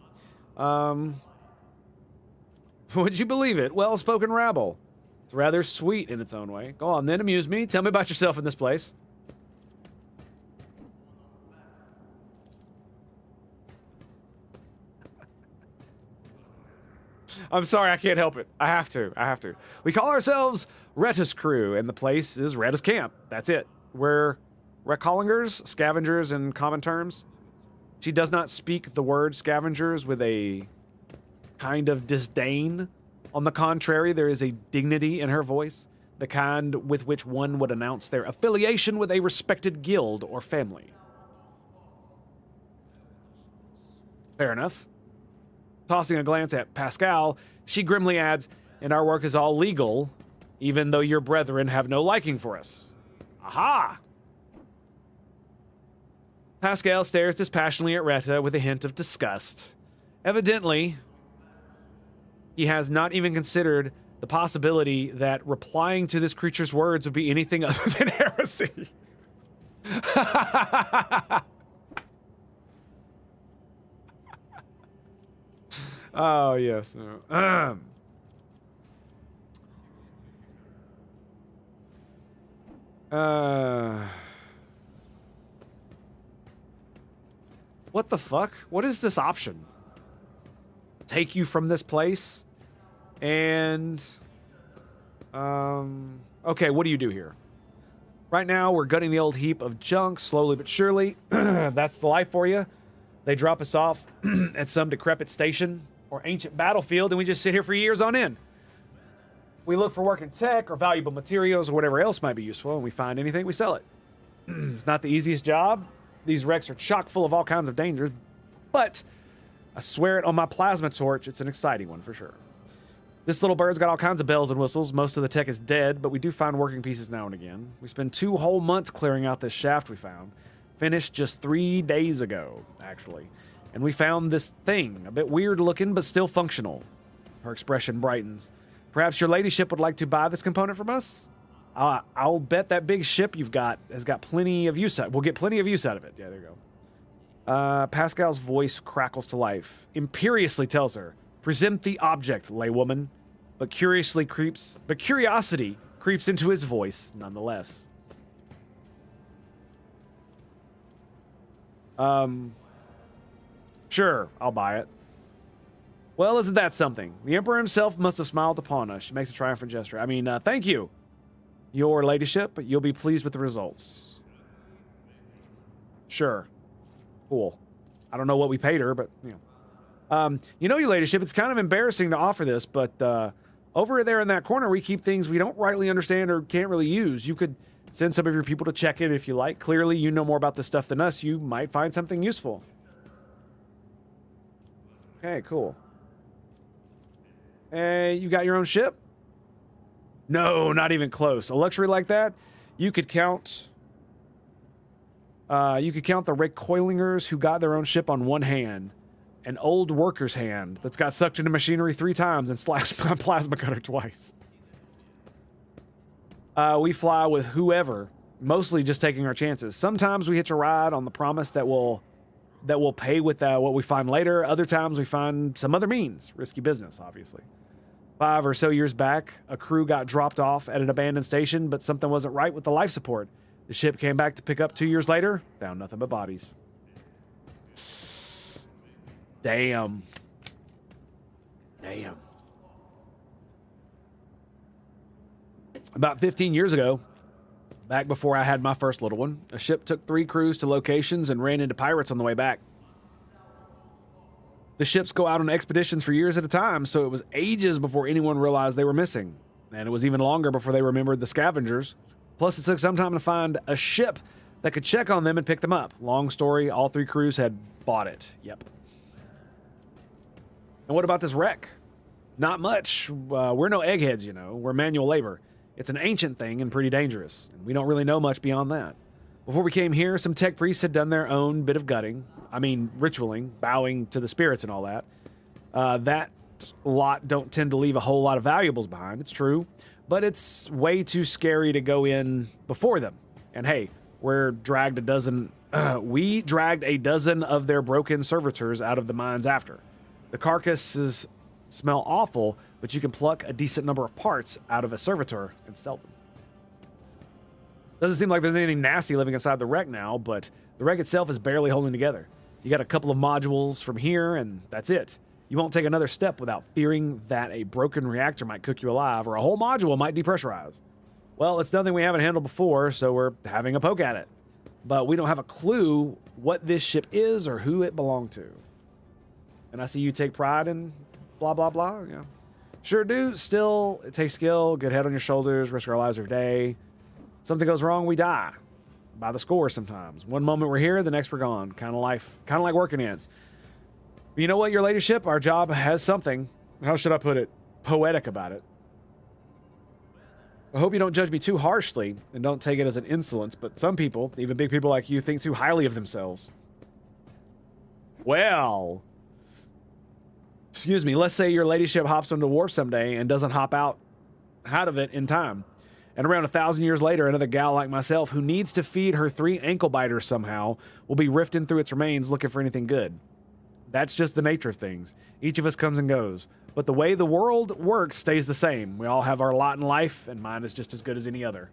Would you believe it? Well-spoken rabble. It's rather sweet in its own way. Go on then, amuse me. Tell me about yourself in this place. I'm sorry, I can't help it. I have to. We call ourselves Retta's Crew, and the place is Retta's Camp. That's it. We're Recallingers, scavengers in common terms. She does not speak the word scavengers with a kind of disdain. On the contrary, there is a dignity in her voice, the kind with which one would announce their affiliation with a respected guild or family. Fair enough. Tossing a glance at Pascal, she grimly adds, and our work is all legal, even though your brethren have no liking for us. Aha! Pascal stares dispassionately at Retta with a hint of disgust. Evidently, he has not even considered the possibility that replying to this creature's words would be anything other than heresy. Oh, yes. What the fuck? What is this option? Take you from this place? And... okay, what do you do here? Right now, we're gutting the old heap of junk, slowly but surely. That's the life for you. They drop us off at some decrepit station or ancient battlefield, and we just sit here for years on end. We look for work in tech or valuable materials or whatever else might be useful, and we find anything, we sell it. It's not the easiest job. These wrecks are chock full of all kinds of dangers, but I swear it on my plasma torch, it's an exciting one for sure. This little bird's got all kinds of bells and whistles. Most of the tech is dead, but we do find working pieces now and again. We spend 2 whole months clearing out this shaft we found. Finished just 3 days ago, actually. And we found this thing, a bit weird looking, but still functional. Her expression brightens. Perhaps your ladyship would like to buy this component from us? I'll bet that big ship you've got has got plenty of use out. We'll get plenty of use out of it. Yeah, there you go. Pascal's voice crackles to life. Imperiously tells her, present the object, laywoman. But curiosity creeps into his voice nonetheless. Sure, I'll buy it. Well, isn't that something? The Emperor himself must have smiled upon us. She makes a triumphant gesture. I mean, thank you, your ladyship. You'll be pleased with the results. Sure. Cool. I don't know what we paid her, but, you know. Your ladyship, it's kind of embarrassing to offer this, but over there in that corner, we keep things we don't rightly understand or can't really use. You could send some of your people to check in if you like. Clearly, you know more about this stuff than us. You might find something useful. Okay, cool. Hey, you got your own ship? No, not even close. A luxury like that, you could count the recoilingers who got their own ship on one hand. An old worker's hand that's got sucked into machinery 3 times and slashed by a plasma cutter twice. We fly with whoever, mostly just taking our chances. Sometimes we hitch a ride on the promise that we'll pay with what we find later. Other times we find some other means. Risky business, obviously. 5 or so years back, a crew got dropped off at an abandoned station, but something wasn't right with the life support. The ship came back to pick up 2 years later, found nothing but bodies. Damn. About 15 years ago, back before I had my first little one, a ship took 3 crews to locations and ran into pirates on the way back. The ships go out on expeditions for years at a time, so it was ages before anyone realized they were missing. And it was even longer before they remembered the scavengers. Plus, it took some time to find a ship that could check on them and pick them up. Long story, all 3 crews had bought it. Yep. And what about this wreck? Not much. We're no eggheads, We're manual labor. It's an ancient thing and pretty dangerous. And we don't really know much beyond that. Before we came here, some tech priests had done their own bit of gutting. I mean, ritualing, bowing to the spirits and all that. That lot don't tend to leave a whole lot of valuables behind, it's true. But it's way too scary to go in before them. And hey, we dragged a dozen of their broken servitors out of the mines after. The carcasses smell awful, but you can pluck a decent number of parts out of a servitor and sell them. Doesn't seem like there's anything nasty living inside the wreck now, but the wreck itself is barely holding together. You got a couple of modules from here, and that's it. You won't take another step without fearing that a broken reactor might cook you alive, or a whole module might depressurize. Well, it's nothing we haven't handled before, so we're having a poke at it. But we don't have a clue what this ship is or who it belonged to. And I see you take pride in blah, blah, blah. Yeah. Sure do. Still, it takes skill, good head on your shoulders, risk our lives every day. Something goes wrong, we die. By the score sometimes. One moment we're here, the next we're gone. Kind of like working ants. But you know what, your ladyship? Our job has something, how should I put it, poetic about it. I hope you don't judge me too harshly and don't take it as an insolence, but some people, even big people like you, think too highly of themselves. Well, excuse me, let's say your ladyship hops onto a warp someday and doesn't hop out of it in time. And around 1,000 years later, another gal like myself who needs to feed her 3 ankle biters somehow will be rifting through its remains looking for anything good. That's just the nature of things. Each of us comes and goes. But the way the world works stays the same. We all have our lot in life, and mine is just as good as any other.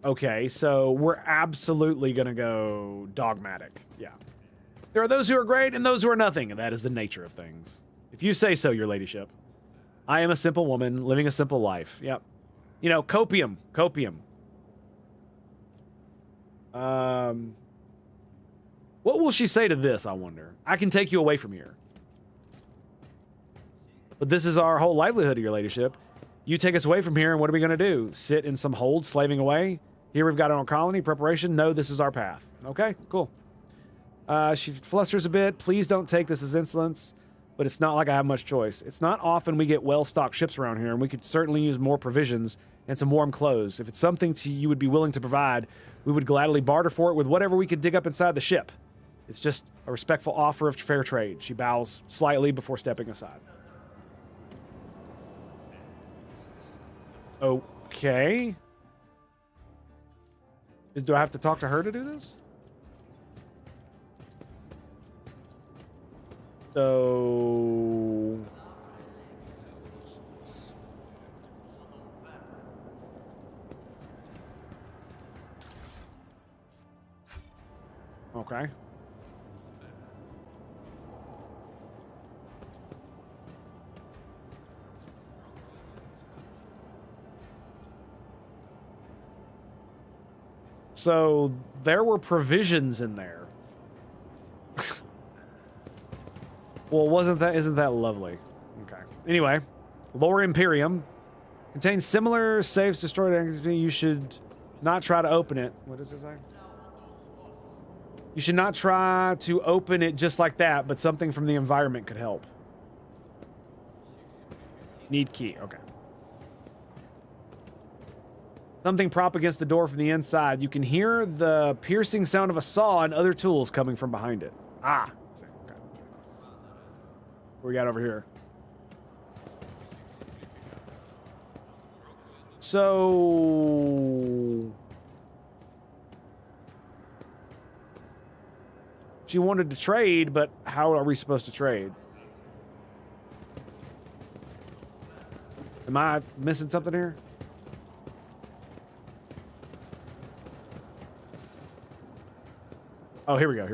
Okay, so we're absolutely going to go dogmatic. Yeah. There are those who are great and those who are nothing, and that is the nature of things. If you say so, your ladyship. I am a simple woman living a simple life. Yep. You know, copium. What will she say to this, I wonder? I can take you away from here. But this is our whole livelihood, your ladyship. You take us away from here, and what are we going to do? Sit in some hold, slaving away? Here we've got our own colony, preparation. No, this is our path. Okay, cool. She flusters a bit. Please don't take this as insolence, but it's not like I have much choice. It's not often we get well-stocked ships around here, and we could certainly use more provisions and some warm clothes. If it's something you would be willing to provide, we would gladly barter for it with whatever we could dig up inside the ship. It's just a respectful offer of fair trade. She bows slightly before stepping aside. Okay. Do I have to talk to her to do this? So... Okay. So there were provisions in there. Well, isn't that lovely? Okay. Anyway, Lore Imperium contains similar safes destroyed. You should not try to open it. What does it say? You should not try to open it just like that, but something from the environment could help. Need key. Okay. Something prop against the door from the inside. You can hear the piercing sound of a saw and other tools coming from behind it. Ah. Okay. What we got over here? So... she wanted to trade, but how are we supposed to trade? Am I missing something here? Oh, here we go.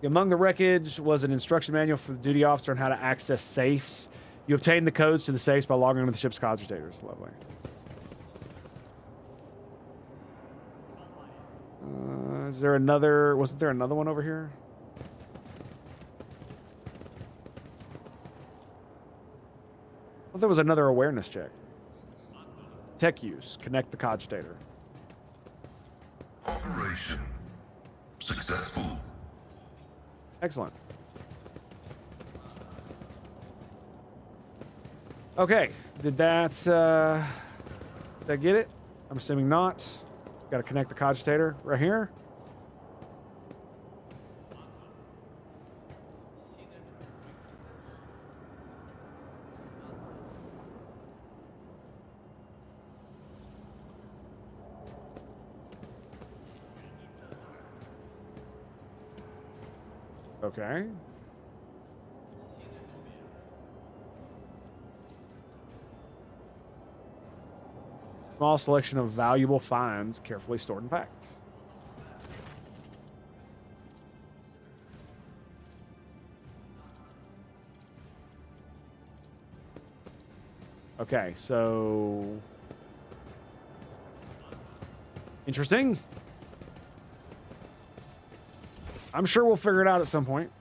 Among the wreckage was an instruction manual for the duty officer on how to access safes. You obtain the codes to the safes by logging into the ship's cogitators. Lovely. Is there another... wasn't there another one over here? Well, there was another awareness check. Tech use. Connect the cogitator. Operation successful. Excellent. Okay. Did that get it? I'm assuming not. Got to connect the cogitator right here. Okay. Small selection of valuable finds carefully stored and packed. Okay, so interesting. I'm sure we'll figure it out at some point.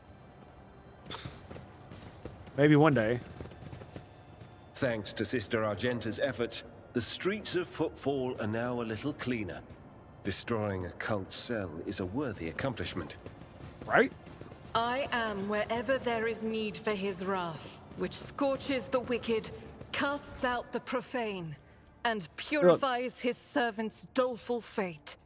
Maybe one day. Thanks to Sister Argenta's efforts, the streets of Footfall are now a little cleaner. Destroying a cult cell is a worthy accomplishment. Right? I am wherever there is need for his wrath, which scorches the wicked, casts out the profane, and purifies his servants' doleful fate.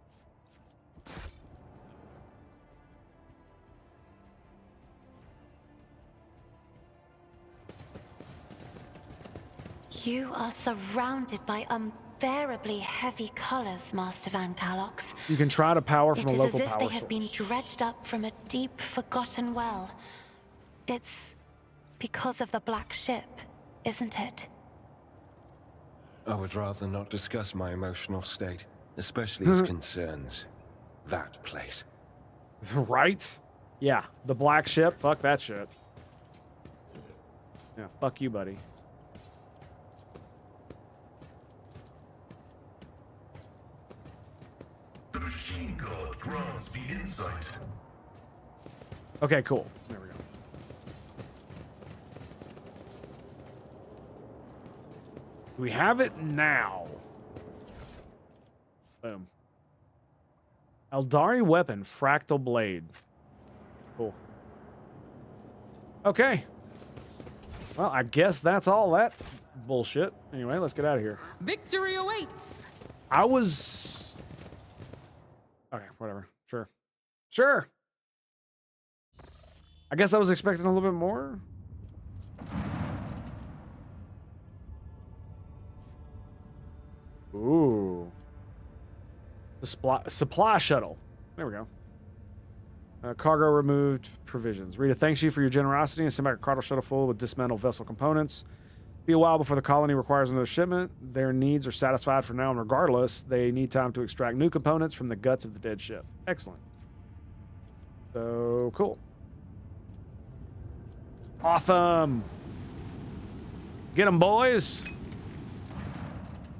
You are surrounded by unbearably heavy colors, Master Van Kalox. You can try to power from a local It is as if power they have been dredged up from a deep, forgotten well. It's because of the Black Ship, isn't it? I would rather not discuss my emotional state, especially as concerns that place. Right? Yeah, the Black Ship. Fuck that shit. Yeah, fuck you, buddy. The machine god grants me insight. Okay, cool. There we go. We have it now. Boom. Eldari weapon, fractal blade. Cool. Okay. Well, I guess that's all that bullshit. Anyway, let's get out of here. Victory awaits. I was... Okay, whatever. Sure. Sure. I guess I was expecting a little bit more. Ooh. The supply shuttle. There we go. Cargo removed provisions. Rita thanks you for your generosity and send back a cargo shuttle full with dismantled vessel components. Be a while before the colony requires another shipment. Their needs are satisfied for now, and regardless, they need time to extract new components from the guts of the dead ship. Excellent. So, cool. Awesome. Get them, boys.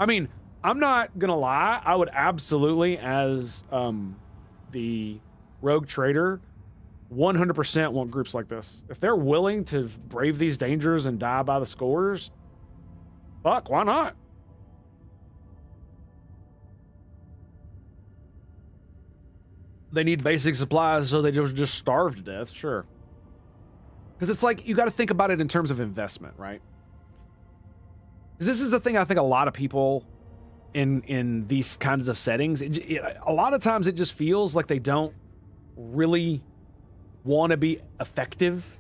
I mean, I'm not gonna lie. I would absolutely, as the rogue trader, 100% want groups like this. If they're willing to brave these dangers and die by the scores, fuck, why not? They need basic supplies, so they just starve to death, sure. Because it's like, you got to think about it in terms of investment, right? Because this is the thing I think a lot of people in these kinds of settings, a lot of times it just feels like they don't really want to be effective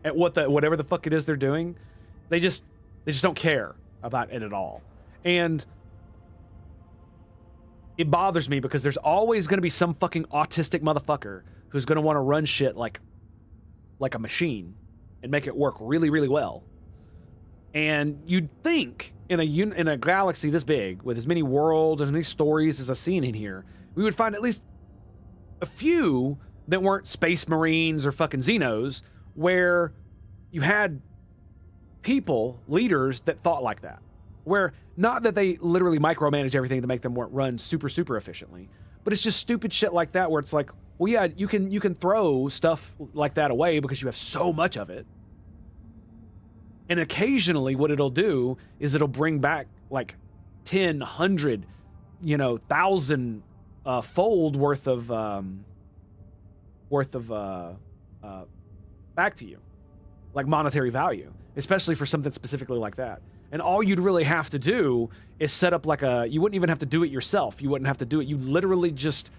at whatever the fuck it is they're doing. They just don't care about it at all. And it bothers me because there's always going to be some fucking autistic motherfucker who's going to want to run shit like a machine and make it work really, really well. And you'd think in a galaxy this big, with as many worlds, as many stories as I've seen in here, we would find at least a few that weren't Space Marines or fucking Xenos, where you had people, leaders that thought like that. Where, not that they literally micromanage everything to make them run super, super efficiently, but it's just stupid shit like that where it's like, well, yeah, you can throw stuff like that away because you have so much of it. And occasionally what it'll do is it'll bring back like 10, 100, 1,000 fold worth of back to you, like monetary value, especially for something specifically like that. And all you'd really have to do is set up like you wouldn't even have to do it yourself. You wouldn't have to do it. You literally just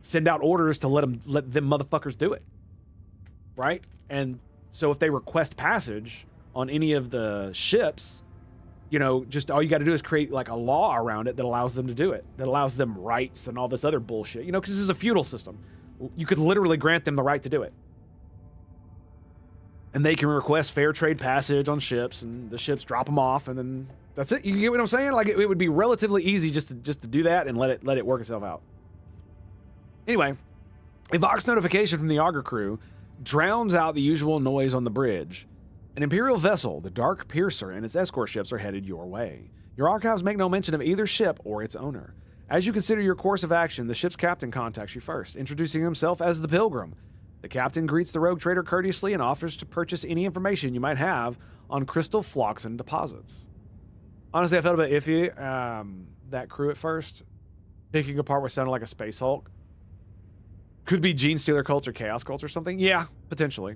send out orders to let them motherfuckers do it. Right? And so if they request passage on any of the ships, you know, just all you got to do is create like a law around it that allows them to do it, that allows them rights and all this other bullshit, you know, because this is a feudal system. You could literally grant them the right to do it. And they can request fair trade passage on ships, and the ships drop them off, and then that's it. You get what I'm saying? Like it would be relatively easy just to do that and let it work itself out. Anyway, a Vox notification from the Augur crew drowns out the usual noise on the bridge. An Imperial vessel, the Dark Piercer, and its escort ships are headed your way. Your archives make no mention of either ship or its owner. As you consider your course of action, the ship's captain contacts you first, introducing himself as the Pilgrim. The captain greets the rogue trader courteously and offers to purchase any information you might have on crystal Phloxen deposits. Honestly, I felt a bit iffy, that crew at first. Picking apart what sounded like a Space Hulk. Could be Gene Stealer cults or Chaos cults or something. Yeah, potentially.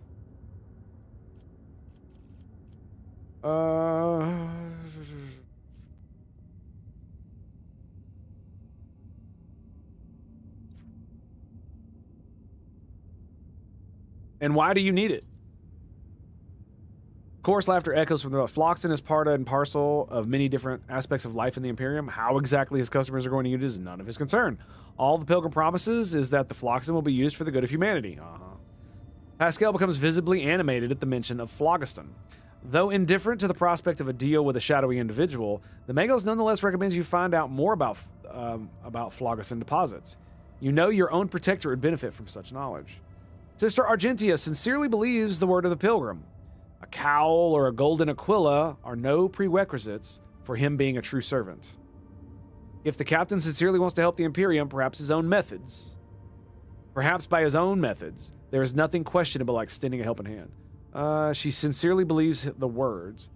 And why do you need it? Of course, laughter echoes from the Phloxen is part and parcel of many different aspects of life in the Imperium. How exactly his customers are going to use it is none of his concern. All the Pilgrim promises is that the Phloxen will be used for the good of humanity. Pascal becomes visibly animated at the mention of phlogiston. Though indifferent to the prospect of a deal with a shadowy individual, the Magos nonetheless recommends you find out more about phlogiston deposits. You know your own protector would benefit from such knowledge. Sister Argentia sincerely believes the word of the Pilgrim. A cowl or a golden aquila are no prerequisites for him being a true servant. If the captain sincerely wants to help the Imperium, perhaps by his own methods, there is nothing questionable like extending a helping hand. She sincerely believes the words,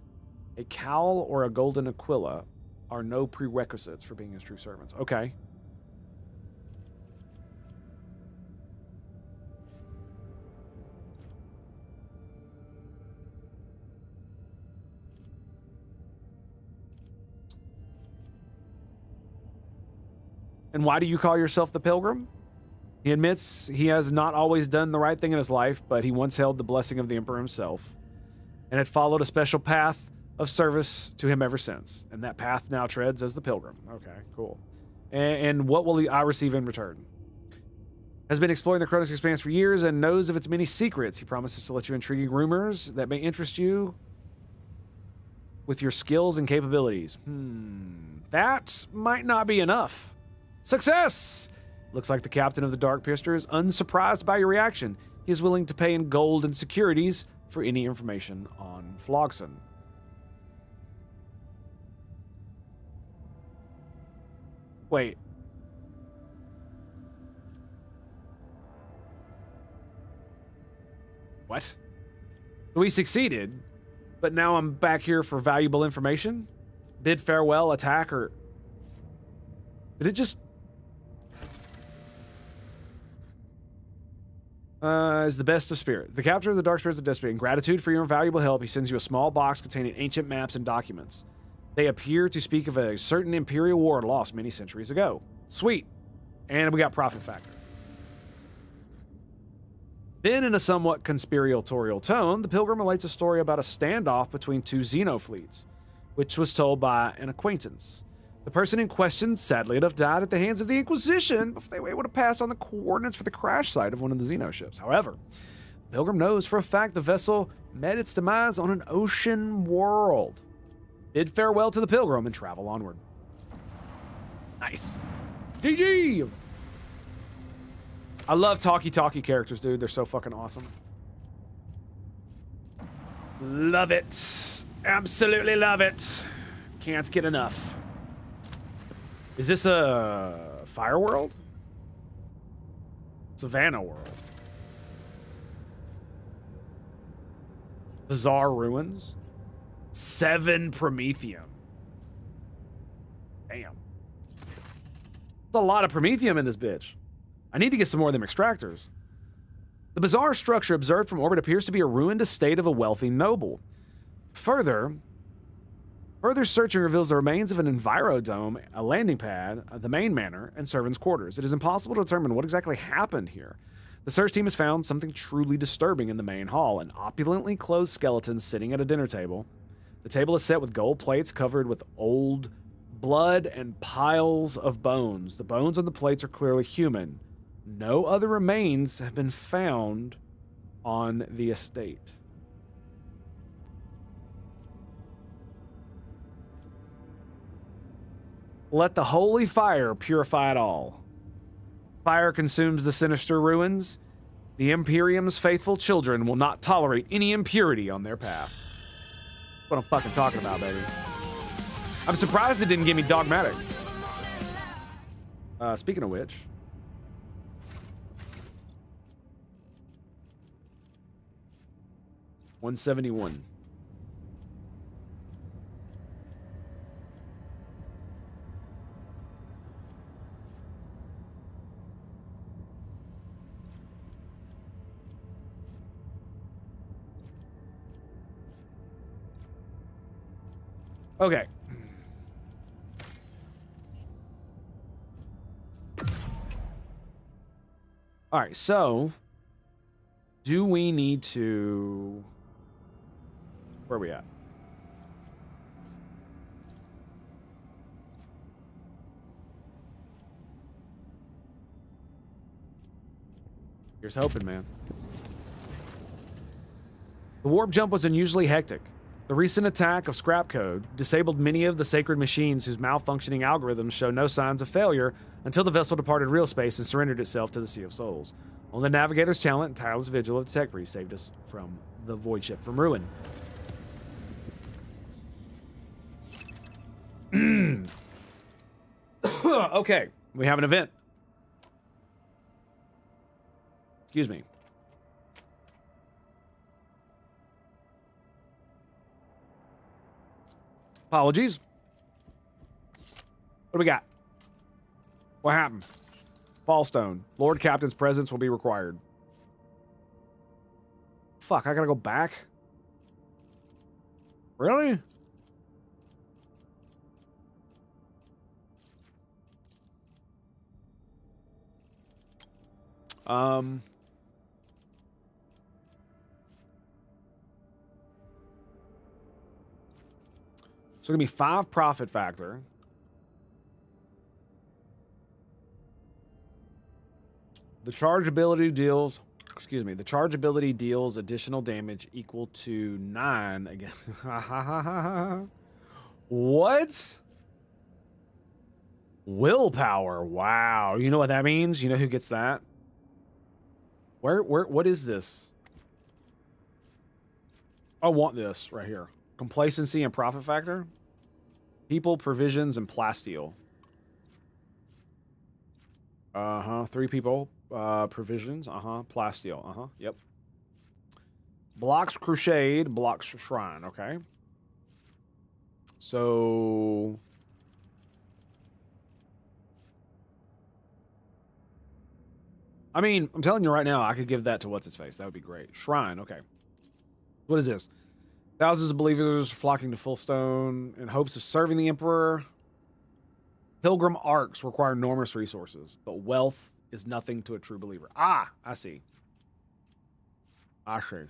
a cowl or a golden aquila are no prerequisites for being his true servants. Okay. And why do you call yourself the Pilgrim? He admits he has not always done the right thing in his life, but he once held the blessing of the Emperor himself and had followed a special path of service to him ever since. And that path now treads as the Pilgrim. Okay, cool. And what will I receive in return? Has been exploring the Kronos Expanse for years and knows of its many secrets. He promises to let you intriguing rumors that may interest you with your skills and capabilities. That might not be enough. Success! Looks like the captain of the Dark Piercer is unsurprised by your reaction. He is willing to pay in gold and securities for any information on Phloxen. Wait. What? So we succeeded, but now I'm back here for valuable information? Bid farewell, attack, or... Did it just... is the best of spirit. The capture of the Dark Spirits of Destiny. In gratitude for your invaluable help, he sends you a small box containing ancient maps and documents. They appear to speak of a certain Imperial war lost many centuries ago. Sweet. And we got profit factor. Then, in a somewhat conspiratorial tone, the Pilgrim relates a story about a standoff between two Xeno fleets, which was told by an acquaintance. The person in question, sadly enough, died at the hands of the Inquisition before they were able to pass on the coordinates for the crash site of one of the Xeno ships. However, the Pilgrim knows for a fact the vessel met its demise on an ocean world. Bid farewell to the Pilgrim and travel onward. Nice. GG! I love talkie characters, dude. They're so fucking awesome. Love it. Absolutely love it. Can't get enough. Is this a fire world? Savannah world. Bizarre ruins. 7 Promethium. Damn. There's a lot of Promethium in this bitch. I need to get some more of them extractors. The bizarre structure observed from orbit appears to be a ruined estate of a wealthy noble. Further, Further searching reveals the remains of an envirodome, a landing pad, the main manor, and servants' quarters. It is impossible to determine what exactly happened here. The search team has found something truly disturbing in the main hall, an opulently clothed skeleton sitting at a dinner table. The table is set with gold plates covered with old blood and piles of bones. The bones on the plates are clearly human. No other remains have been found on the estate. Let the holy fire purify it all. Fire consumes the sinister ruins. The Imperium's faithful children will not tolerate any impurity on their path. That's what I'm fucking talking about, baby. I'm surprised it didn't give me dogmatic. Speaking of which. $171. Okay. All right, so do we need to... Where are we at? Here's hoping, man. The warp jump was unusually hectic. The recent attack of Scrap Code disabled many of the sacred machines whose malfunctioning algorithms show no signs of failure until the vessel departed real space and surrendered itself to the Sea of Souls. Only the navigator's talent and tireless vigil of the tech priest saved us from the void ship from ruin. Okay, we have an event. Excuse me. Apologies. What do we got? What happened? Fallstone. Lord Captain's presence will be required. Fuck, I gotta go back? Really? So gonna be 5 profit factor. The chargeability deals additional damage equal to 9 against. What? Willpower. Wow. You know what that means? You know who gets that? What is this? I want this right here. Complacency and profit factor. People, provisions, and plasteel. 3 people. Provisions. Plasteel. Yep. Blocks Crusade. Blocks Shrine. Okay. So... I mean, I'm telling you right now, I could give that to what's-his-face. That would be great. Shrine. Okay. What is this? Thousands of believers flocking to Fullstone in hopes of serving the Emperor. Pilgrim arcs require enormous resources, but wealth is nothing to a true believer. Ah, I see. I see.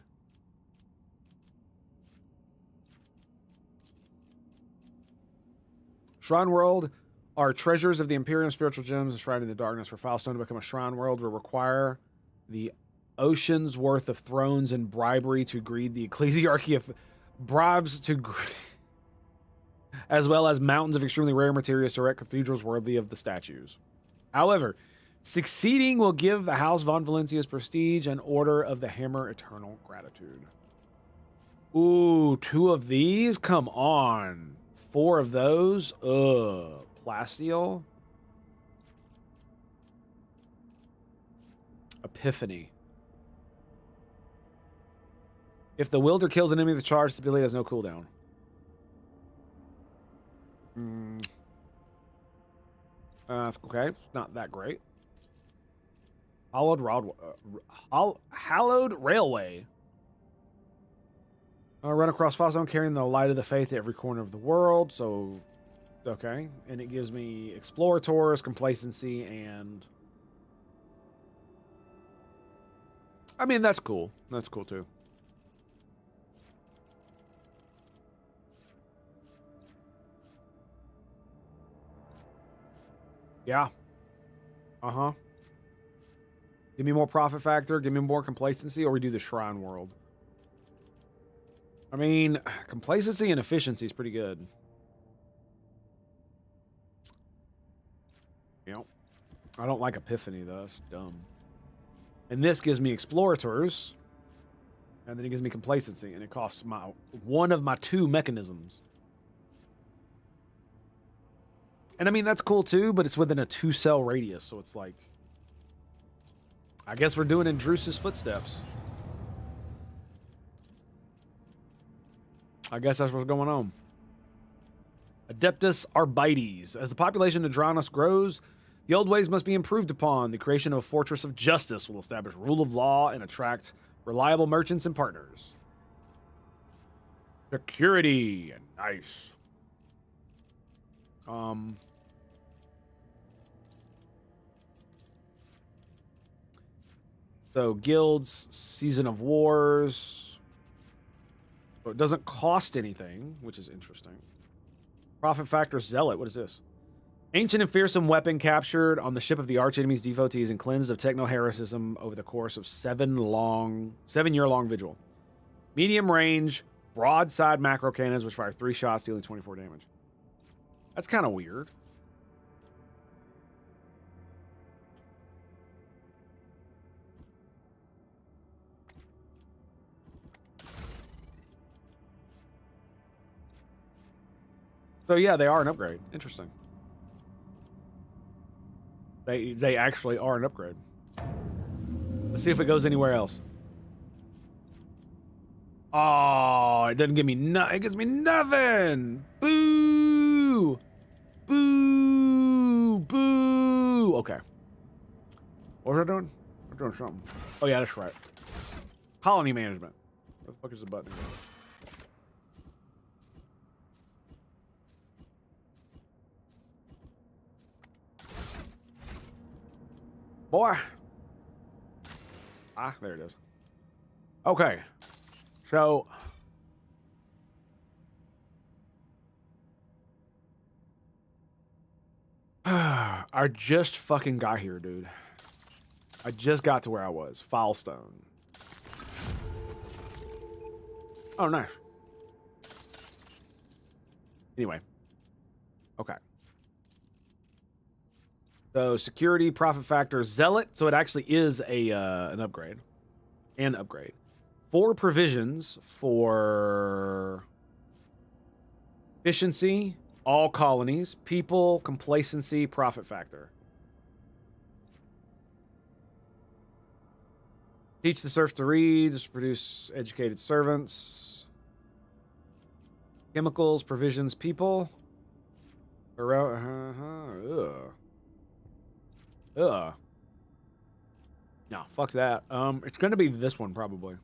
Shrine World are treasures of the Imperium spiritual gems enshrined in the darkness. For Filestone to become a Shrine World will require the ocean's worth of thrones and bribery to greed the ecclesiarchy of bribes to as well as mountains of extremely rare materials to erect cathedrals worthy of the statues. However, succeeding will give the House von Valencia's prestige and Order of the Hammer eternal gratitude. Ooh, 2 of these? Come on. 4 of those? Ugh. Plasteel? Epiphany. If the wielder kills an enemy with charge, this ability has no cooldown. Okay, not that great. Hallowed Railway. Run across file zone carrying the light of the faith to every corner of the world. So, okay. And it gives me explorators, complacency, and... I mean, that's cool. That's cool, too. Yeah. Uh-huh. Give me more profit factor, give me more complacency, or we do the shrine world. I mean, complacency and efficiency is pretty good. Yep. I don't like epiphany, though. That's dumb. And this gives me explorators. And then it gives me complacency. And it costs one of my 2 mechanisms. And I mean, that's cool too, but it's within a 2-cell radius. So it's like... I guess we're doing in Druce's footsteps. I guess that's what's going on. Adeptus Arbites. As the population of Dranos grows, the old ways must be improved upon. The creation of a fortress of justice will establish rule of law and attract reliable merchants and partners. Security. Nice. So guilds, Season of Wars. So it doesn't cost anything, which is interesting. Profit factor Zealot. What is this? Ancient and fearsome weapon captured on the ship of the archenemy's devotees and cleansed of techno-heresism over the course of 7-year-long vigil. Medium range, broadside macro cannons which fire 3 shots, dealing 24 damage. That's kind of weird. So yeah, they are an upgrade. Interesting. They actually are an upgrade. Let's see if it goes anywhere else. Oh, it doesn't give me it gives me nothing. Boo! Boo! Boo! Okay. What was I doing? I'm doing something. Oh yeah, that's right. Colony management. Where the fuck is the button? Boy. Ah, there it is. Okay. So. I just fucking got here, dude. I just got to where I was. Filestone. Oh, nice. Anyway. Okay. So security, profit factor, zealot. So it actually is an upgrade. An upgrade. 4 provisions for efficiency, all colonies, people, complacency, profit factor. Teach the serfs to read, just produce educated servants. Chemicals, provisions, people. Ugh. No, fuck that. It's gonna be this one probably.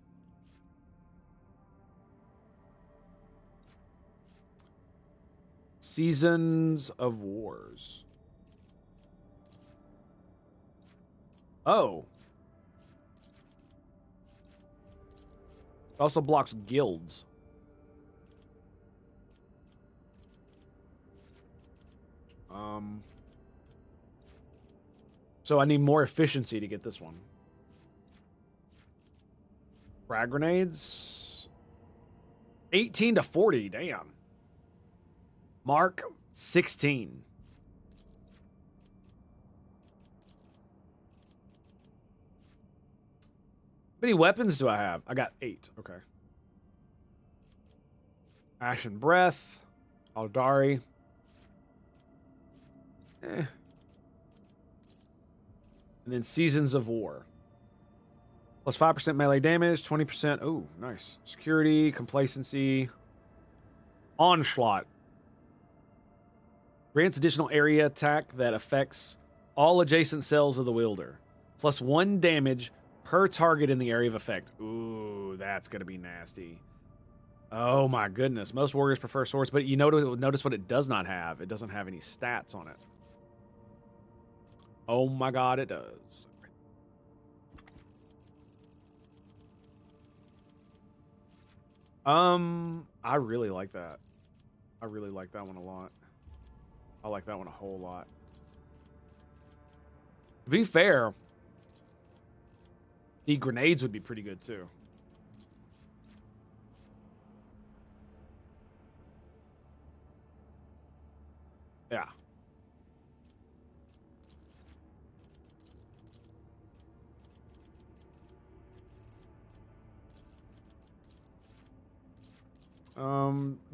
Seasons of Wars. Oh. It also blocks guilds. So I need more efficiency to get this one. Frag grenades. 18 to 40, damn. Mark 16. How many weapons do I have? I got 8. Okay. Ashen Breath. Aldari. And then Seasons of War. Plus 5% melee damage, 20%. Oh, nice. Security, complacency. Onslaught. Grants additional area attack that affects all adjacent cells of the wielder. Plus 1 damage per target in the area of effect. Ooh, that's going to be nasty. Oh my goodness. Most warriors prefer swords, but you notice what it does not have. It doesn't have any stats on it. Oh my god, it does. I really like that. I really like that one a lot. I like that one a whole lot. To be fair, the grenades would be pretty good too. Yeah.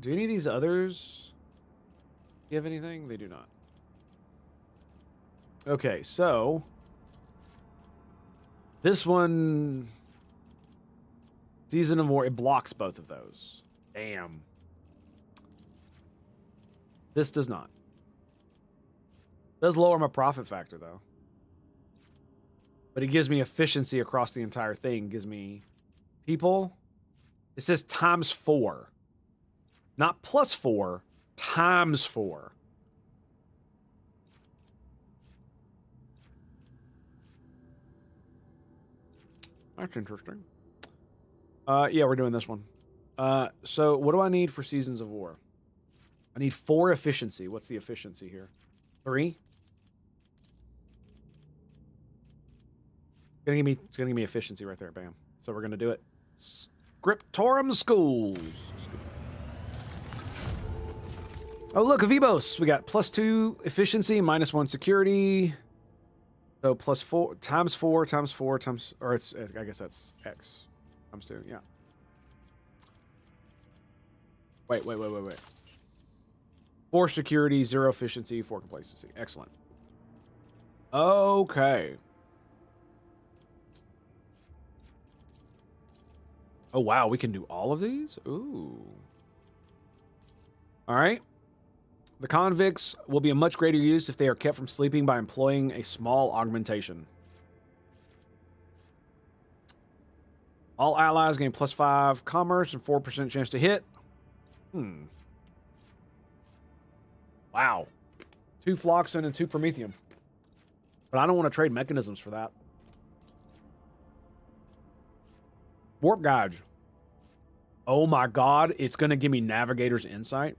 Do any of these others give anything? They do not. Okay, so this one, Season of War, it blocks both of those. Damn. This does not. Does lower my profit factor though. But it gives me efficiency across the entire thing. Gives me people. It says ×4. Not +4, ×4. That's interesting. Yeah, we're doing this one. So what do I need for Seasons of War? I need 4 efficiency. What's the efficiency here? 3? It's gonna give me efficiency right there. Bam. So we're gonna do it. Scriptorum Schools. Oh look, Avibos. We got +2 efficiency, -1 security. So +4 ×4 ×4 times, or it's, I guess that's X times 2. Yeah. Wait. 4 security, 0 efficiency, 4 complacency. Excellent. Okay. Oh wow, we can do all of these? Ooh. All right. The convicts will be a much greater use if they are kept from sleeping by employing a small augmentation. All allies gain +5 commerce and 4% chance to hit. Wow. 2 Floxen and 2 Promethium. But I don't want to trade mechanisms for that. Warp Gouge. Oh my god, it's going to give me Navigator's Insight.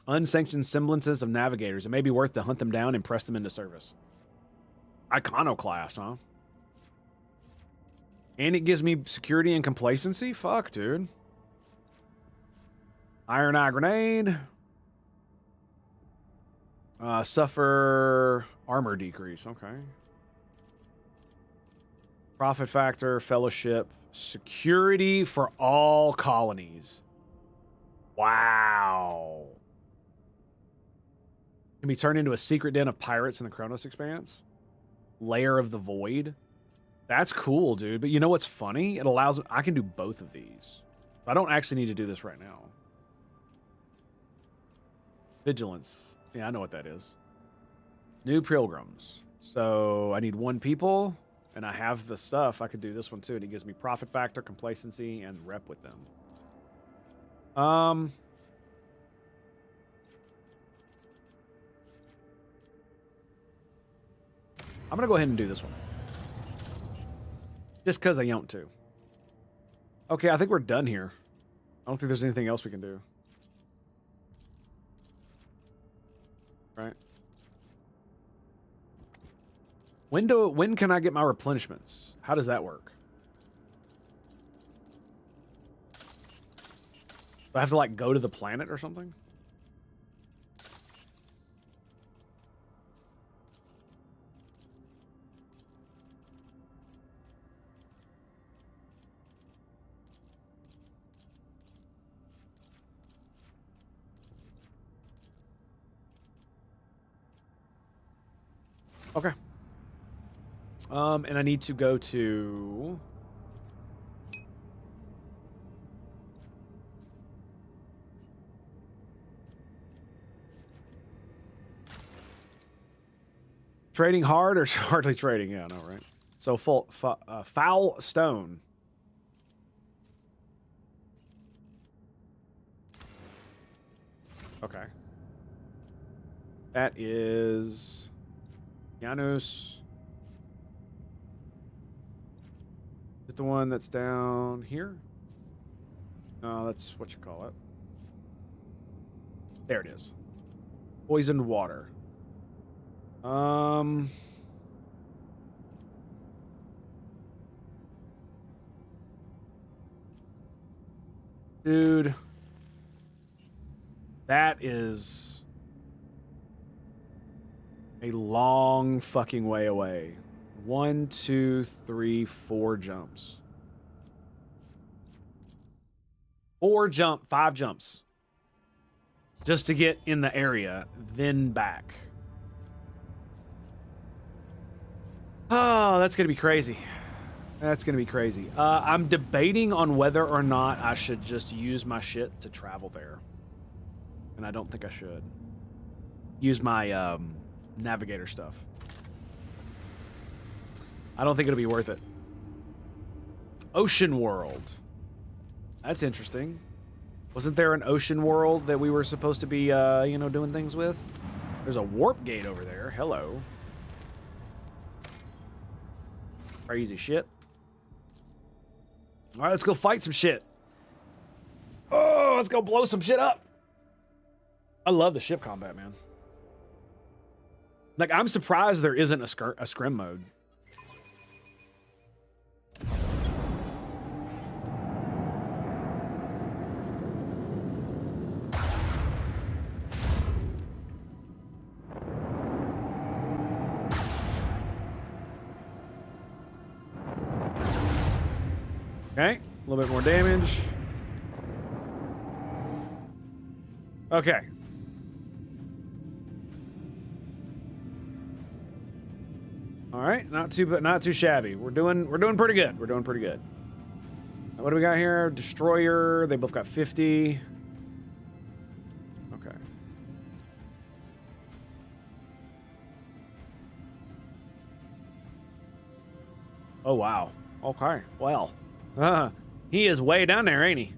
Unsanctioned semblances of navigators. It may be worth to hunt them down and press them into service. Iconoclast, huh? And it gives me security and complacency? Fuck, dude. Iron Eye Grenade. Suffer armor decrease. Okay. Profit factor, fellowship, security for all colonies. Wow. Can be turned into a secret den of pirates in the Kronos Expanse. Lair of the Void. That's cool, dude. But you know what's funny? It allows... I can do both of these. I don't actually need to do this right now. Vigilance. Yeah, I know what that is. New Pilgrims. So I need 1 people, and I have the stuff. I could do this one too, and it gives me profit factor, complacency, and rep with them. I'm going to go ahead and do this one. Just because I want to. Okay, I think we're done here. I don't think there's anything else we can do. Right? When can I get my replenishments? How does that work? Do I have to, like, go to the planet or something? Okay. And I need to go to... Trading hard or hardly trading? Yeah, I know, right? So foul stone. Okay. That is Xenos. Is it the one that's down here? No, that's what you call it. There it is. Poisoned water. Dude. That is a long fucking way away. 1, 2, 3, 4 jumps. 5 jumps. Just to get in the area, then back. Oh, that's gonna be crazy. That's gonna be crazy. I'm debating on whether or not I should just use my shit to travel there. And I don't think I should. Use my navigator stuff. I don't think it'll be worth it. Ocean World. That's interesting. Wasn't there an ocean world that we were supposed to be, you know, doing things with? There's a warp gate over there. Hello. Crazy shit. All right, let's go fight some shit. Oh, let's go blow some shit up. I love the ship combat, man. Like, I'm surprised there isn't a scrim mode. Okay, a little bit more damage. Okay. All right, not too shabby. We're doing pretty good. We're doing pretty good. What do we got here? Destroyer. They both got 50. Okay. Oh wow. Okay. Well. He is way down there, ain't he?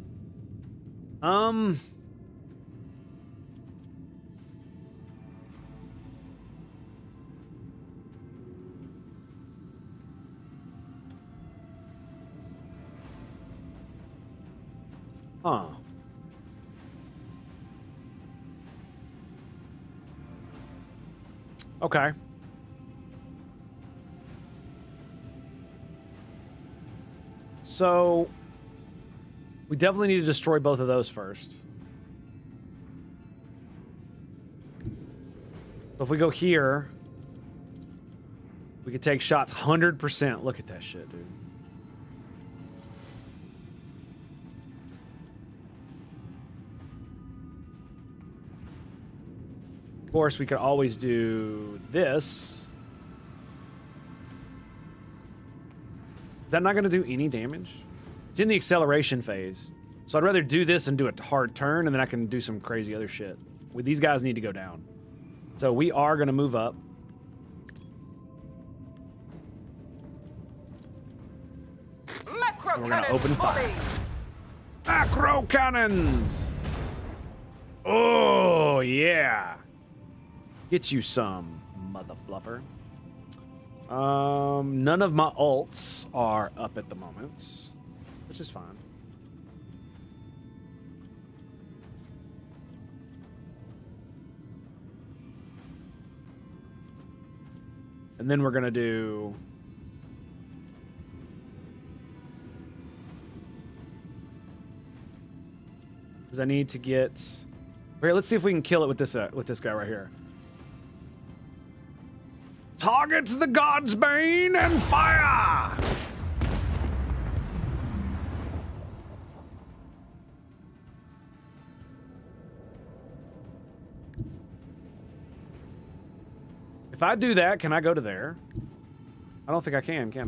Huh. Okay. So, we definitely need to destroy both of those first. So if we go here, we could take shots 100%. Look at that shit, dude. Of course, we could always do this. Is that not going to do any damage? It's in the acceleration phase. So I'd rather do this and do a hard turn, and then I can do some crazy other shit. These guys need to go down. So we are going to move up. And we're going to open fire. Macro cannons! Oh, yeah. Get you some, mother fluffer. None of my alts are up at the moment, which is fine. And then we're gonna do because I need to get here. Let's see if we can kill it with this guy right here. Target the God's Bane and fire! If I do that, can I go to there? I don't think I can I?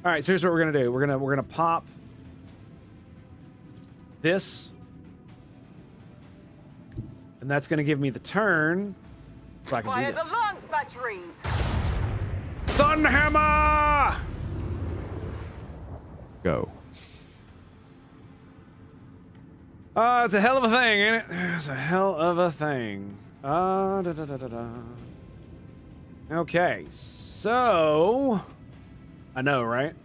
All right, so here's what we're gonna do. We're gonna pop this, and that's going to give me the turn. So I can Fire do this. the lance batteries. Sunhammer! Go. It's a hell of a thing, ain't it? It's a hell of a thing. Da, da, da, da, da. Okay, so... I know, right?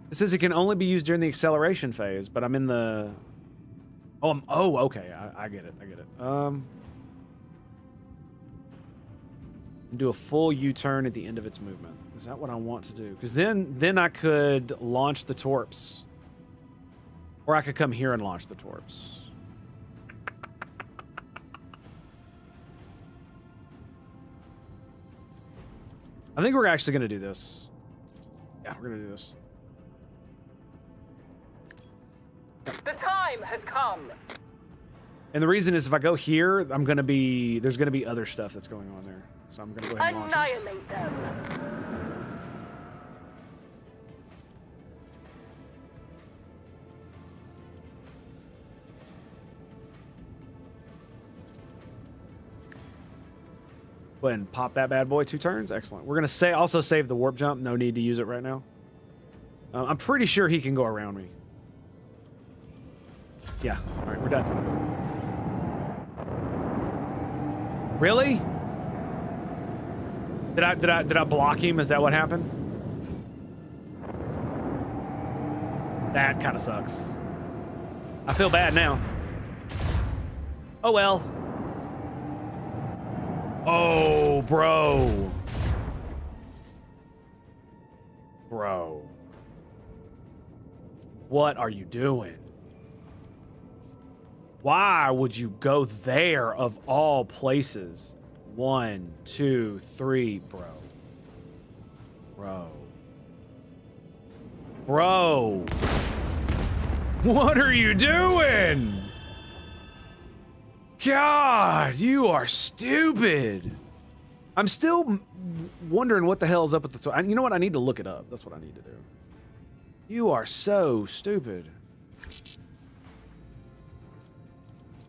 It says it can only be used during the acceleration phase, but I'm in the... Oh, okay. I get it. I get it. Do a full U-turn at the end of its movement. Is that what I want to do? Because then I could launch the torps. Or I could come here and launch the torps. I think we're actually going to do this. Yeah, we're going to do this. The time has come. And the reason is if I go here, there's going to be other stuff that's going on there. So I'm going to go ahead and launch it. Annihilate them. Go ahead and pop that bad boy 2 turns. Excellent. We're going to also save the warp jump. No need to use it right now. I'm pretty sure he can go around me. Yeah. All right, we're done. Really? Did I block him? Is that what happened? That kind of sucks. I feel bad now. Oh well. Oh, bro. Bro. What are you doing? Why would you go there of all places? 1, 2, 3, bro. Bro. Bro. What are you doing? God, you are stupid. I'm still wondering what the hell's up with the... You know what? I need to look it up. That's what I need to do. You are so stupid.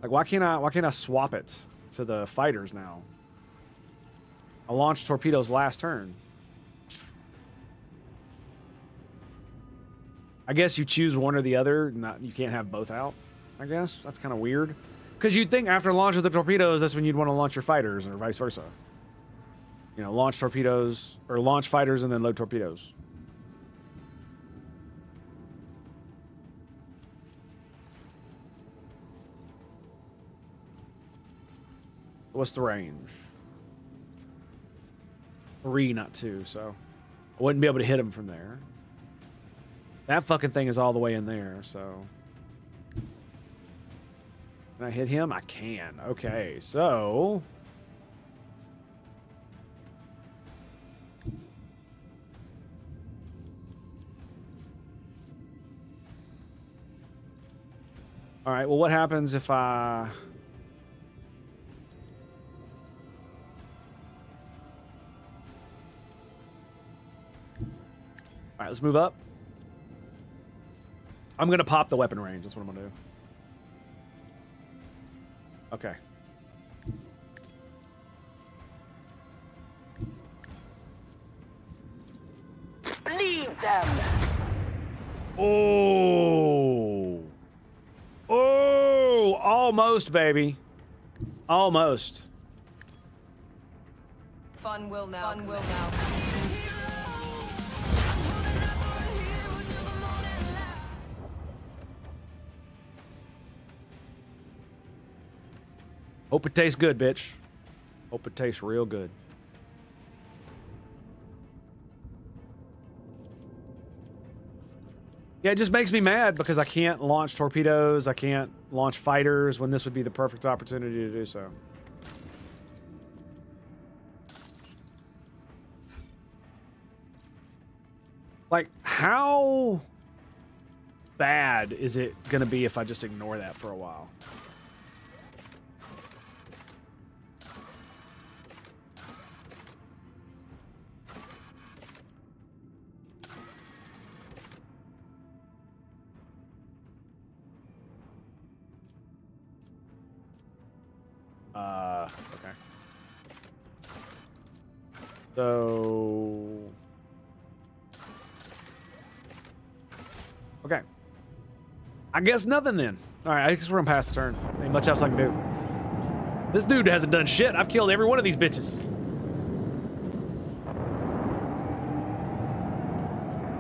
Like, why can't I swap it to the fighters now? I launched torpedoes last turn. I guess you choose one or the other. You can't have both out. I guess that's kind of weird. Because you'd think after launch of the torpedoes, that's when you'd want to launch your fighters, or vice versa. You know, launch torpedoes, or launch fighters and then load torpedoes. What's the range? 3, not 2, so I wouldn't be able to hit him from there. That fucking thing is all the way in there, so... Can I hit him? I can. Okay, so... Alright, well, what happens if I... Alright, let's move up. I'm gonna pop the weapon range. That's what I'm gonna do. Okay. Bleed them. Oh. Oh, almost, baby. Almost. Fun will now. Fun will now. Hope it tastes good, bitch. Hope it tastes real good. Yeah, it just makes me mad because I can't launch torpedoes. I can't launch fighters when this would be the perfect opportunity to do so. Like, how bad is it going to be if I just ignore that for a while? Okay. So... Okay. I guess nothing then. All right, I guess we're gonna pass the turn. Ain't much else I can do. This dude hasn't done shit. I've killed every one of these bitches.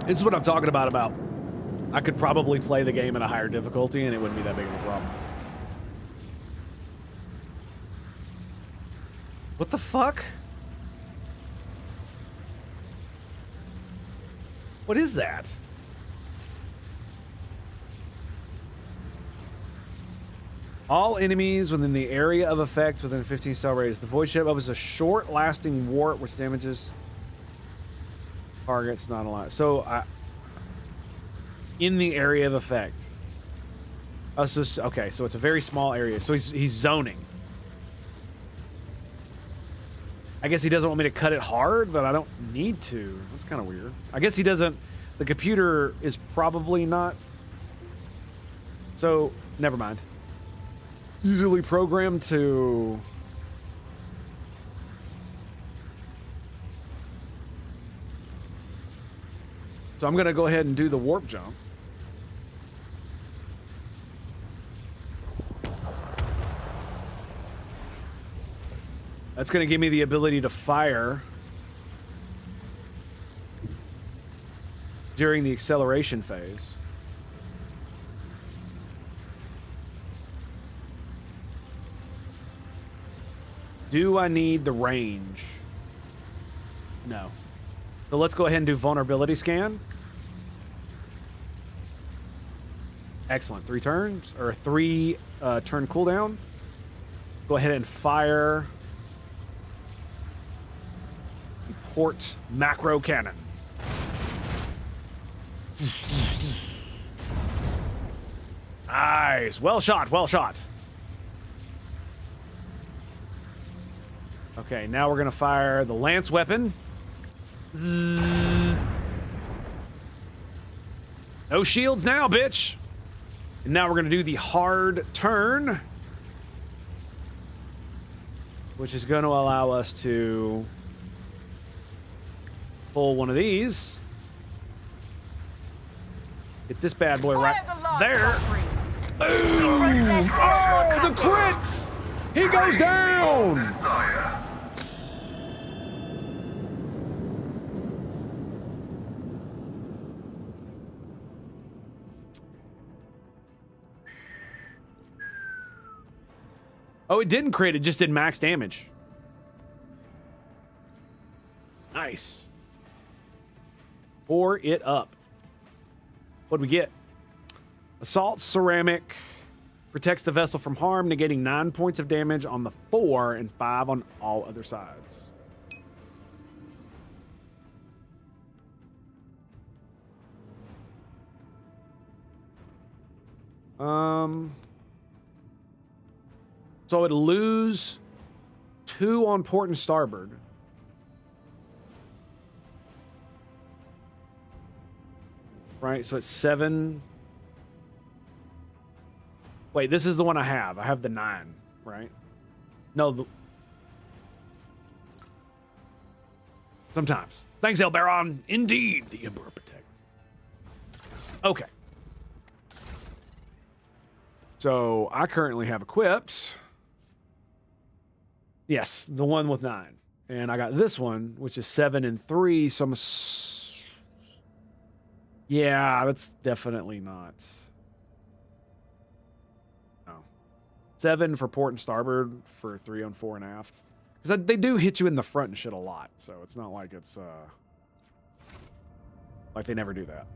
This is what I'm talking about. I could probably play the game at a higher difficulty and it wouldn't be that big of a problem. What the fuck? What is that? All enemies within the area of effect within a 15 cell radius. The void ship opens a short-lasting wart which damages targets not alive. So, in the area of effect. Oh, so okay, so it's a very small area. So he's zoning. I guess he doesn't want me to cut it hard, but I don't need to. That's kind of weird. I guess he doesn't. The computer is probably not. So, never mind. Easily programmed to... So I'm going to go ahead and do the warp jump. That's going to give me the ability to fire during the acceleration phase. Do I need the range? No. So let's go ahead and do vulnerability scan. Excellent. 3 turns, or 3 turn cooldown. Go ahead and fire the port macro cannon. Nice. Well shot, well shot. Okay, now we're gonna fire the lance weapon. Zzz. No shields now, bitch. And now we're gonna do the hard turn, which is gonna allow us to pull one of these. Get this bad boy right there. Boom! Oh, the crits! He goes down! Oh, it didn't crit, it just did max damage. Nice. Pour it up. What'd we get? Assault ceramic. Protects the vessel from harm, negating 9 points of damage on the 4 and 5 on all other sides. So it'd lose 2 on port and starboard. Right, so it's 7. Wait, this is the one I have. I have the 9, right? No. Sometimes. Thanks, El Baron. Indeed, the Emperor protects. Okay. So I currently have equipped. Yes, the one with 9. And I got this one, which is 7 and 3. So I'm yeah, that's definitely not. No. 7 for port and starboard for 3 on 4 and aft. Because they do hit you in the front and shit a lot. So it's not like it's like they never do that.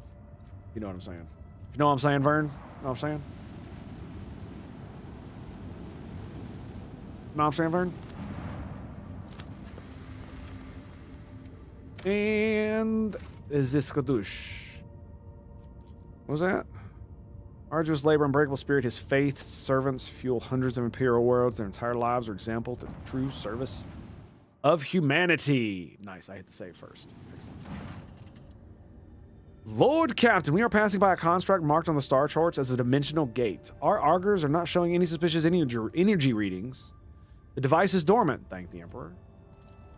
You know what I'm saying? You know what I'm saying, Vern? You know what I'm saying? You know what I'm saying, Vern? And is this Kadoosh? What was that? Arduous labor, unbreakable spirit, his faith, servants fuel hundreds of imperial worlds. Their entire lives are example to true service of humanity. Nice, I hit the save first. Excellent. Lord Captain, we are passing by a construct marked on the star charts as a dimensional gate. Our augurs are not showing any suspicious energy readings. The device is dormant, thank the Emperor.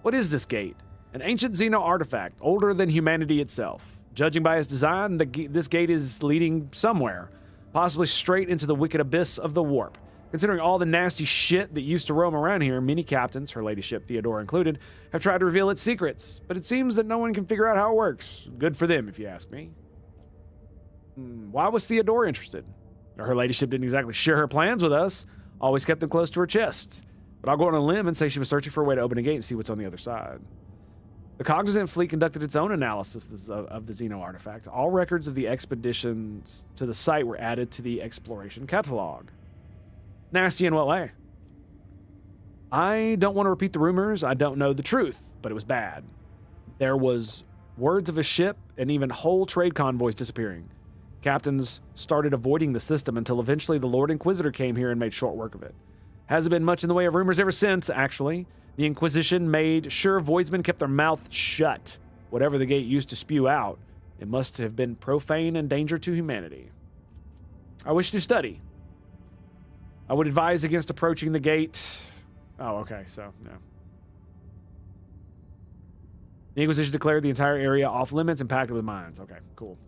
What is this gate? An ancient Xeno artifact, older than humanity itself. Judging by its design, this gate is leading somewhere, possibly straight into the wicked abyss of the warp. Considering all the nasty shit that used to roam around here, many captains, her ladyship Theodora included, have tried to reveal its secrets, but it seems that no one can figure out how it works. Good for them, if you ask me. Why was Theodora interested? Her ladyship didn't exactly share her plans with us, always kept them close to her chest. But I'll go on a limb and say she was searching for a way to open a gate and see what's on the other side. The Cognizant Fleet conducted its own analysis of the Xeno artifact. All records of the expeditions to the site were added to the exploration catalog. Nasty in what way? I don't want to repeat the rumors. I don't know the truth, but it was bad. There was words of a ship and even whole trade convoys disappearing. Captains started avoiding the system until eventually the Lord Inquisitor came here and made short work of it. Hasn't been much in the way of rumors ever since, actually. The Inquisition made sure Voidsmen kept their mouth shut. Whatever the gate used to spew out, it must have been profane and danger to humanity. I wish to study. I would advise against approaching the gate. Oh, okay, so, no. The Inquisition declared the entire area off limits and packed it with mines. Okay, cool.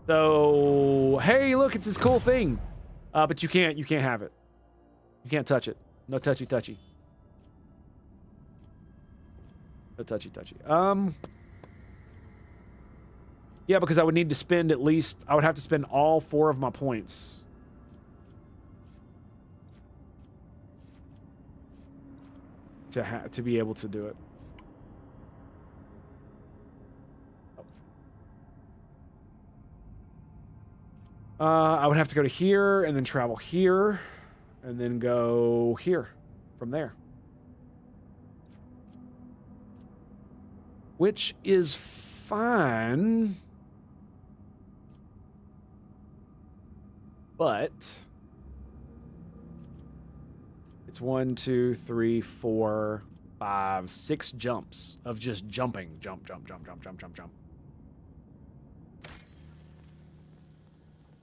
So, hey, look, it's this cool thing. But you can't have it. You can't touch it. No touchy-touchy. No touchy-touchy. Yeah, because I would need to spend at least... I would have to spend all 4 of my points. To be able to do it. I would have to go to here and then travel here and then go here from there. Which is fine. But it's 1, 2, 3, 4, 5, 6 jumps of just jumping. Jump, jump, jump, jump, jump, jump, jump.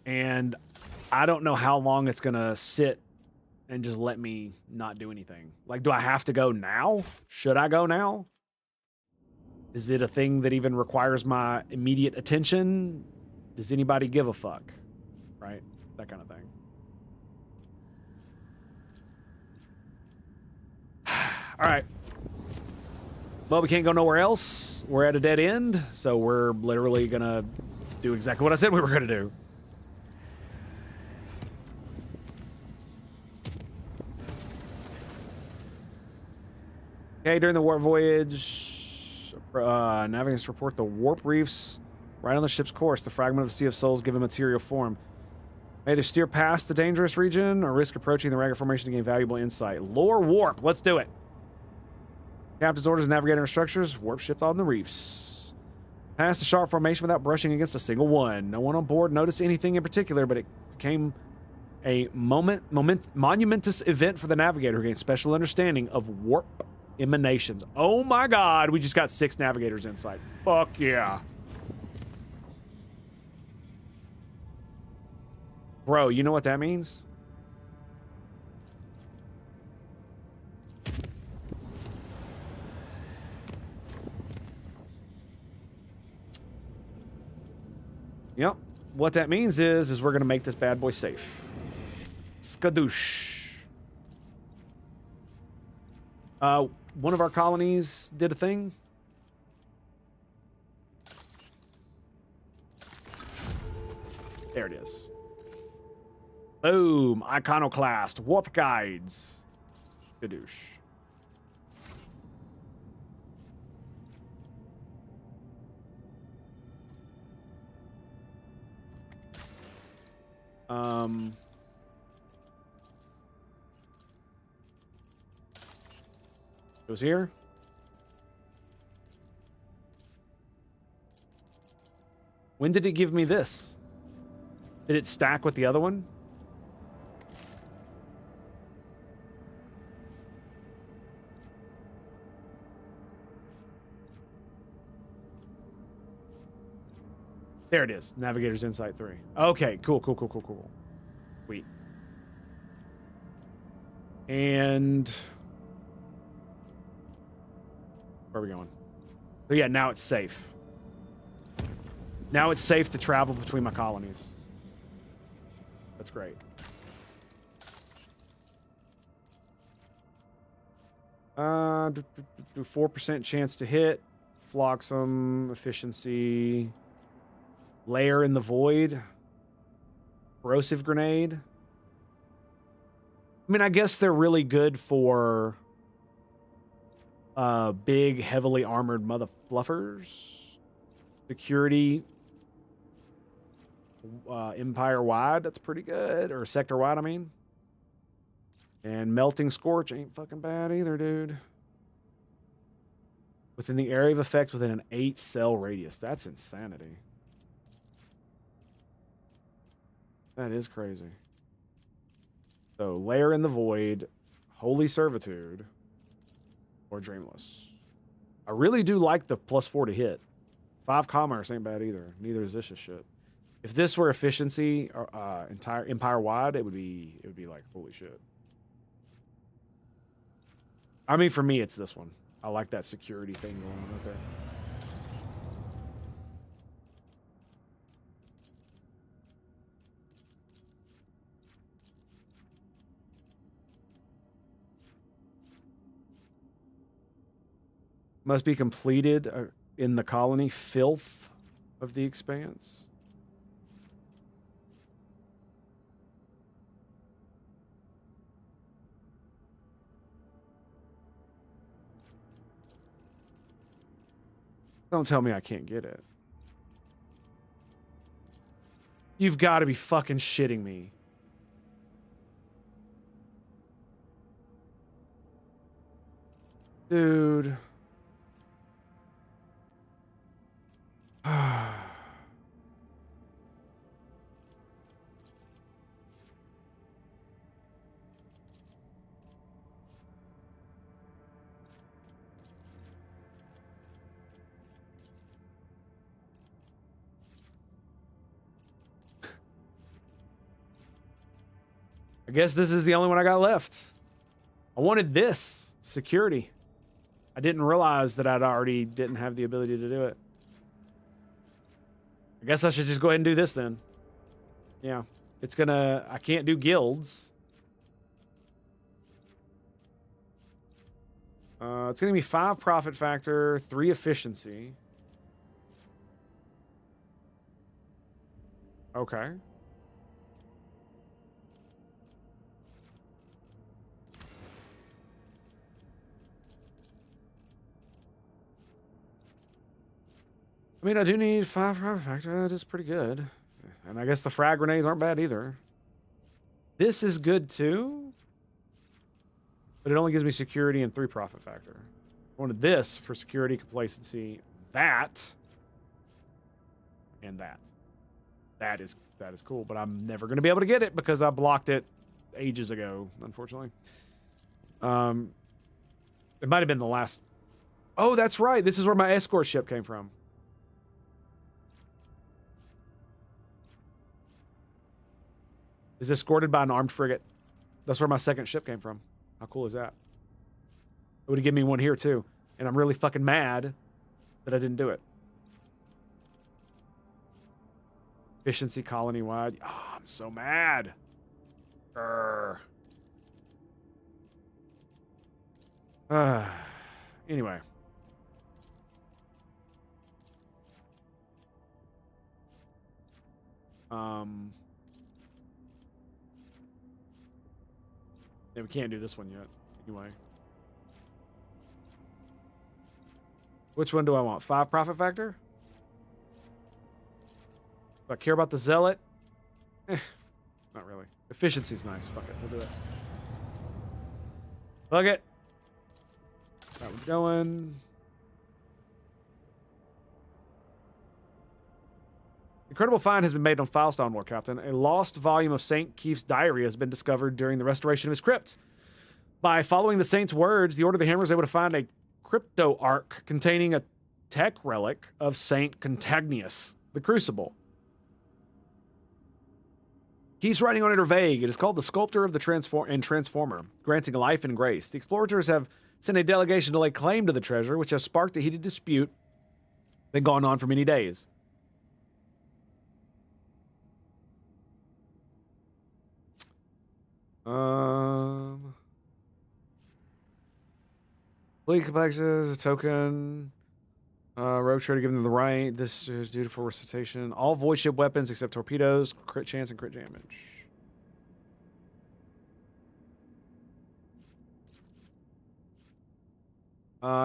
And I don't know how long it's going to sit and just let me not do anything. Like, do I have to go now? Should I go now? Is it a thing that even requires my immediate attention? Does anybody give a fuck? Right? That kind of thing. All right. Well, we can't go nowhere else. We're at a dead end, so we're literally going to do exactly what I said we were going to do. Okay, during the warp voyage, navigators report the warp reefs right on the ship's course. The fragment of the Sea of Souls given material form. May either steer past the dangerous region or risk approaching the Ragged Formation to gain valuable insight. Lore warp. Let's do it. Captain's orders, navigator instructions. Warp shift on the reefs. Past the sharp formation without brushing against a single one. No one on board noticed anything in particular, but it became a monumentous event for the navigator who gained special understanding of warp emanations. Oh my god, we just got 6 navigators insight. Fuck yeah. Bro, you know what that means? Yep. What that means is we're going to make this bad boy safe. Skadoosh. One of our colonies did a thing. There it is. Boom. Iconoclast. Warp guides. Skadoosh. Goes here. When did it give me this? Did it stack with the other one? There it is. Navigator's Insight 3. Okay, cool. Sweet. And where are we going? So yeah, now it's safe. Now it's safe to travel between my colonies. That's great. Do 4% chance to hit. Flotsam, efficiency. Lair in the void. Corrosive grenade. I mean, I guess they're really good for big, heavily armored mother fluffers. Security. Empire wide, that's pretty good. Or sector wide, I mean. And melting scorch ain't fucking bad either, dude. Within the area of effect within an 8-cell radius. That's insanity. That is crazy. So, Lair in the Void, Holy Servitude, or Dreamless. I really do like the +4 to hit. 5 commerce ain't bad either. Neither is this shit. If this were efficiency or entire empire wide, it would be like holy shit. I mean, for me, it's this one. I like that security thing going on right there. Must be completed in the colony filth of the expanse. Don't tell me I can't get it. You've got to be fucking shitting me. Dude. I guess this is the only one I got left. I wanted this. Security. I didn't realize that I'd already didn't have the ability to do it. I guess I should just go ahead and do this then. Yeah. It's gonna... I can't do guilds. It's gonna be 5 profit factor, 3 efficiency. Okay. I mean, I do need 5 profit factor. That is pretty good. And I guess the frag grenades aren't bad either. This is good too. But it only gives me security and 3 profit factor. I wanted this for security, complacency, that, and that. That is cool, but I'm never going to be able to get it because I blocked it ages ago, unfortunately. It might have been the last... Oh, that's right. This is where my escort ship came from. Is escorted by an armed frigate. That's where my second ship came from. How cool is that? It would have given me one here too. And I'm really fucking mad that I didn't do it. Efficiency colony wide. Oh, I'm so mad. Anyway. Yeah, we can't do this one yet. Anyway. Which one do I want? 5 profit factor? Do I care about the zealot? Not really. Efficiency's nice. Fuck it. We'll do it. Fuck it. That one's going. Incredible find has been made on Filestone, War Captain. A lost volume of Saint Keith's diary has been discovered during the restoration of his crypt. By following the saint's words, the Order of the Hammer was able to find a crypto ark containing a tech relic of Saint Contagnius, the Crucible. Keeps writing on it are vague. It is called the Sculptor of the Transformer, granting life and grace. The explorers have sent a delegation to lay claim to the treasure, which has sparked a heated dispute been going on for many days. Fleet complexes, a token. Rogue Trader giving them the right. This is due for recitation. All void ship weapons except torpedoes, crit chance, and crit damage.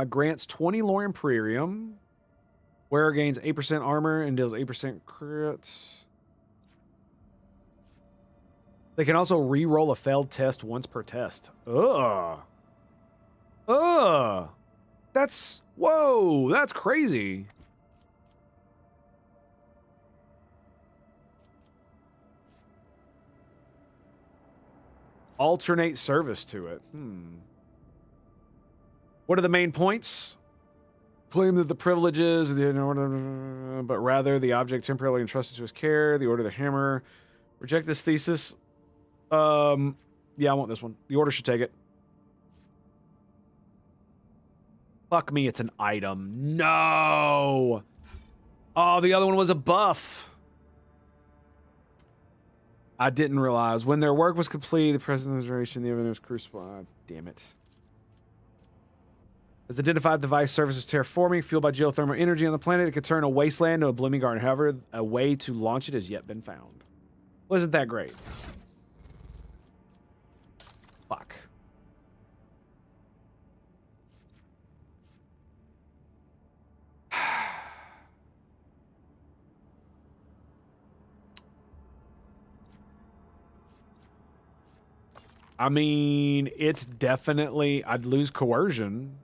Grants 20 lore imperium. Wearer gains 8% armor and deals 8% crits. They can also re-roll a failed test once per test. Ugh. Ugh. That's... Whoa, that's crazy. Alternate service to it. What are the main points? Claim that the privileges, but rather the object temporarily entrusted to his care. The Order of the Hammer. Reject this thesis. Yeah, I want this one. The Order should take it. Fuck me, it's an item. No! Oh, the other one was a buff. I didn't realize. When their work was complete, the President's generation, the evidence crucified. Damn it. Has identified the device surface of terraforming, fueled by geothermal energy on the planet. It could turn a wasteland to a blooming garden. However, a way to launch it has yet been found. Wasn't that great? Fuck. I mean, it's definitely... I'd lose coercion.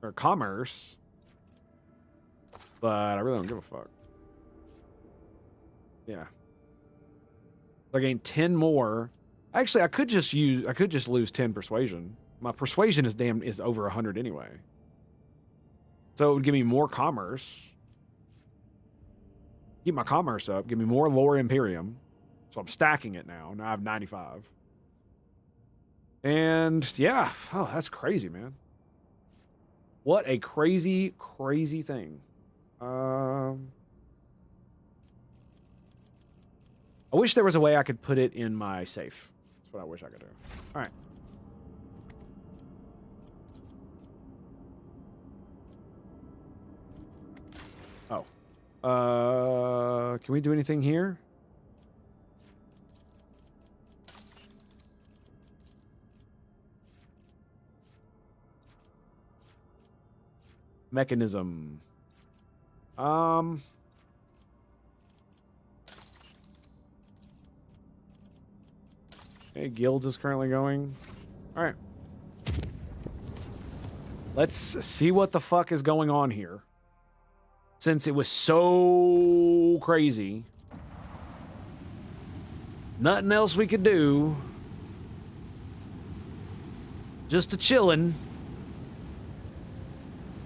Or commerce. But I really don't give a fuck. Yeah. I gain 10 more. Actually, I could just lose 10 persuasion. My persuasion is over 100 anyway. So it would give me more commerce. Keep my commerce up. Give me more lore imperium. So I'm stacking it now. Now I have 95. And yeah, oh, that's crazy, man. What a crazy, crazy thing. I wish there was a way I could put it in my safe. That's what I wish I could do. All right. Oh. Can we do anything here? Mechanism. Okay, guilds is currently going. All right. Let's see what the fuck is going on here. Since it was so crazy. Nothing else we could do. Just a chillin'.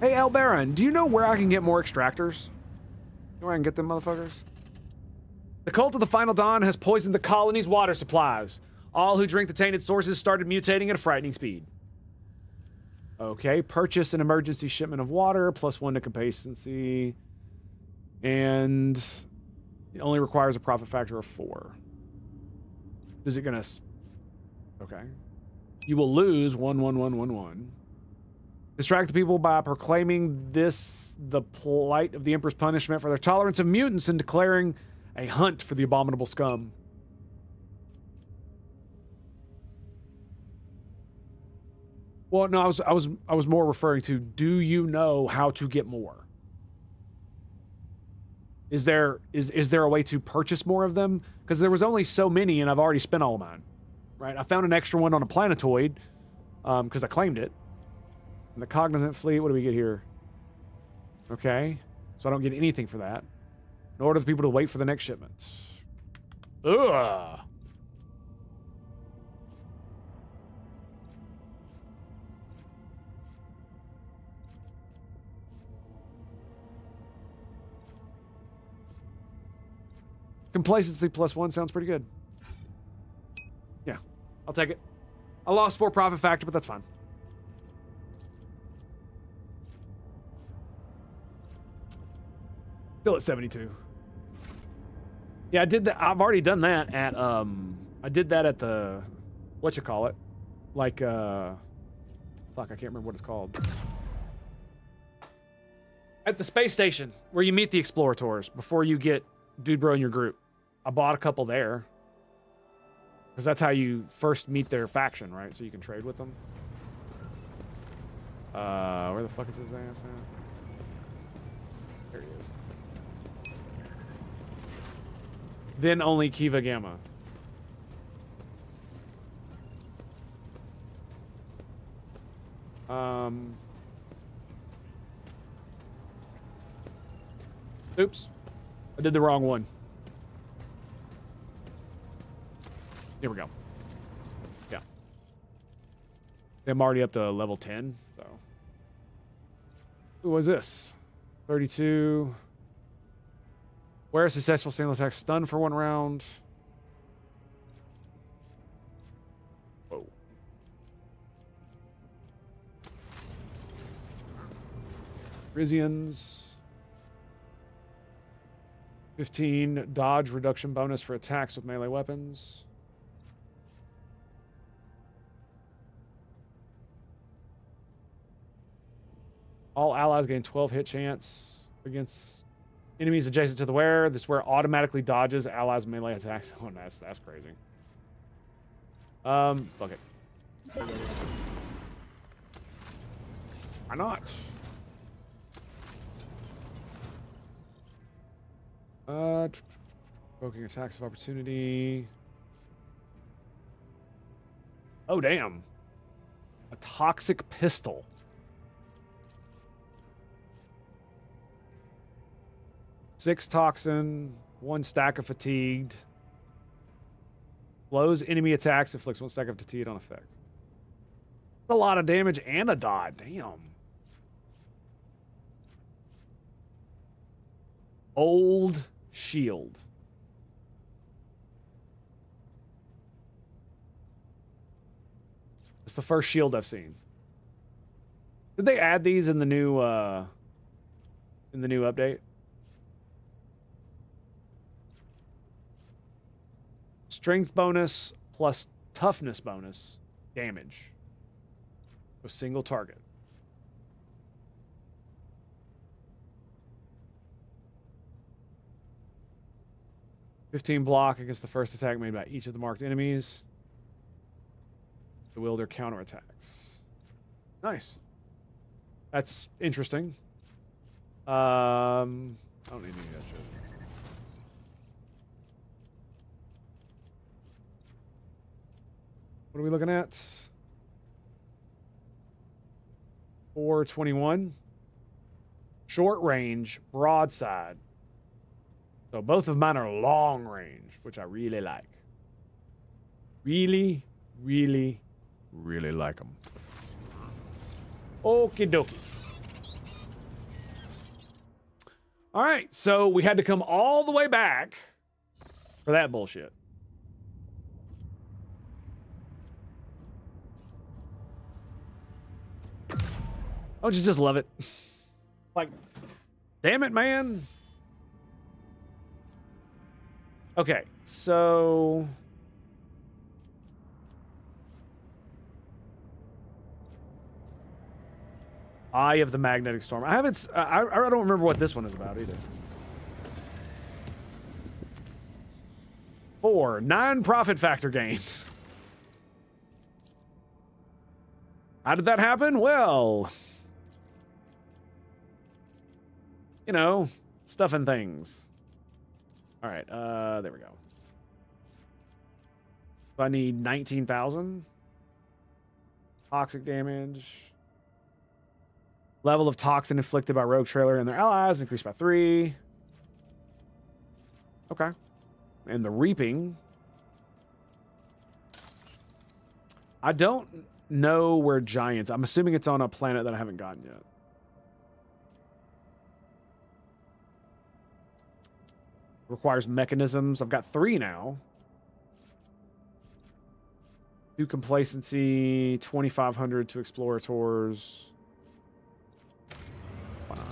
Hey, El Baron, do you know where I can get more extractors? You know where I can get them motherfuckers? The cult of the Final Dawn has poisoned the colony's water supplies. All who drink the tainted sources started mutating at a frightening speed. Okay, purchase an emergency shipment of water, +1 to complacency. And it only requires a profit factor of 4. Is it gonna... Okay. You will lose 11111. Distract the people by proclaiming this the plight of the Emperor's punishment for their tolerance of mutants and declaring a hunt for the abominable scum. Well, no, I was more referring to, do you know how to get more? Is there a way to purchase more of them? Because there was only so many and I've already spent all of mine. Right? I found an extra one on a planetoid because I claimed it. And the Cognizant Fleet, what do we get here? Okay. So I don't get anything for that. In order for people to wait for the next shipment. Ugh. Complacency +1 sounds pretty good. Yeah, I'll take it. I lost 4 profit factor, but that's fine. Still at 72. Yeah, I did that. I've already done that at I did that at the whatchamacallit? Like fuck, I can't remember what it's called. At the space station where you meet the explorators before you get Dude Bro in your group. I bought a couple there. Because that's how you first meet their faction, right? So you can trade with them. Where the fuck is his ass at? There he is. Then only Kiva Gamma. Oops. I did the wrong one. Here we go. Yeah. I'm already up to level 10, so. Who was this? 32. Where a successful single attack stun for 1 round. Whoa. Rizians. 15 dodge reduction bonus for attacks with melee weapons. All allies gain 12 hit chance against enemies adjacent to the wearer. This wearer automatically dodges allies' melee attacks. Oh, that's crazy. Fuck it. Why not? Provoking attacks of opportunity. Oh, damn. A toxic pistol. Six toxin, 1 stack of fatigued. Blows enemy attacks, inflicts 1 stack of fatigued on effect. That's a lot of damage and a dot. Damn. Old shield. It's the first shield I've seen. Did they add these in the new update? Strength bonus plus toughness bonus damage. A single target. $15 block against the first attack made by each of the marked enemies. To wield their counterattacks. Nice. That's interesting. I don't need any of that shit. What are we looking at? 421. Short range, broadside. So both of mine are long range, which I really like. Really, really, really like them. Okie dokie. All right, so we had to come all the way back for that bullshit. Don't you just love it? Like, damn it, man. Okay, so... Eye of the Magnetic Storm. I haven't... I don't remember what this one is about either. 4. 9 profit factor gains. How did that happen? Well... You know, stuff and things. All right, there we go. So I need 19,000. Toxic damage. Level of toxin inflicted by Rogue Traitor and their allies increased by 3. Okay. And the reaping. I don't know where giants. I'm assuming it's on a planet that I haven't gotten yet. Requires mechanisms. I've got 3 now. 2 complacency, 2,500 to explorators. Why not?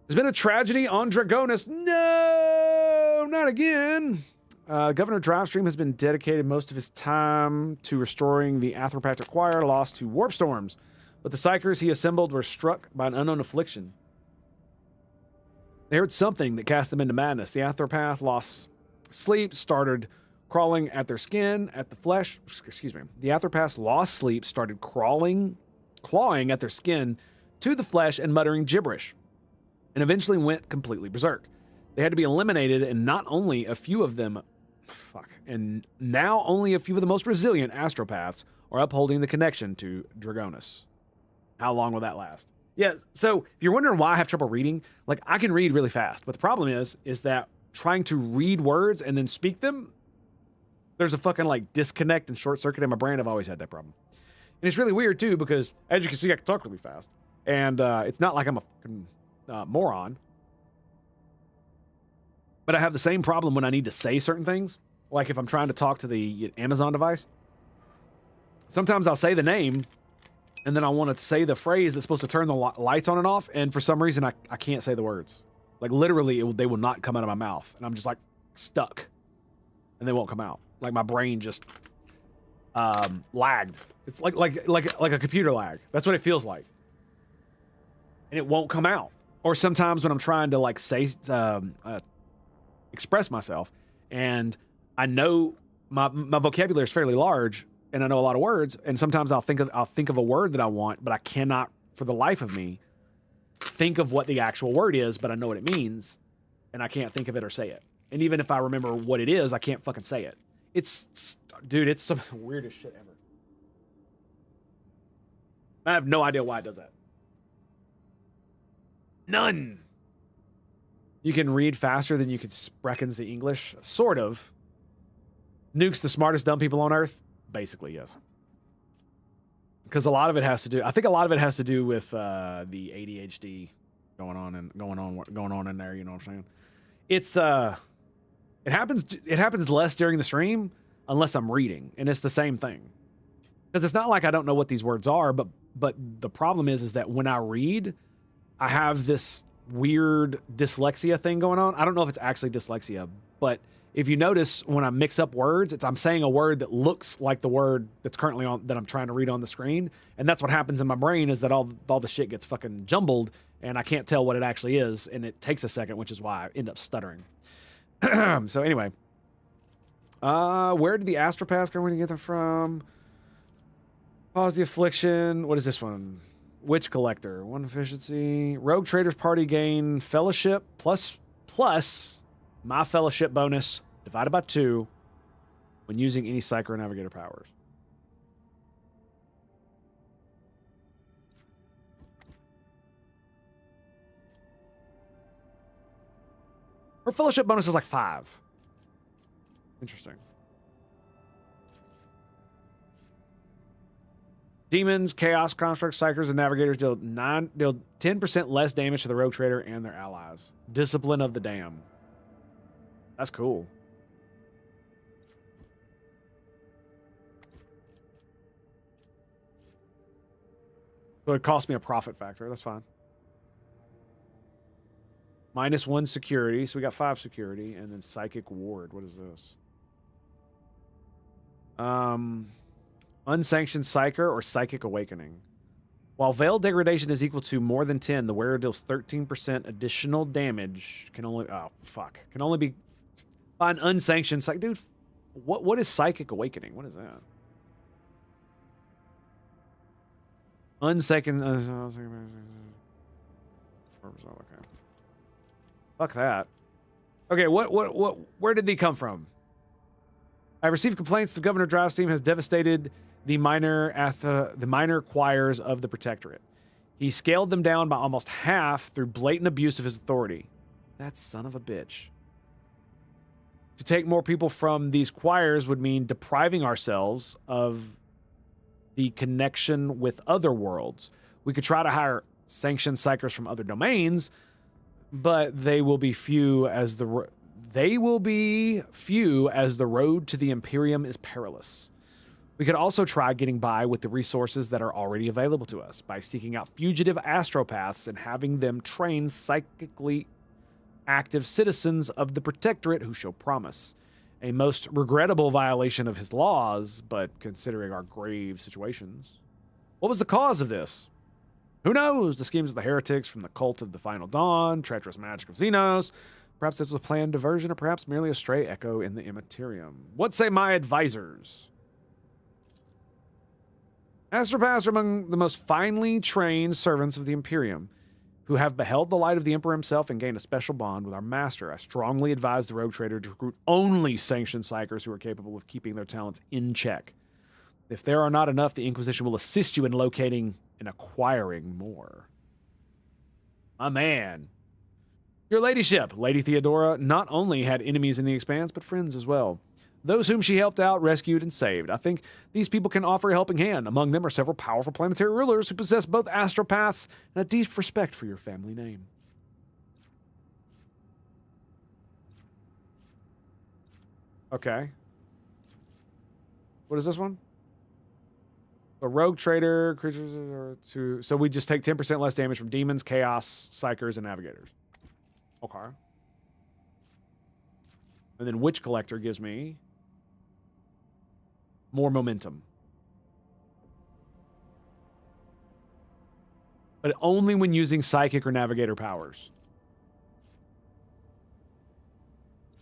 There's been a tragedy on Dragonis. No, not again. Governor Drivestream has been dedicated most of his time to restoring the Athrapactic Choir lost to warp storms, but the psychers he assembled were struck by an unknown affliction. They heard something that cast them into madness. The Athropath lost sleep, started crawling at their skin, at the flesh. Excuse me. The Athropaths lost sleep, started clawing at their skin to the flesh and muttering gibberish, and eventually went completely berserk. They had to be eliminated, and not only a few of them, and now only a few of the most resilient astropaths are upholding the connection to Dragonis. How long will that last? Yeah, so if you're wondering why I have trouble reading, like, I can read really fast, but the problem is that trying to read words and then speak them, there's a fucking, like, disconnect and short circuit in my brain. I've always had that problem. And it's really weird, too, because, as you can see, I can talk really fast. And it's not like I'm a fucking moron. But I have the same problem when I need to say certain things. Like if I'm trying to talk to the Amazon device. Sometimes I'll say the name, and then I want to say the phrase that's supposed to turn the lights on and off, and for some reason I can't say the words. Like literally, they will not come out of my mouth, and I'm just like stuck, and they won't come out. Like my brain just lagged. It's like a computer lag. That's what it feels like, and it won't come out. Or sometimes when I'm trying to like say express myself, and I know my vocabulary is fairly large, and I know a lot of words, and sometimes I'll think of a word that I want, but I cannot for the life of me think of what the actual word is, but I know what it means, and I can't think of it or say it. And even if I remember what it is, I can't fucking say it. Dude, it's some of the weirdest shit ever. I have no idea why it does that. None. You can read faster than you can sprechen the English. Sort of. Nuke's the smartest dumb people on Earth? Basically, yes. Because a lot of it has to do, I think a lot of it has to do with the ADHD going on in there, you know what I'm saying? It's it happens less during the stream unless I'm reading, and it's the same thing. Because it's not like I don't know what these words are, but the problem is that when I read, I have this weird dyslexia thing going on. I don't know if it's actually dyslexia, but if you notice when I mix up words, I'm saying a word that looks like the word that's currently on that I'm trying to read on the screen, and that's what happens in my brain is that all the shit gets fucking jumbled, and I can't tell what it actually is, and it takes a second, which is why I end up stuttering. So anyway, where did the astropaths go? Where did you get them from? Pause the affliction. What is this one? Witch collector, 1 efficiency. Rogue traders party gain fellowship plus my fellowship bonus divided by 2 when using any Psycho Navigator powers. Her fellowship bonus is like 5. Interesting. Demons, Chaos, Constructs, Psychers, and Navigators deal 10% less damage to the Rogue Trader and their allies. Discipline of the Damned. That's cool. So it cost me a profit factor. That's fine. -1 security. So we got 5 security. And then Psychic Ward. What is this? Unsanctioned Psyker or Psychic Awakening. While Veil Degradation is equal to more than 10, the wearer deals 13% additional damage. Can only be by an unsanctioned psych. Dude, what is Psychic Awakening? What is that? Unsanctioned. Okay. Fuck that. Okay, where did they come from? I received complaints the Governor Drive's team has devastated the minor choirs of the Protectorate. He scaled them down by almost half through blatant abuse of his authority. That son of a bitch. To take more people from these choirs would mean depriving ourselves of the connection with other worlds. We could try to hire sanctioned psychers from other domains, but they will be few as they will be few as the road to the Imperium is perilous. We could also try getting by with the resources that are already available to us by seeking out fugitive astropaths and having them train psychically active citizens of the Protectorate who show promise. A most regrettable violation of his laws, but considering our grave situations. What was the cause of this? Who knows? The schemes of the heretics from the cult of the Final Dawn, treacherous magic of Xenos. Perhaps this was a planned diversion, or perhaps merely a stray echo in the Immaterium. What say my advisors? Astropaths are among the most finely trained servants of the Imperium, who have beheld the light of the Emperor himself and gained a special bond with our master. I strongly advise the rogue trader to recruit only sanctioned psychers who are capable of keeping their talents in check. If there are not enough, the Inquisition will assist you in locating and acquiring more. My man. Your ladyship, Lady Theodora, not only had enemies in the Expanse, but friends as well. Those whom she helped out, rescued, and saved. I think these people can offer a helping hand. Among them are several powerful planetary rulers who possess both astropaths and a deep respect for your family name. Okay. What is this one? A rogue trader, creatures are to... So we just take 10% less damage from demons, chaos, psychers, and navigators. Okay. And then Witch Collector gives me more momentum. But only when using psychic or navigator powers.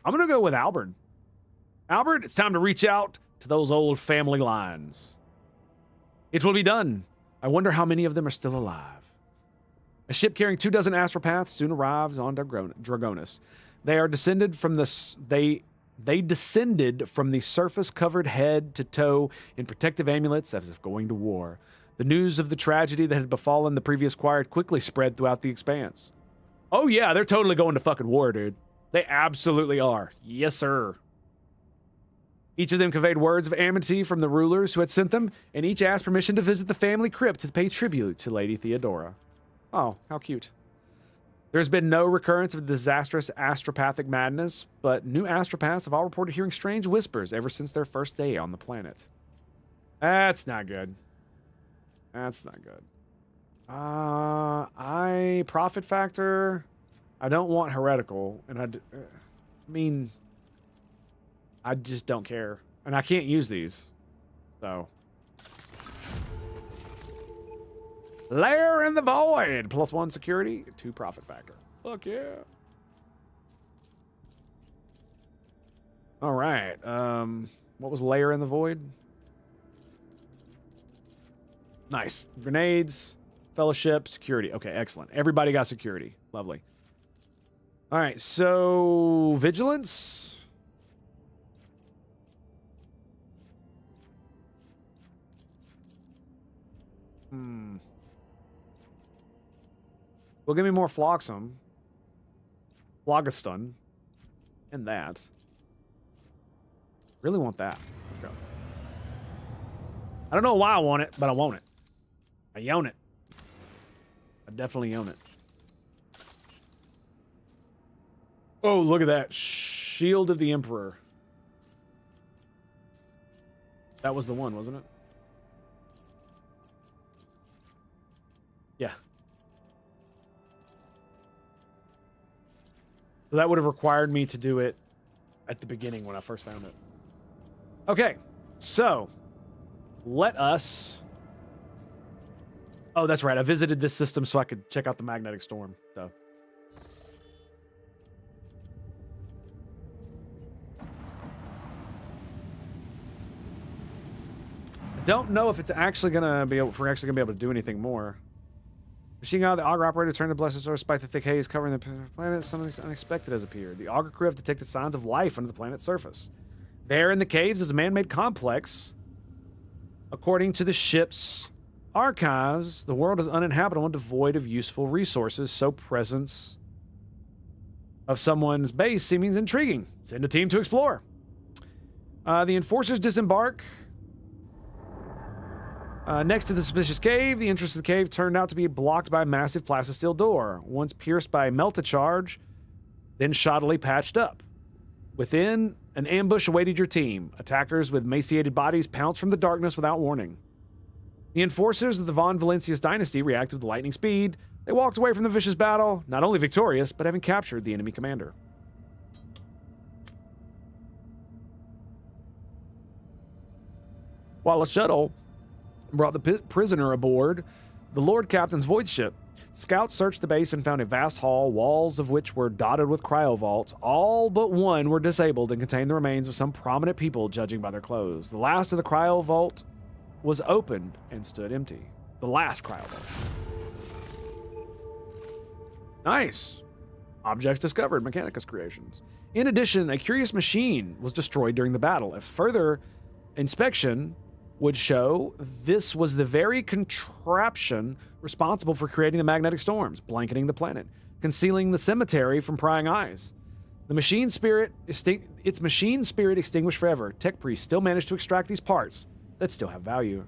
I'm going to go with Albert. Albert, it's time to reach out to those old family lines. It will be done. I wonder how many of them are still alive. A ship carrying 24 astropaths soon arrives on Dragonis. They are descended from they descended from the surface-covered head to toe in protective amulets as if going to war. The news of the tragedy that had befallen the previous choir quickly spread throughout the Expanse. Oh yeah, they're totally going to fucking war, dude. They absolutely are. Yes, sir. Each of them conveyed words of amity from the rulers who had sent them, and each asked permission to visit the family crypt to pay tribute to Lady Theodora. Oh, how cute. There's been no recurrence of disastrous astropathic madness, but new astropaths have all reported hearing strange whispers ever since their first day on the planet. That's not good. That's not good. Profit factor. I don't want heretical, and I just don't care. And I can't use these. So. Lair in the Void. +1 security, 2 profit factor. Fuck yeah. All right. What was Lair in the Void? Nice. Grenades, fellowship, security. Okay, excellent. Everybody got security. Lovely. All right, so vigilance. Well, give me more Flogsum. Phlogiston. And that. Really want that. Let's go. I don't know why I want it, but I want it. I own it. I definitely own it. Oh, look at that. Shield of the Emperor. That was the one, wasn't it? Yeah. So that would have required me to do it at the beginning when I first found it. Okay, so let us... Oh, that's right. I visited this system so I could check out the magnetic storm. So. I don't know if it's actually gonna be able, if we're actually gonna be able to do anything more. Machine gun, the auger operator turned to blessed source despite the thick haze covering the planet. Something unexpected has appeared. The auger crew have detected signs of life under the planet's surface. There in the caves is a man-made complex. According to the ship's archives, the world is uninhabitable and devoid of useful resources, so presence of someone's base seems intriguing. Send a team to explore. The enforcers disembark next to the suspicious cave. The entrance to the cave turned out to be blocked by a massive plastic steel door, once pierced by a melta charge, then shoddily patched up. Within, an ambush awaited your team. Attackers with emaciated bodies pounced from the darkness without warning. The enforcers of the Von Valencius dynasty reacted with lightning speed. They walked away from the vicious battle, not only victorious, but having captured the enemy commander. While a shuttle brought the prisoner aboard the Lord Captain's void ship, scouts searched the base and found a vast hall, walls of which were dotted with cryovaults. All but one were disabled and contained the remains of some prominent people, judging by their clothes. The last of the cryovault was opened and stood empty. The last cryovault. Nice. Objects discovered, Mechanicus creations. In addition, a curious machine was destroyed during the battle. A further inspection would show this was the very contraption responsible for creating the magnetic storms, blanketing the planet, concealing the cemetery from prying eyes. The machine spirit, its machine spirit extinguished forever. Tech priests still managed to extract these parts that still have value.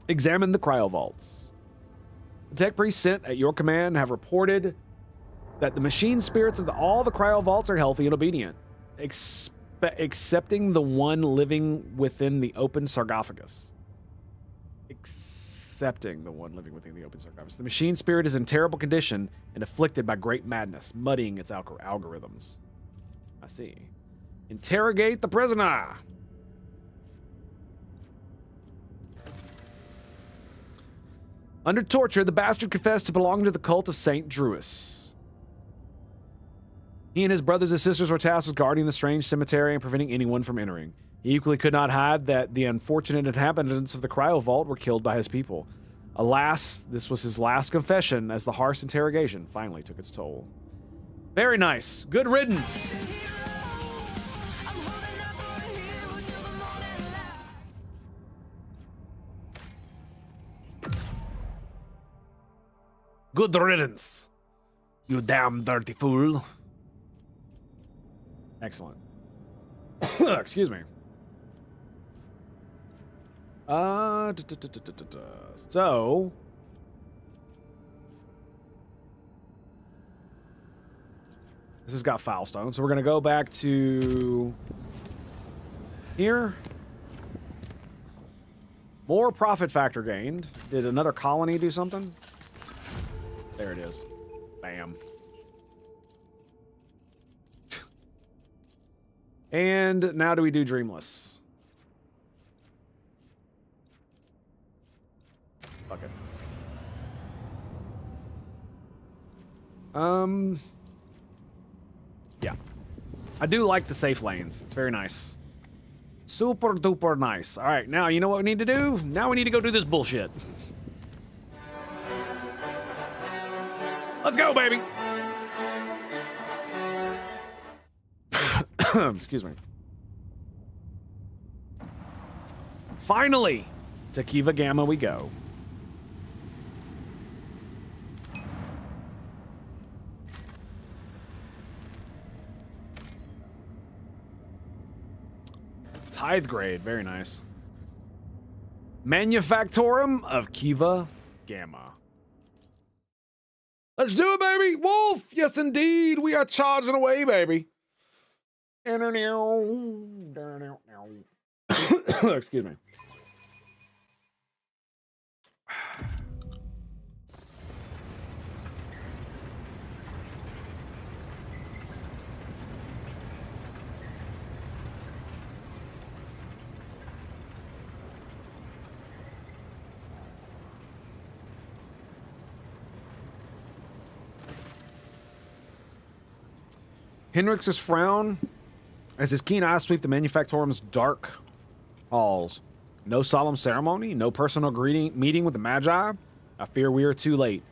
Examine the cryovaults. The tech priests sent at your command have reported that the machine spirits of all the cryovaults are healthy and obedient, excepting the one living within the open sarcophagus. Excepting the one living within the open sarcophagus. The machine spirit is in terrible condition and afflicted by great madness, muddying its algorithms. I see. Interrogate the prisoner. Under torture, the bastard confessed to belong to the cult of Saint Druis. He and his brothers and sisters were tasked with guarding the strange cemetery and preventing anyone from entering. He equally could not hide that the unfortunate inhabitants of the cryovault were killed by his people. Alas, this was his last confession as the harsh interrogation finally took its toll. Very nice. Good riddance. Good riddance, you damn dirty fool. Excellent. Excuse me. So this has got Filestone, so we're gonna go back to here. More profit factor gained. Did another colony do something? There it is. Bam. And now do we do Dreamless? Fuck it. Yeah. I do like the safe lanes. It's very nice. Super duper nice. All right, now you know what we need to do? Now we need to go do this bullshit. Let's go, baby. Excuse me. Finally, to Kiva Gamma we go. Tithe grade, very nice. Manufactorum of Kiva Gamma. Let's do it, baby! Wolf! Yes, indeed! We are charging away, baby! Excuse me. Henrix's frown as his keen eyes sweep the Manufactorum's dark halls. No solemn ceremony, no personal meeting with the Magi. I fear we are too late.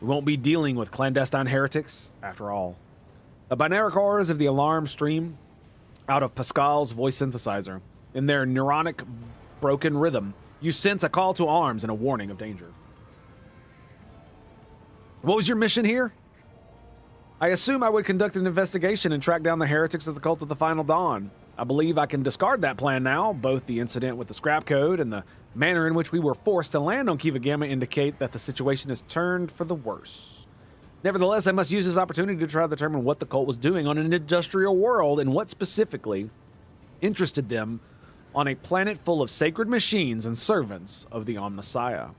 We won't be dealing with clandestine heretics after all. The binary cores of the alarm stream out of Pascal's voice synthesizer. In their neuronic broken rhythm, you sense a call to arms and a warning of danger. What was your mission here? I assume I would conduct an investigation and track down the heretics of the Cult of the Final Dawn. I believe I can discard that plan now. Both the incident with the scrap code and the manner in which we were forced to land on Kiva Gamma indicate that the situation has turned for the worse. Nevertheless, I must use this opportunity to try to determine what the cult was doing on an industrial world and what specifically interested them on a planet full of sacred machines and servants of the Omnissiah.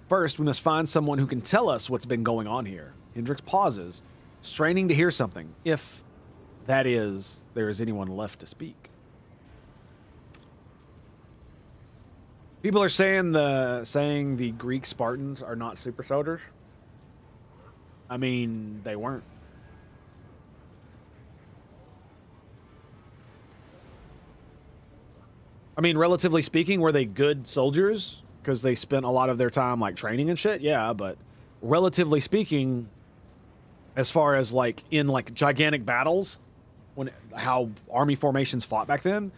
First, we must find someone who can tell us what's been going on here. Hendricks pauses, straining to hear something, if, that is, there is anyone left to speak. People are saying the Greek Spartans are not super soldiers. I mean, they weren't. I mean, relatively speaking, were they good soldiers? Because they spent a lot of their time, like, training and shit? Yeah, but relatively speaking, as far as, like, in, like, gigantic battles, how army formations fought back then,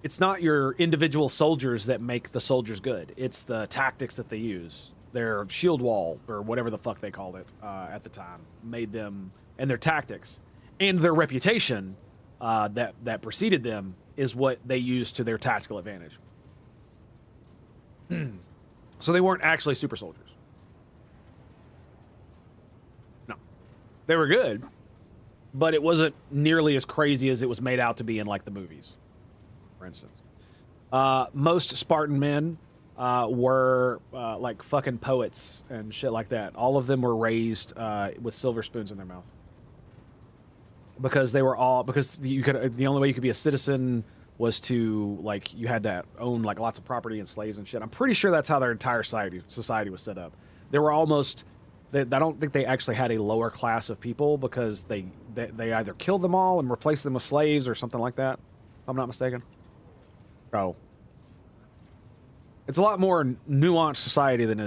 it's not your individual soldiers that make the soldiers good. It's the tactics that they use. Their shield wall, or whatever the fuck they called it at the time, made them, and their tactics, and their reputation that preceded them is what they used to their tactical advantage. So they weren't actually super soldiers. No. They were good, but it wasn't nearly as crazy as it was made out to be in, like, the movies, for instance. Most Spartan men were like fucking poets and shit like that. All of them were raised with silver spoons in their mouth. Because they were all, because you could, the only way you could be a citizen was to, like, you had to own, like, lots of property and slaves and shit. I'm pretty sure that's how their entire society was set up. They were almost, I don't think they actually had a lower class of people because they either killed them all and replaced them with slaves or something like that, if I'm not mistaken. Oh. It's a lot more nuanced society than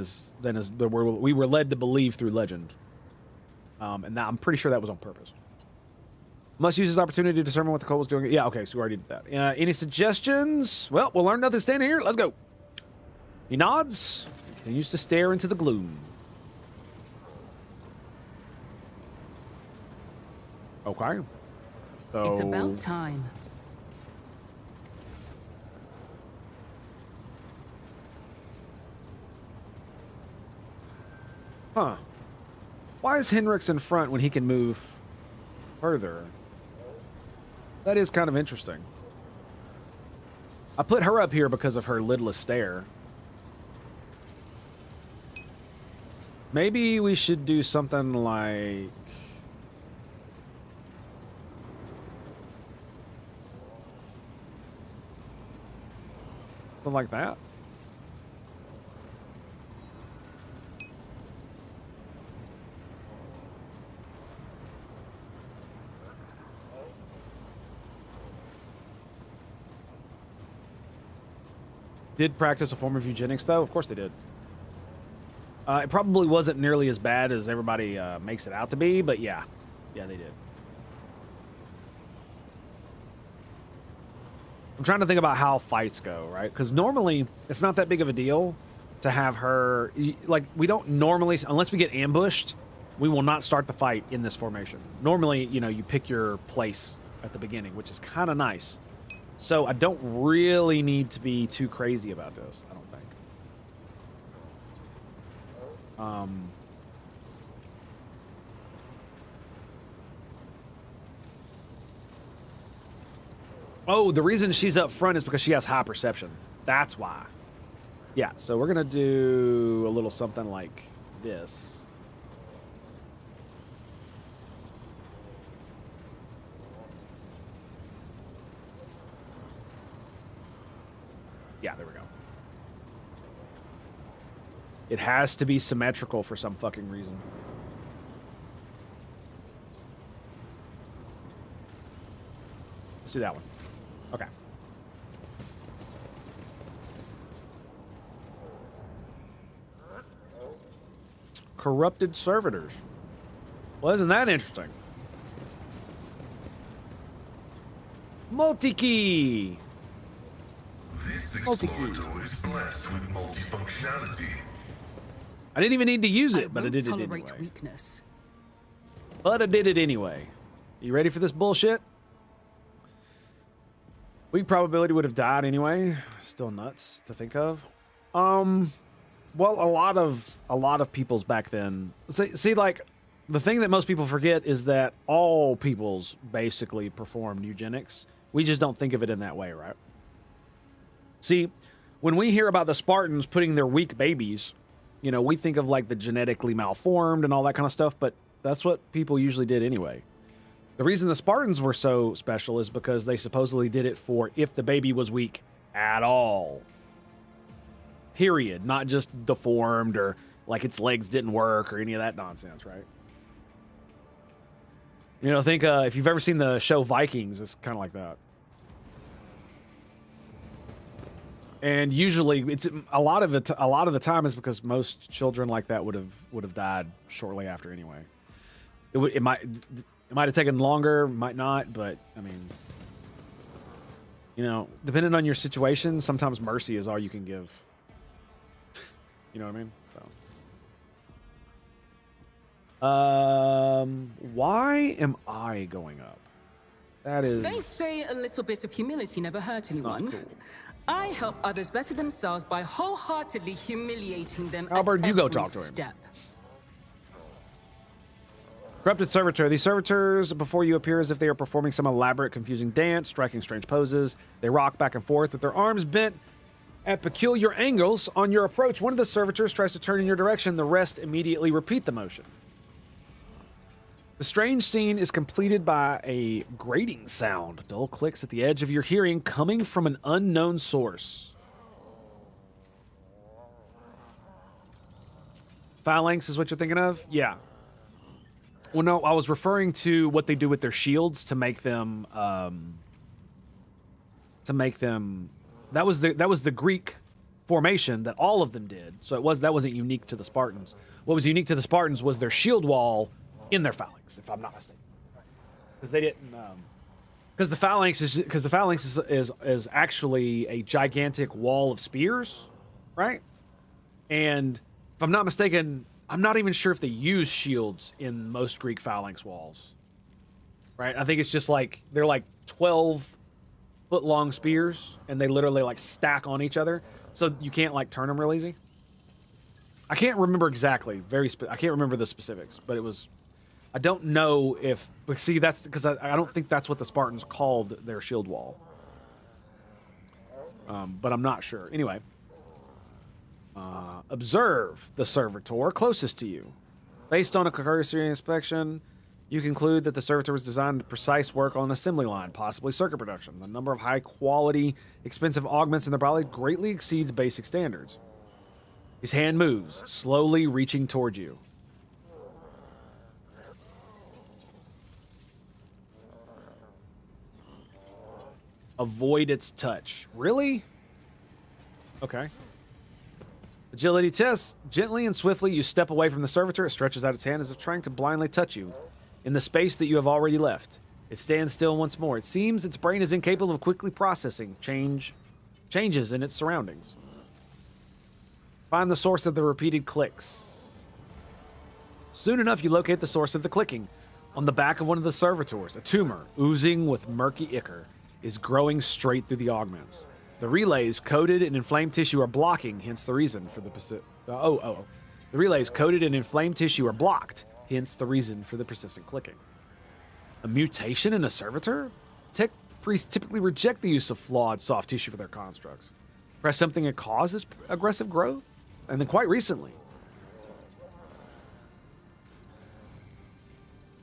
we were led to believe through legend. And I'm pretty sure that was on purpose. Must use this opportunity to determine what the cult was doing. Yeah, okay, so we already did that. Any suggestions? Well, we'll learn nothing standing here. Let's go. He nods. Continues to stare into the gloom. Okay. So, it's about time. Huh. Why is Henrik's in front when he can move further? That is kind of interesting. I put her up here because of her lidless stare. Maybe we should do something like... something like that. Did practice a form of eugenics, though? Of course they did. It probably wasn't nearly as bad as everybody makes it out to be, but yeah. Yeah, they did. I'm trying to think about how fights go, right? Because normally, it's not that big of a deal to have her... Like, we don't normally... Unless we get ambushed, we will not start the fight in this formation. Normally, you know, you pick your place at the beginning, which is kind of nice. So I don't really need to be too crazy about this, I don't think. Oh, the reason she's up front is because she has high perception. That's why. Yeah, so we're going to do a little something like this. Yeah, there we go. It has to be symmetrical for some fucking reason. Let's do that one. Okay. Corrupted servitors. Well, isn't that interesting? Multi-key. This explorator is blessed with multifunctionality. I didn't even need to use it, but I did it tolerate anyway. weakness. But I did it anyway. You ready for this bullshit? Weak probability would have died anyway. Still nuts to think of. Well, a lot of peoples back then. See, like, the thing that most people forget is that all peoples basically performed eugenics. We just don't think of it in that way, right? See, when we hear about the Spartans putting their weak babies, you know, we think of like the genetically malformed and all that kind of stuff, but that's what people usually did anyway. The reason the Spartans were so special is because they supposedly did it for if the baby was weak at all. Period. Not just deformed or like its legs didn't work or any of that nonsense, right? You know, think if you've ever seen the show Vikings, it's kind of like that. And usually, it's a lot of the time is because most children like that would have died shortly after anyway. It might have taken longer, might not, but I mean, you know, depending on your situation, sometimes mercy is all you can give. You know what I mean? So. Why am I going up? That is. They say a little bit of humility never hurt anyone. Cool. I help others better themselves by wholeheartedly humiliating them. Albert, at you go every talk to him. step. Corrupted servitor. These servitors before you appear as if they are performing some elaborate, confusing dance, striking strange poses. They rock back and forth with their arms bent at peculiar angles. On your approach, one of the servitors tries to turn in your direction. The rest immediately repeat the motion. The strange scene is completed by a grating sound. Dull clicks at the edge of your hearing coming from an unknown source. Phalanx is what you're thinking of? Yeah. Well, no, I was referring to what they do with their shields to make them. That was the Greek formation that all of them did. So that wasn't unique to the Spartans. What was unique to the Spartans was their shield wall in their phalanx, if I'm not mistaken, because they didn't. Because the phalanx is actually a gigantic wall of spears, right? And if I'm not mistaken, I'm not even sure if they use shields in most Greek phalanx walls, right? I think it's just like they're like 12-foot long spears, and they literally like stack on each other, so you can't like turn them real easy. I can't remember exactly. I can't remember the specifics, but it was. I don't know if. But see, that's because I don't think that's what the Spartans called their shield wall. But I'm not sure. Anyway. Observe the servitor closest to you. Based on a cursory inspection, you conclude that the servitor was designed to precise work on an assembly line, possibly circuit production. The number of high-quality, expensive augments in the body greatly exceeds basic standards. His hand moves, slowly reaching toward you. Avoid its touch. Really? Okay. Agility test. Gently and swiftly, you step away from the servitor. It stretches out its hand as if trying to blindly touch you in the space that you have already left. It stands still once more. It seems its brain is incapable of quickly processing changes in its surroundings. Find the source of the repeated clicks. Soon enough, you locate the source of the clicking. On the back of one of the servitors, a tumor, oozing with murky ichor, is growing straight through the augments. The relays coated in inflamed tissue are blocking, hence the reason for the The relays coated in inflamed tissue are blocked, hence the reason for the persistent clicking. A mutation in a servitor? Tech priests typically reject the use of flawed soft tissue for their constructs. Perhaps something that causes aggressive growth? And then quite recently.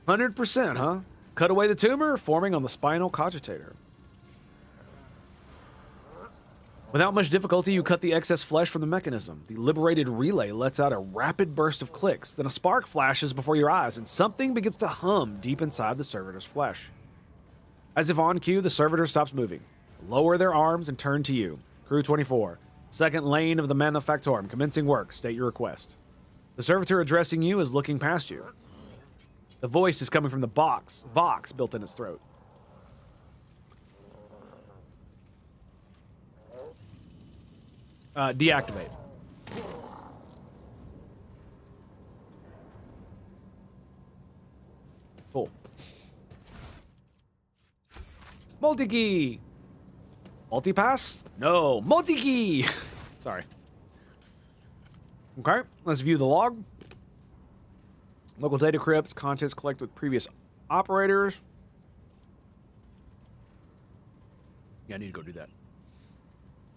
100%, huh? Cut away the tumor, forming on the spinal cogitator. Without much difficulty, you cut the excess flesh from the mechanism. The liberated relay lets out a rapid burst of clicks. Then a spark flashes before your eyes, and something begins to hum deep inside the servitor's flesh. As if on cue, the servitor stops moving. Lower their arms and turn to you. Crew 24. Second lane of the Manufactorum. Commencing work. State your request. The servitor addressing you is looking past you. The voice is coming from the Vox built in its throat. Deactivate. multi-key. Multi-pass? No, multi-key. Sorry. Okay, let's view the log. Local data crypts, contents collected with previous operators. Yeah, I need to go do that.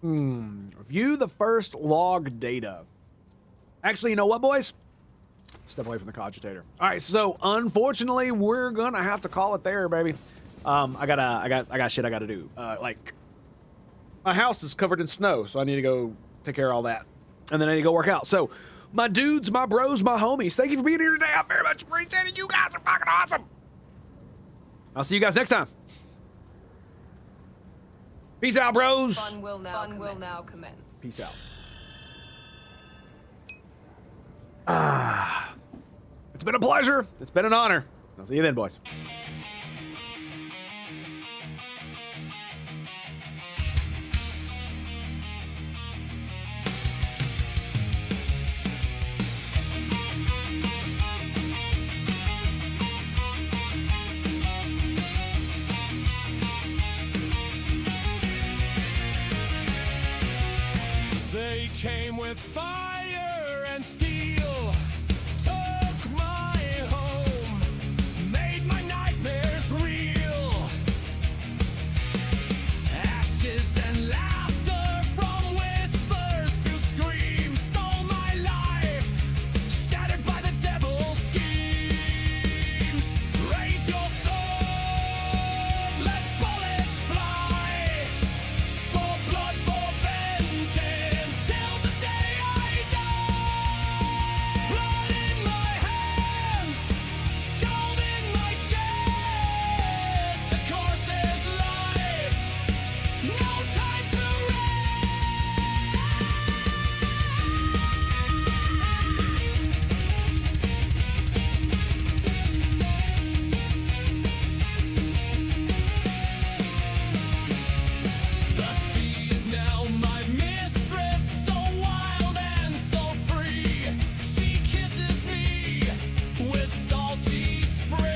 View the first log data. Actually, you know what, boys? Step away from the cogitator. All right, so unfortunately, we're gonna have to call it there, baby. I got shit I gotta do. Like, my house is covered in snow, so I need to go take care of all that, and then I need to go work out. So, my dudes, my bros, my homies, thank you for being here today. I very much appreciate it. You guys are fucking awesome. I'll see you guys next time. Peace out, bros. Fun will now commence. Peace out. It's been a pleasure. It's been an honor. I'll see you then, boys. They came with fire and steel, took my home, made my nightmares real. Ashes and laughter, from whispers to screams, stole my life, shattered by the devil's schemes. Raise your sword, let bullets fly, for blood, for vengeance, till the day I die. Blood in my hands, gold in my chest, a course's life, no time to The sea's now my mistress, so wild and so free. She kisses me with salty spray.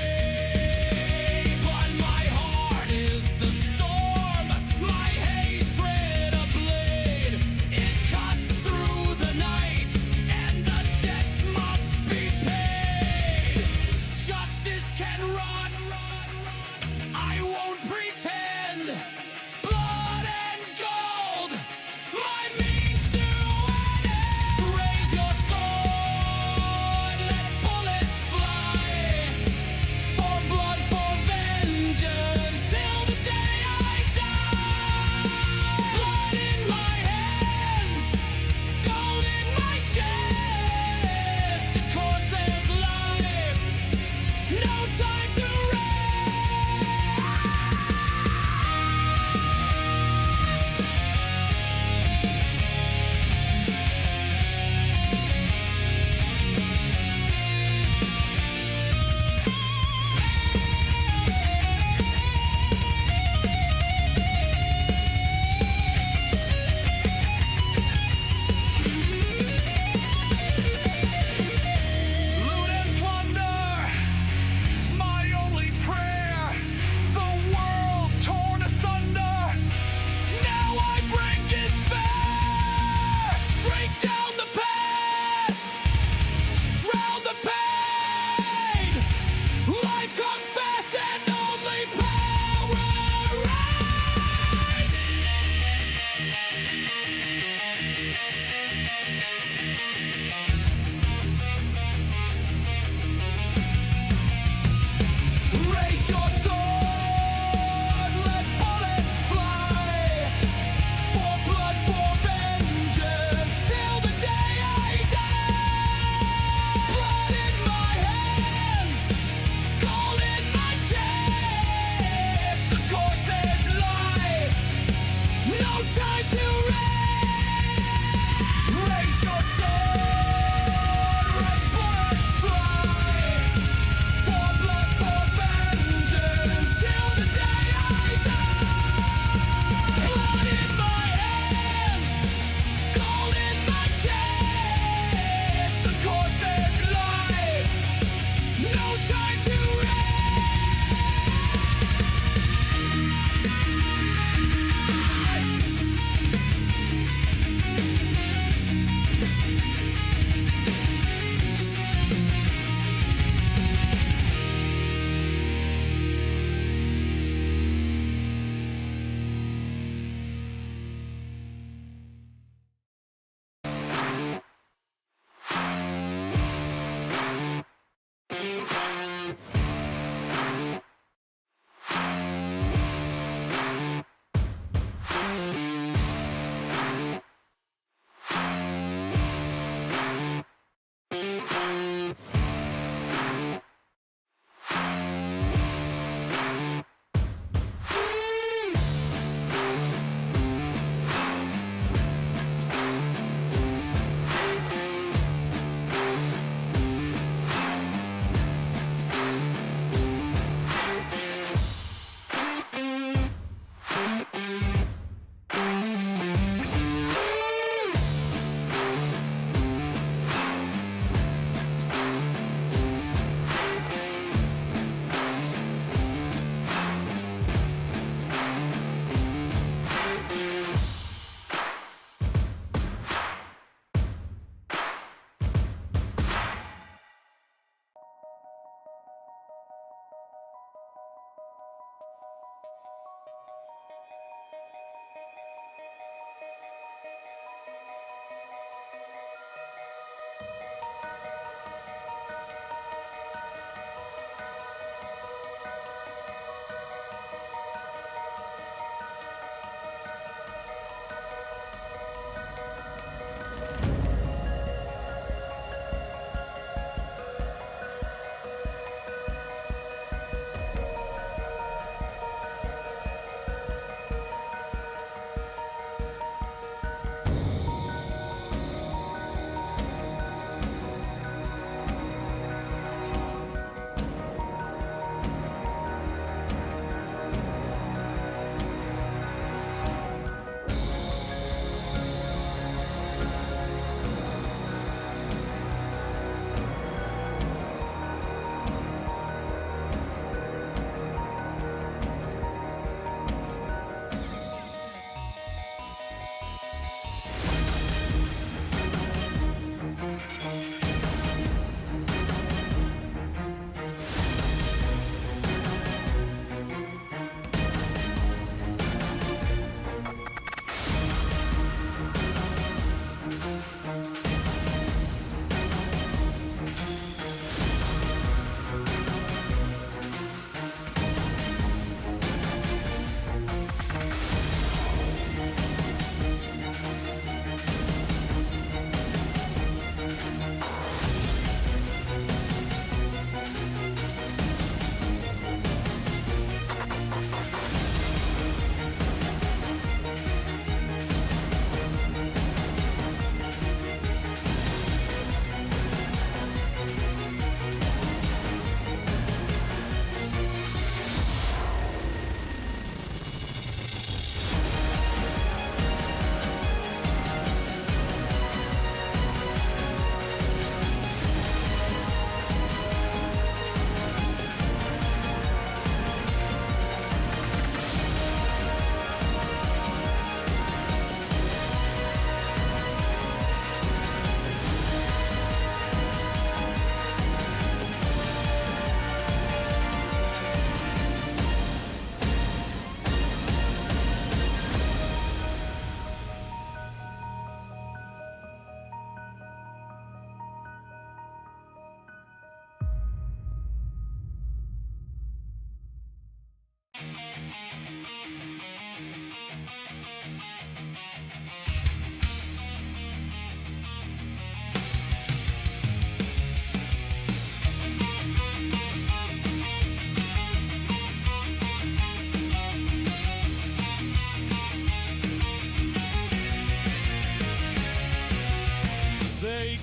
But my heart is the storm, my hatred a blade. It cuts through the night, and the debts must be paid. Justice can rot, I won't pretend. Blood and gold, my means to an end. Raise your sword, let bullets fly, for blood, for vengeance, till the day I die. Blood in my hands, gold in my chest, a course's life, no time to rest. Loot and plunder, my only prayer. The world torn asunder, now I bring despair. Drink down the past, drown the pain. Life comes fast and only power Raise your sword, let bullets fly, for blood, for vengeance, till the day I die. Blood in my hands, gold in my chest, the course's life, no time to rest. Raise your sword, let bullets fly, for blood, for vengeance, till the day I die. Blood in my hands, gold in my chest, the course's life, no time to rest.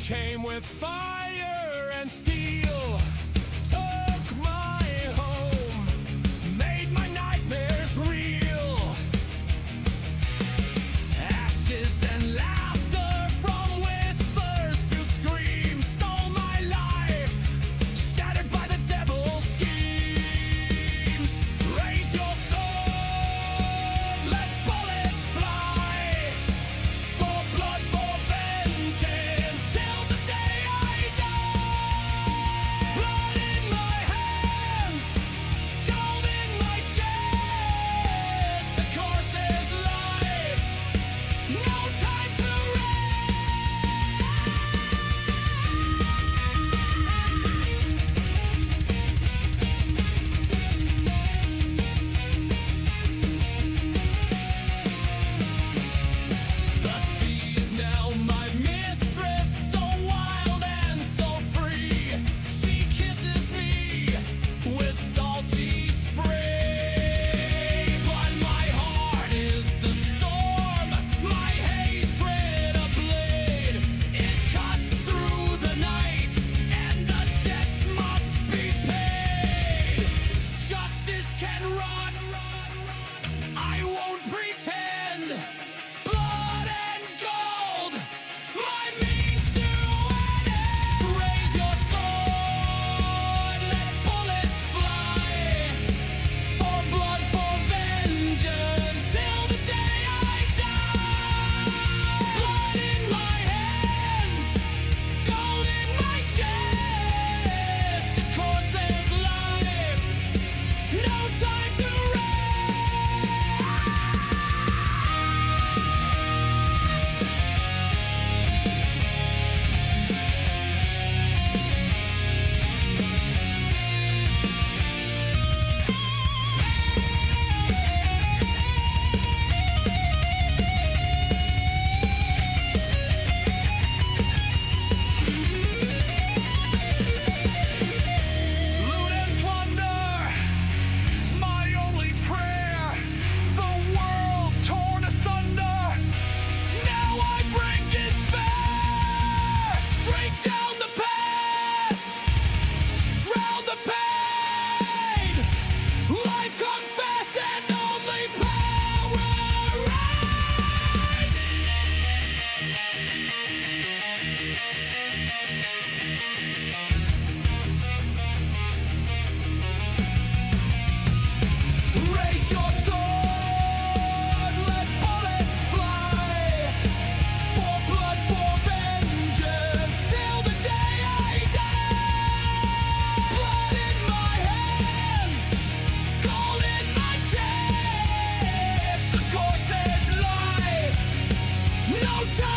came with fire and steel, took my home, made my nightmares real. Ashes and laughter from whispers to screams stole my life, shattered by the devil's schemes. Raise your sword, let bullets fly, for blood, for vengeance, till the day I die. Blood in my hands, gold in my chest, the course is life, no time to The sea is now my mistress, so wild and so free. She kisses me with salty spray. But my heart is the storm, my hatred a blade. It cuts through the night, and the debts must be paid. Justice can rot, I won't pretend. Blood and gold, my means to an end. Raise your sword, let bullets fly, for blood, for vengeance, till the day I die. Blood in my hands, gold in my chest, the course is life, no time to rest. Loot and plunder, my only prayer. The world torn asunder. Now I bring despair. Drink down the past, drown the pain. Life comes fast and only power Raise your sword, let bullets fly, for blood, for vengeance, till the day I die. Blood in my hands, gold in my chest, the course is life, no time